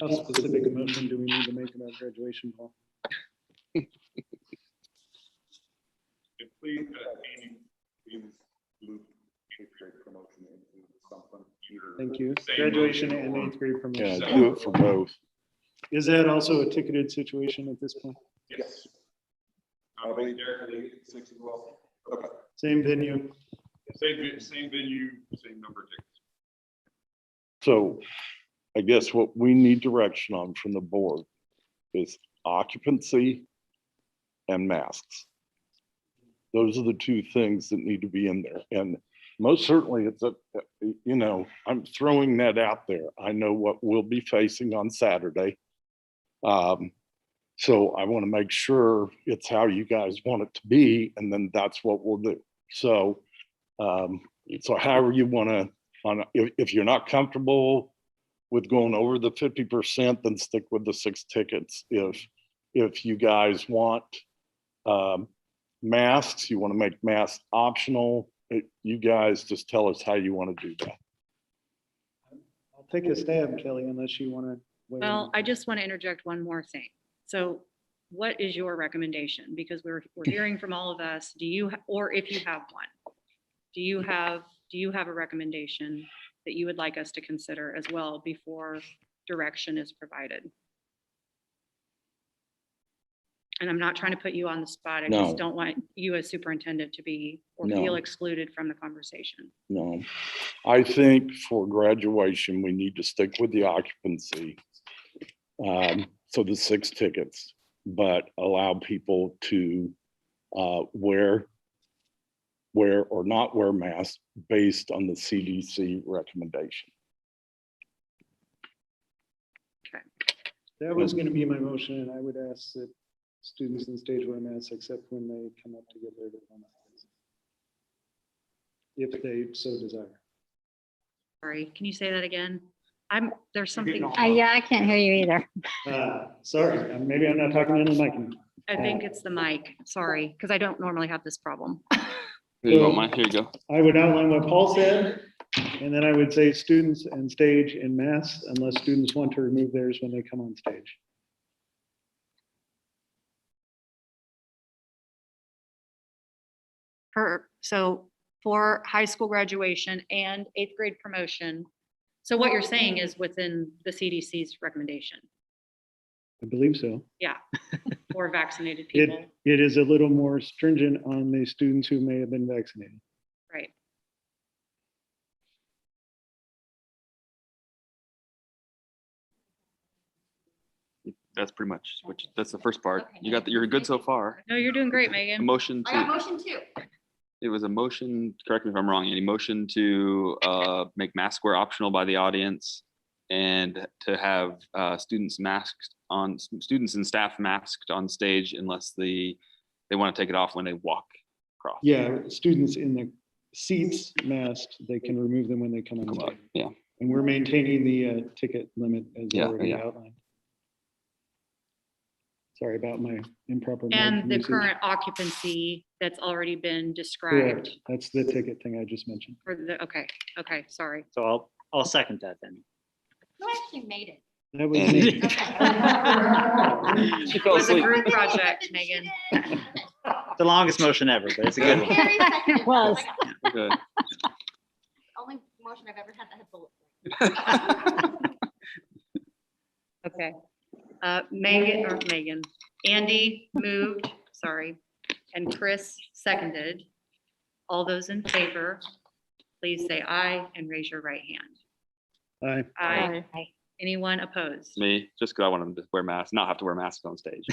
How specific a motion do we need to make about graduation, Paul? And please, Amy, please loop eighth grade promotion into something. either Thank you. same Graduation motion and or- eighth grade Yeah, promotion. do it for both. Is that also a ticketed situation at this point? Yes. I believe Derek, I think it's 6 as well. Okay. Same venue? Same venue, same number of tickets. So I guess what we need direction on from the board is occupancy and masks. Those are the two things that need to be in there. And most certainly it's I'm throwing that out there. I know what we'll be facing on Saturday. So I want to make sure it's how you guys want it to be, and then that's what we'll do. So, so however you want to, if you're not comfortable with going over the 50%, then stick with the 6 tickets. If you guys want masks, you want to make masks optional, you guys just tell us how you want to do that. I'll take a stab, Kelly, unless you want to. Well, I just want to interject one more thing. So what is your recommendation? Because we're hearing from all of us. Do you, or if you have one, do you have a recommendation that you would like us to consider as well before direction is provided? And I'm not trying to put you on the spot. I No. just don't want you as superintendent to be or No. feel excluded from the conversation. No, I think for graduation, we need to stick with the occupancy. So the 6 tickets, but allow people to wear or not wear masks based on the CDC recommendation. Okay. That was going to be my motion, and I would ask that students in stage wear masks except when they come up to get their diplomas, if they so desire. Sorry, can you say that again? There's something, Yeah, I can't hear you either. Sorry, maybe I'm not talking into the mic. I think it's the mic, sorry, because I don't normally have this problem. Here you go, Mike. Here you go. I would outline what Paul said, and then I would say students and stage in masks unless students want to remove theirs when they come on stage. So for high school graduation and 8th grade promotion, so what you're saying is within the CDC's recommendation? I believe so. Yeah, for vaccinated people, It is a little more stringent on the students who may have been vaccinated. right? That's pretty much, that's the first part. You're good so far. No, you're doing great, A Megan. motion I got to, motion 2. it was a motion, correct me if I'm wrong, any motion to make mask wear optional by the audience and to have students and staff masked on stage unless they want to take it off when they walk across. Yeah, students in the seats masked, they can remove them when they come on stage. Yeah. And we're maintaining the ticket limit as already outlined. Sorry about my improper. And the usage. current occupancy that's already been Correct. described. That's the ticket thing I just mentioned. For the, okay, sorry. So I'll second that then. Who actually made it? That was me. It was a group project, Megan. The longest motion ever, but it's a good one. Carrie seconded. Was. Good. Only motion I've ever had that had bullet points. Okay. Megan, Andy moved, sorry, and Chris seconded. All those in favor, please say aye and raise your right hand. Aye. Aye. Anyone opposed? Me, just because I want them to wear masks, not have to wear masks on stage.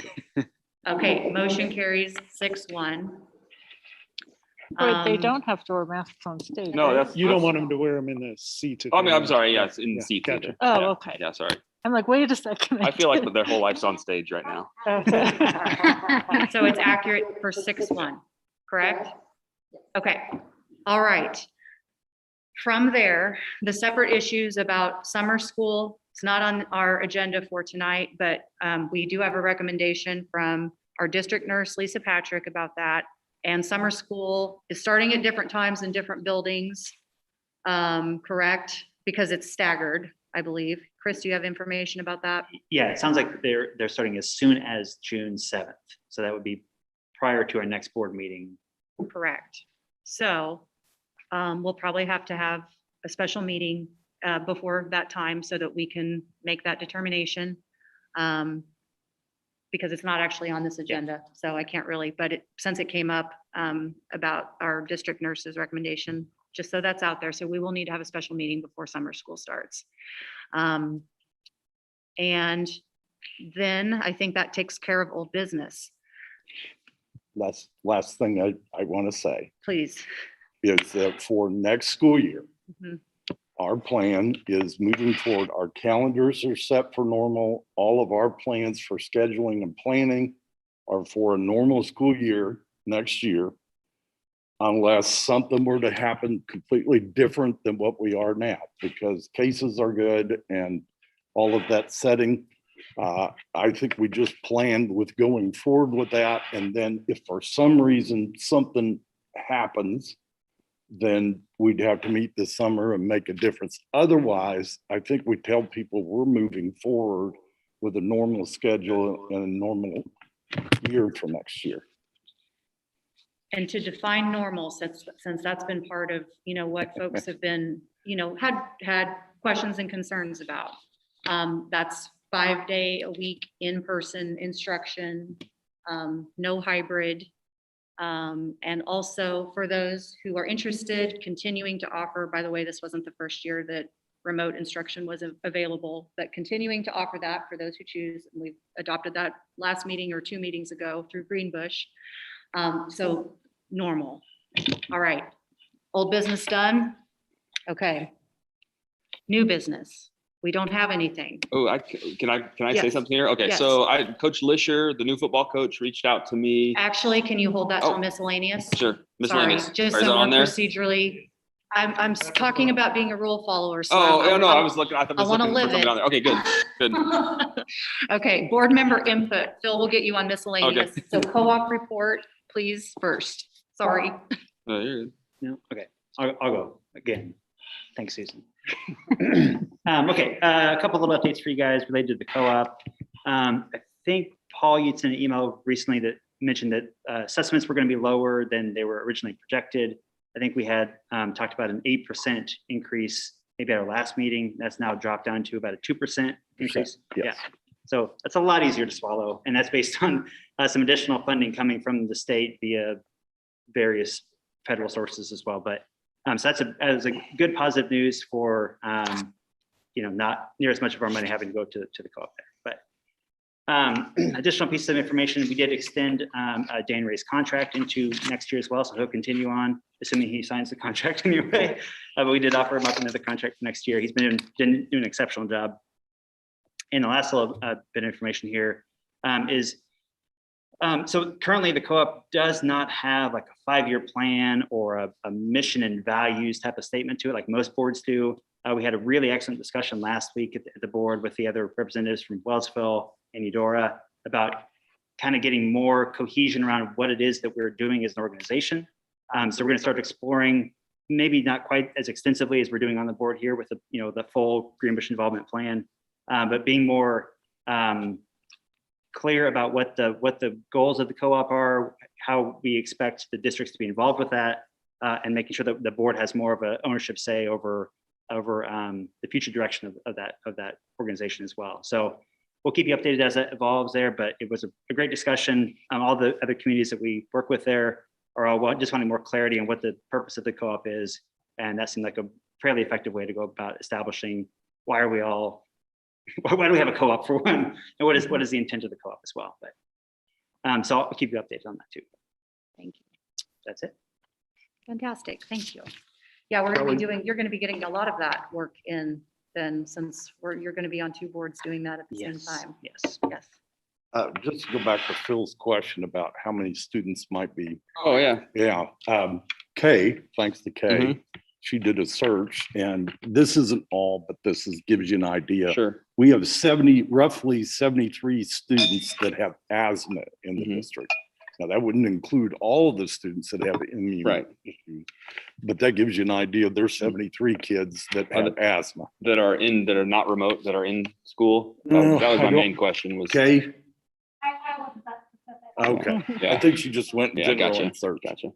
Okay, motion carries 6-1. But they don't have to wear masks on stage. No, right? that's. You don't want them to wear them in the seat. if I mean, they're I'm not- sorry, yes, in the Yeah, seat. gotcha. Oh, Yeah, okay. Yeah, sorry. I'm like, wait a second. I feel like their whole life's on stage right now. So it's accurate for 6-1, correct? Okay, all right. From there, the separate issues about summer school, it's not on our agenda for tonight, but we do have a recommendation from our district nurse, Lisa Patrick, about that. And summer school is starting at different times in different buildings, correct? Because it's staggered. I believe. Chris, do you have information about that? Yeah, it sounds like they're starting as soon as June 7th. So that would be prior to our next board meeting. Correct. So we'll probably have to have a special meeting before that time so that we can make that determination. Because it's not actually on this agenda, so I can't really, but since it came up about our district nurse's recommendation, just so that's out there. So we will need to have a special meeting before summer school starts. And then I think that takes care of old business. Last thing I want to say Please. is that for next school year, Mhm. our plan is moving forward. Our calendars are set for normal. All of our plans for scheduling and planning are for a normal school year next year, unless something were to happen completely different than what we are now, because cases are good and all of that setting. I think we just planned with going forward with that. And then if for some reason something happens, then we'd have to meet this summer and make a difference. Otherwise, I think we tell people we're moving forward with a normal schedule and a normal year for next year. And to define normal, since that's been part of, what folks have been, had questions and concerns about. That's 5-day a week in-person instruction, no hybrid. And also for those who are interested, continuing to offer, by the way, this wasn't the first year that remote instruction was available, but continuing to offer that for those who choose. And we've adopted that last meeting or 2 meetings ago through Greenbush. So normal. All right. Old business done. Okay. New business. We don't have anything. Oh, can I say Yes. something here? Okay, Yes. so Coach Lisher, the new football coach, reached out to me. Actually, can you hold that till Oh, miscellaneous? Sure, Sorry, miscellaneous. just Is it so we're on there? procedurally, I'm talking about being a rule follower. So Oh, I'm- no, I I'm- was looking, I thought I I was wanna looking for live something it. on there. Okay, good. Okay, board member input. Phil will get you on miscellaneous. Okay. So co-op report, please, first. Sorry. No, you're good. No, okay, I'll go again. Thanks, Susan. Okay, a couple little updates for you guys related to the co-op. I think Paul, you'd sent an email recently that mentioned that assessments were going to be lower than they were originally projected. I think we had talked about an 8% increase maybe at our last meeting. That's now dropped down to about a 2% increase. Yes. Yeah. So that's a lot easier to swallow. And that's based on some additional funding coming from the state via various federal sources as well. But so that's a good positive news for, not near as much of our money having to go to the co-op there. But additional pieces of information, we did extend Dan Ray's contract into next year as well. So he'll continue on, assuming he signs the contract anyway. But we did offer him up another contract for next year. He's been doing an exceptional job. And the last little bit of information here is, so currently the co-op does not have like a 5-year plan or a mission and values type of statement to it like most boards do. We had a really excellent discussion last week at the board with the other representatives from Wellsville and Eudora about kind of getting more cohesion around what it is that we're doing as an organization. So we're going to start exploring, maybe not quite as extensively as we're doing on the board here with the full Greenbush involvement plan, but being more clear about what the goals of the co-op are, how we expect the districts to be involved with that, and making sure that the board has more of an ownership say over the future direction of that organization as well. So we'll keep you updated as it evolves there, but it was a great discussion. All the other communities that we work with there are all just wanting more clarity on what the purpose of the co-op is. And that seemed like a fairly effective way to go about establishing why do we have a co-op for one, and what is the intent of the co-op as well. But so I'll keep you updated on that too. Thank you. That's it. Fantastic. Thank you. Yeah, you're going to be getting a lot of that work in then, since you're going to be on 2 boards doing that at the same time. Yes. Yes. Just to go back to Phil's question about how many students might be. Oh, yeah. Yeah. Kay, thanks to Kay, she did a search, and this isn't all, but gives you an idea. Sure. We have roughly 73 students that have asthma in the district. Now, that wouldn't include all the students that have immune issues, but that gives you an idea. There's 73 kids that have asthma. That are not remote, that are in school. That was my main question was. Okay. Okay. Yeah. I think she just went Yeah, general gotcha. and searched. Gotcha.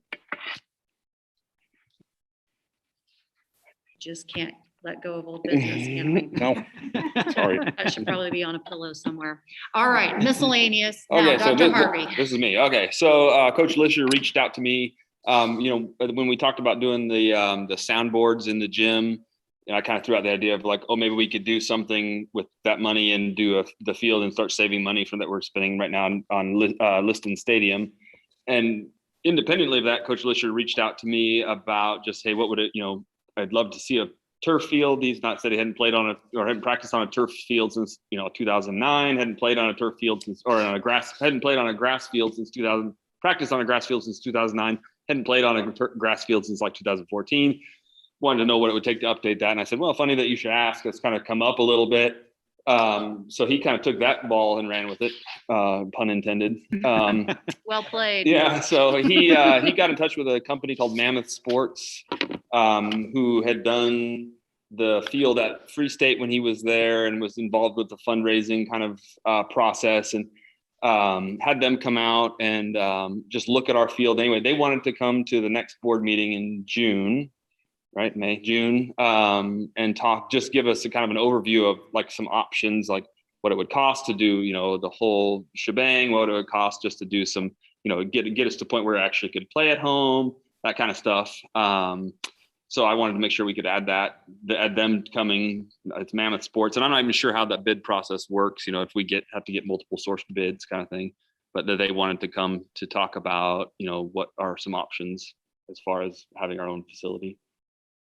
Just can't let go of old business, can we? No, sorry. That should probably be on a pillow somewhere. All right, miscellaneous. Now, Okay, so Dr. Harvey. this is me. Okay, so Coach Lisher reached out to me. When we talked about doing the soundboards in the gym, I kind of threw out the idea of like, oh, maybe we could do something with that money and do the field and start saving money from that we're spending right now on Liston Stadium. And independently of that, Coach Lisher reached out to me about just, hey, what would it, I'd love to see a turf field. He's not said he hadn't played on or hadn't practiced on a turf field since 2009. Hadn't played on a turf field since, or on a grass. Hadn't played on a grass field since 2000. Practiced on a grass field since 2009. Hadn't played on a grass field since like 2014. Wanted to know what it would take to update that, and I said, well, funny that you should ask. It's kind of come up a little bit. So he kind of took that ball and ran with it, pun intended. Well played. Yeah, so he got in touch with a company called Mammoth Sports, who had done the field at Free State when he was there and was involved with the fundraising kind of process, and had them come out and just look at our field. Anyway, they wanted to come to the next board meeting in June, right? June, and just give us a kind of an overview of like some options, like what it would cost to do, the whole shebang, what it would cost just to do some, get us to a point where we actually could play at home, that kind of stuff. So I wanted to make sure we could add them coming. It's Mammoth Sports, and I'm not even sure how that bid process works. If we have to get multiple source bids, kind of thing. But that they wanted to come to talk about, what are some options as far as having our own facility.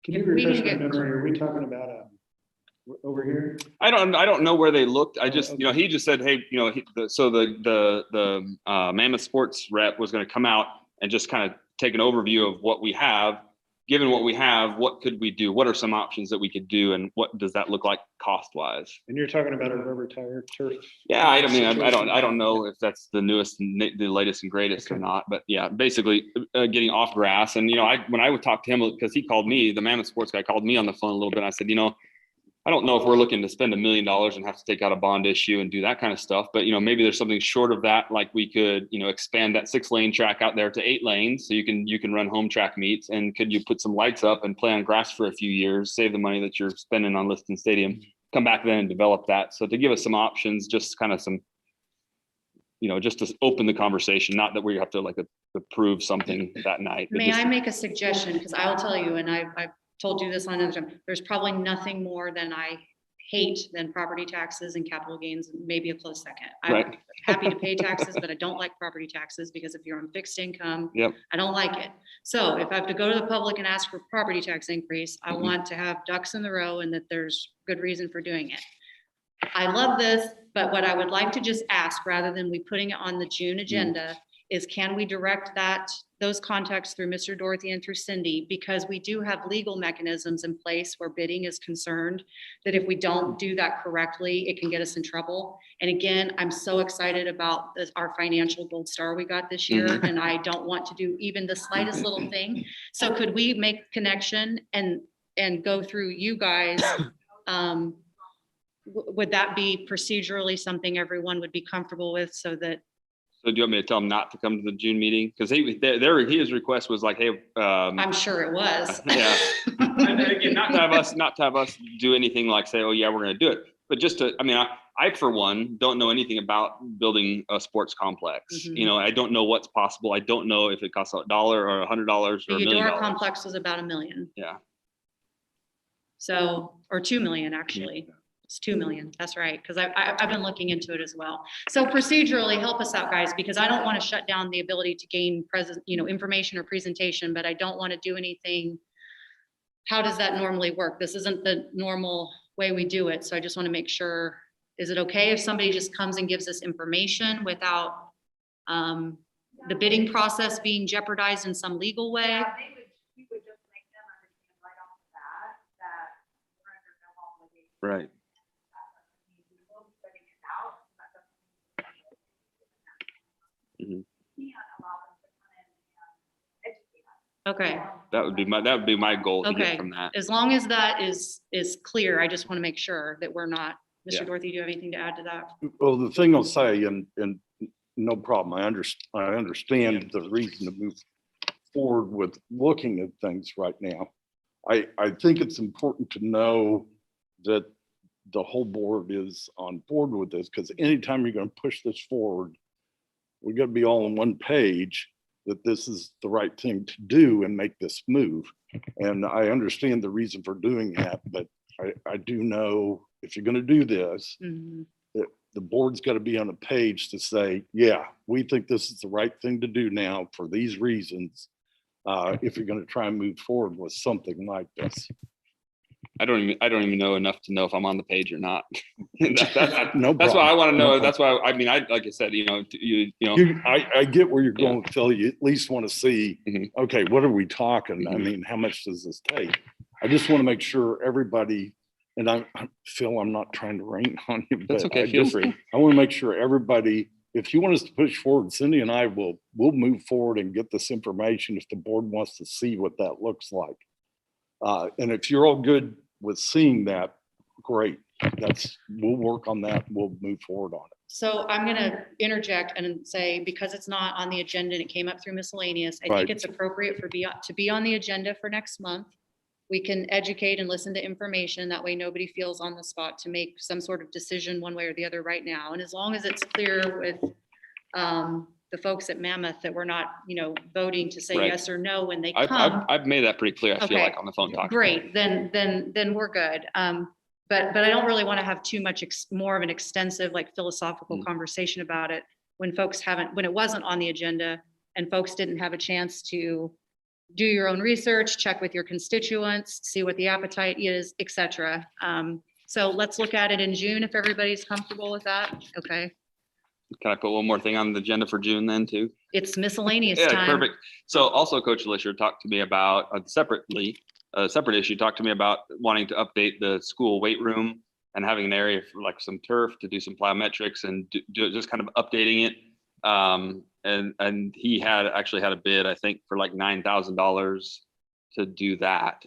Can you refresh my memory? Are we talking about over here? I don't know where they looked. I just, he just said, hey, the Mammoth Sports rep was going to come out and just kind of take an overview of what we have. Given what we have, what could we do? What are some options that we could do, and what does that look like cost wise? And you're talking about a rubber tire turf. Yeah, I don't know if that's the newest, the latest and greatest or not, but yeah, basically getting off grass. And when I would talk to him, because he called me, the Mammoth Sports guy called me on the phone a little bit. And I said, I don't know if we're looking to spend $1 million and have to take out a bond issue and do that kind of stuff, but maybe there's something short of that, like we could expand that 6-lane track out there to 8 lanes, so you can run home track meets, and could you put some lights up and play on grass for a few years, save the money that you're spending on Liston Stadium, come back then and develop that. So to give us some options, just kind of some, just to open the conversation, not that we have to approve something that night. May I make a suggestion? Because I'll tell you, and I've told you this on another time, there's probably nothing more than I hate than property taxes and capital gains, maybe a close second. I'm happy to pay taxes, but I don't like property taxes, because if you're on fixed income, I don't like it. So if I have to go to the public and ask for property tax increase, I want to have ducks in the row and that there's good reason for doing it. I love this, but what I would like to just ask, rather than we putting it on the June agenda, is can we direct those contacts through Mr. Dorothy and through Cindy, because we do have legal mechanisms in place where bidding is concerned, that if we don't do that correctly, it can get us in trouble. And again, I'm so excited about our financial gold star we got this year, and I don't want to do even the slightest little thing. So could we make connection and go through you guys? Would that be procedurally something everyone would be comfortable with, so that? So do you want me to tell him not to come to the June meeting? Because his request was like, hey, I'm sure it was. Yeah. And again, not to have us do anything like say, oh yeah, we're going to do it, but just to, I for one don't know anything about building a sports complex. I don't know what's possible. I don't know if it costs $1 or $100 or $1 million. The Eudora complex was about $1 million. Yeah. So, or 2 million actually. Yeah. It's 2 million. That's right. Because I've been looking into it as well. So procedurally, help us out, guys, because I don't want to shut down the ability to gain information or presentation, but I don't want to do anything. How does that normally work? This isn't the normal way we do it. So I just want to make sure, is it okay if somebody just comes and gives us information without the bidding process being jeopardized in some legal way? Yeah, we would just make them understand right off the bat that we're under no obligation. Right. Mm-hmm. Okay, That would be my goal to get okay. from that. As long as that is clear, I just want to make sure that we're not, Mr. Yeah. Dorothy, do you have anything to add to that? Well, the thing I'll say, and no problem, I understand the reason to move forward with looking at things right now. I think it's important to know that the whole board is on board with this, because anytime you're going to push this forward, we got to be all on one page that this is the right thing to do and make this move. And I understand the reason for doing that, but I do know if you're going to do this, Mhm. that the board's got to be on a page to say, yeah, we think this is the right thing to do now for these reasons. If you're going to try and move forward with something like this. I don't even know enough to know if I'm on the page or not. That's No why I want to know. No That's why, I mean, like I said, you know, I get where you're going, Phil. You at least want to see, okay, what are we talking? I mean, how much does this take? I just want to make sure everybody, and Phil, I'm not trying to rain on you, but That's okay, feel free. I want to make sure everybody, if you want us to push forward, Cindy and I we'll move forward and get this information if the board wants to see what that looks like. And if you're all good with seeing that, great. We'll work on that. We'll move forward on it. So I'm going to interject and say, because it's not on the agenda and it came up through miscellaneous, I Right. think it's appropriate to be on the agenda for next month. We can educate and listen to information. That way nobody feels on the spot to make some sort of decision one way or the other right now. And as long as it's clear with the folks at Mammoth that we're not, voting to say Right. yes or no when they come. I've made that pretty clear. I feel Okay. like on the phone talking. Great, then we're good. But I don't really want to have too much more of an extensive, like philosophical conversation about it when when it wasn't on the agenda and folks didn't have a chance to do your own research, check with your constituents, see what the appetite is, et cetera. So let's look at it in June if everybody's comfortable with that. Okay. Can I put one more thing on the agenda for June then too? It's miscellaneous Yeah, time. perfect. So also Coach Lisher talked to me about a separate issue, talked to me about wanting to update the school weight room and having an area for like some turf to do some plyometrics and do just kind of updating it. And he actually had a bid, I think, for like $9,000 to do that.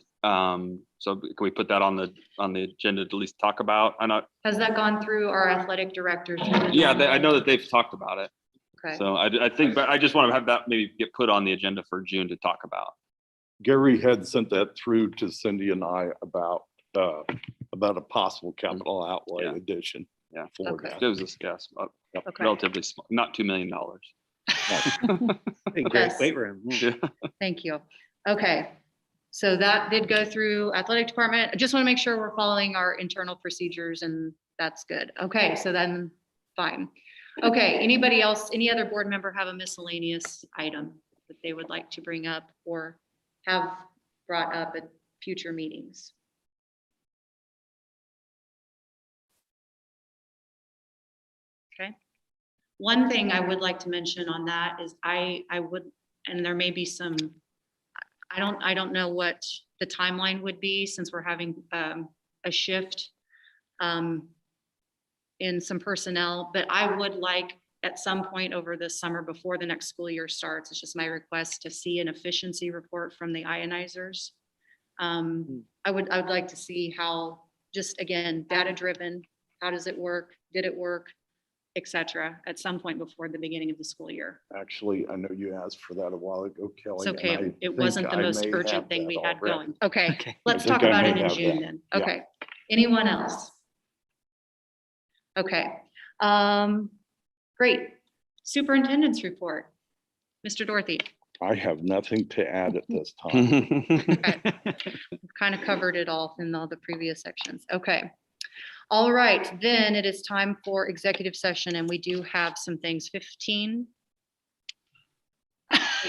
So can we put that on the agenda to at least talk about? Has that gone through our athletic director? Yeah, I know that they've talked about it. Okay. So I think, but I just want to have that maybe get put on the agenda for June to talk about. Gary had sent that through to Cindy and I about a possible capital outlay addition. Yeah. For that. It was just, relatively small, not $2 million. Great Yes. weight room. Yeah. Thank you. Okay. So that did go through athletic department. I just want to make sure we're following our internal procedures and that's good. Okay, so then fine. Okay, anybody else, any other board member have a miscellaneous item that they would like to bring up or have brought up at future meetings? Okay. One thing I would like to mention on that is I would, and there may be some, I don't know what the timeline would be since we're having a shift in some personnel, but I would like at some point over the summer before the next school year starts, it's just my request to see an efficiency report from the ionizers. I would like to see how, just again, data driven, how does it work? Did it work? Et cetera, at some point before the beginning of the school year. Actually, I know you asked for that a while ago, Kelly. It's okay. and I It think wasn't the I most may urgent have thing that we had already. going. Okay, let's I talk think I about it may in have June that. then. Yeah. Okay. Anyone else? Okay. Great. Superintendent's report. Mr. Dorothy. I have nothing to add at this time. Okay. We've kind of covered it all in all the previous sections. Okay. All right, then it is time for executive session and we do have some things. 15.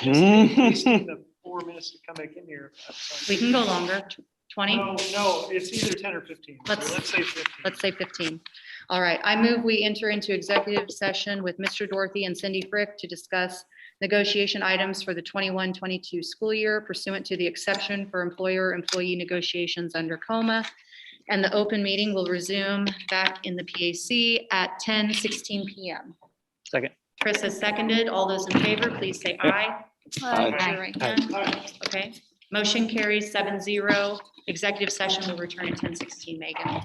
Just need the 4 minutes to come back in here. We can go longer. 20? No, it's either 10 or 15. So let's say 15. Let's say 15. All right, I move we enter into executive session with Mr. Dorothy and Cindy Frick to discuss negotiation items for the 21-22 school year pursuant to the exception for employer-employee negotiations under COMA. And the open meeting will resume back in the PAC at 10:16 p.m. Second. Chris has seconded. All those in favor, please say aye. Aye. Raise your right hand. Okay. Motion carries 7-0. Executive session will return at 10:16, Megan.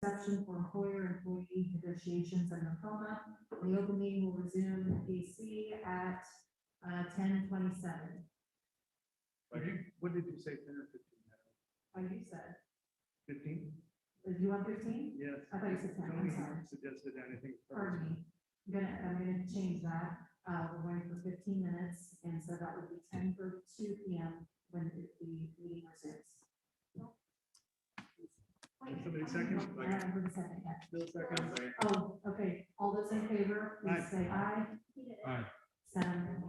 exception for employer employee negotiations and Tacoma. The open meeting will resume in PC at 10:27. What did you say, 10 or 15? Oh, you said, 15? do you want 15? Yes. I thought you said 10, I'm Tony sorry. suggested anything. Pardon me. I'm gonna change that. We're going for 15 minutes, and so that would be 10 for 2 p.m. when the meeting resumes. Somebody second? For the second, yeah. Bill second. Oh, okay. All those in favor, please Aye. say aye. Aye. Seven.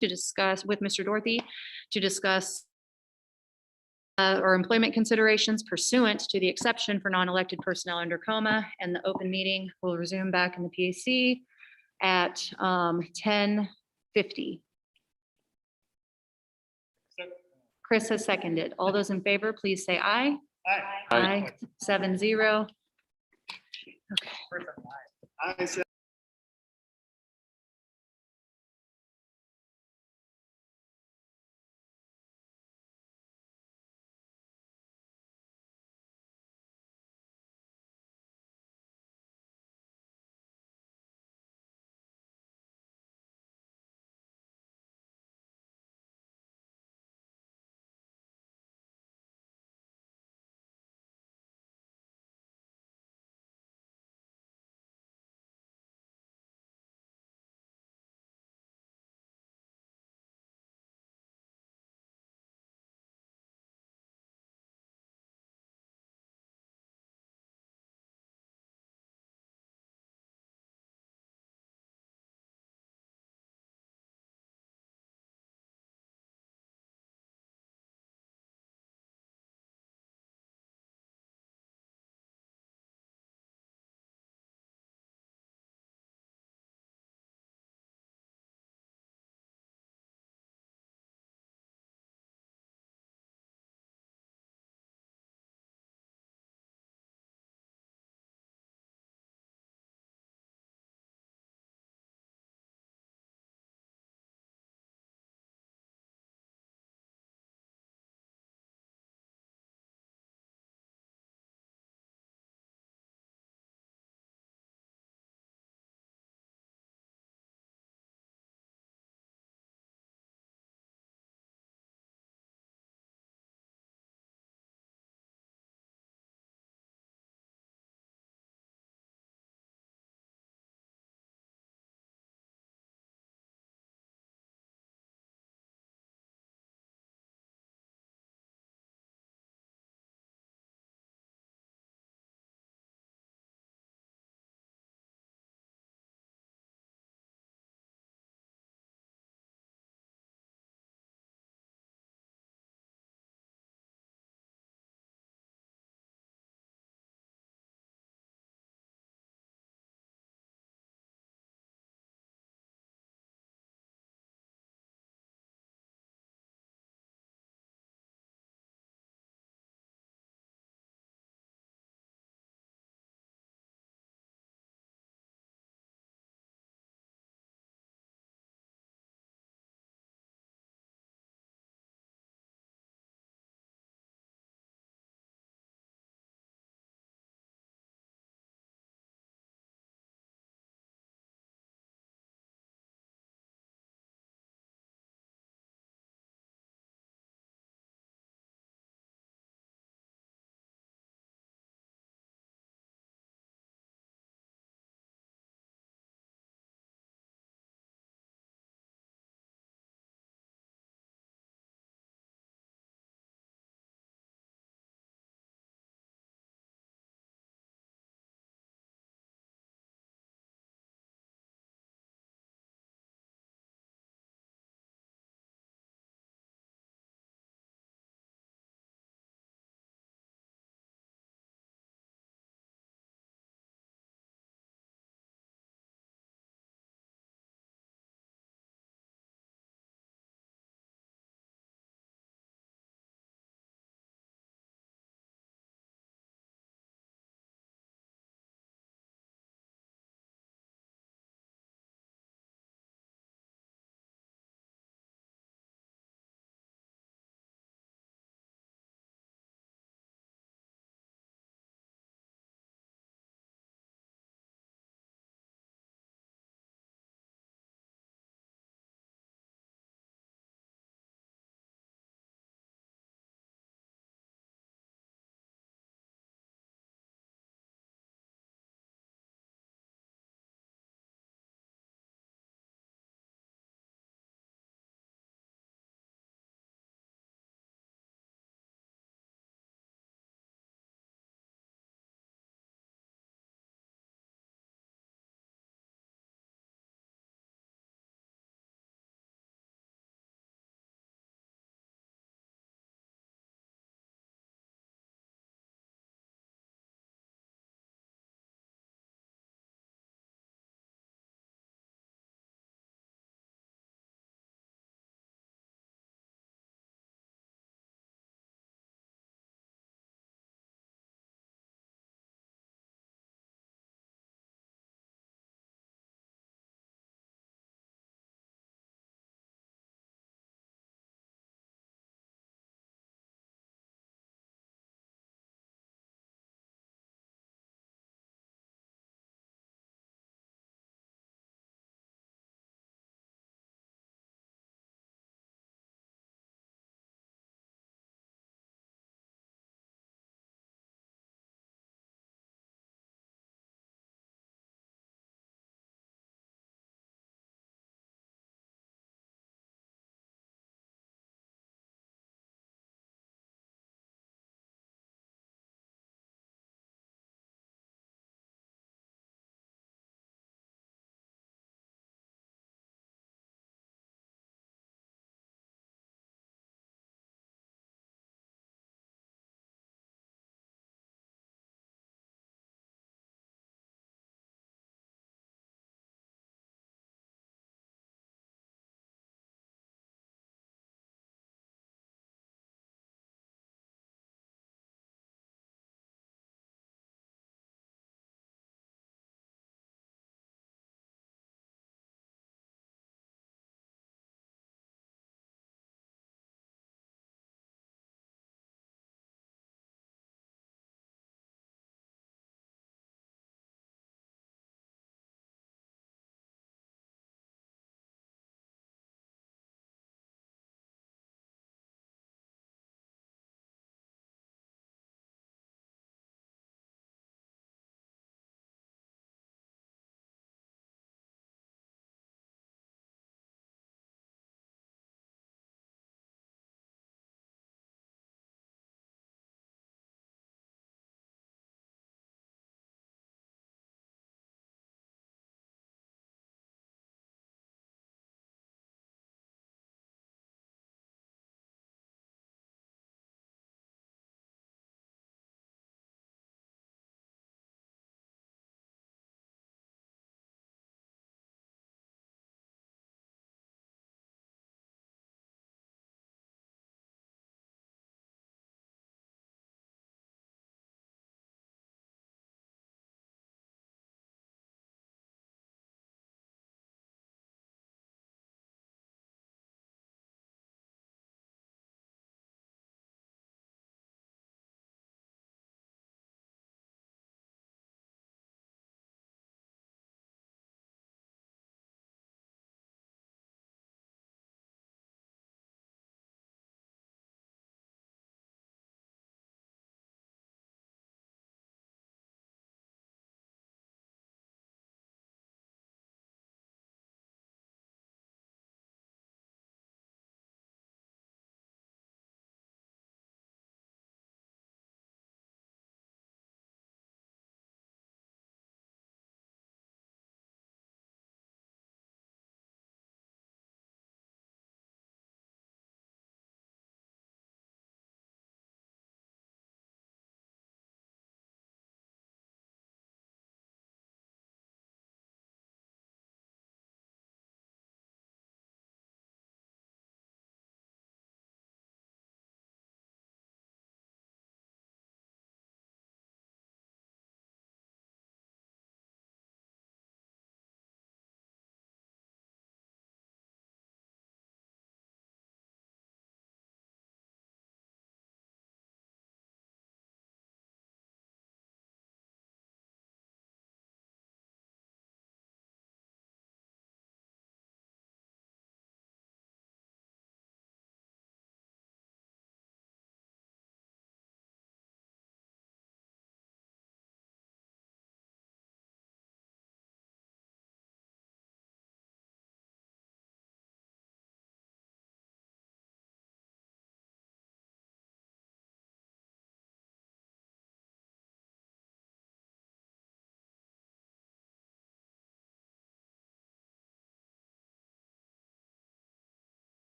to discuss with Mr. Dorothy to discuss or employment considerations pursuant to the exception for non-elected personnel under coma, and the open meeting will resume back in the PAC at 10:50. Chris has seconded. All those in favor, please say aye. Aye. 7-0. I said.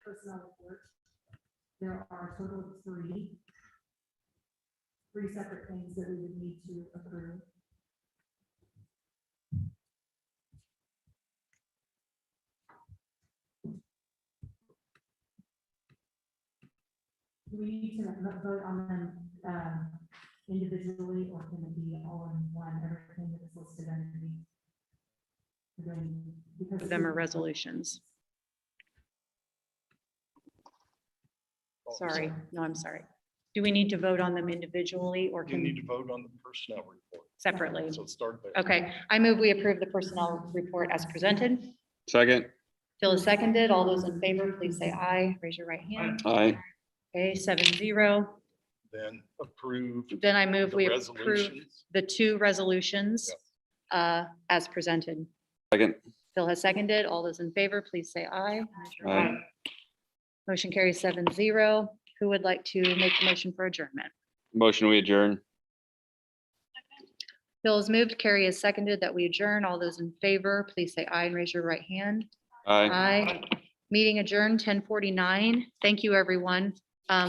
personnel report. There are a total of three separate things that we would need to approve. Do we need to vote on them individually, or can it be all in one, everything that is listed underneath? Because Them are resolutions. Sorry, no, I'm sorry. Do we need to vote on them individually or You can need to vote on the personnel report. separately? So start there. Okay, I move we approve the personnel report as presented. Second. Phil is seconded. All those in favor, please say aye. Raise your right hand. Aye. Okay, 7-0. Then approve. Then I move the we approve resolutions. the two resolutions as presented. Second. Phil has seconded. All those in favor, please say aye. Raise your Aye. right. Motion carries 7-0. Who would like to make the motion for adjournment? Motion we adjourn. Phil has moved. Carrie has seconded that we adjourn. All those in favor, please say aye and raise your right hand. Aye. Aye. Meeting adjourned 10:49. Thank you, everyone.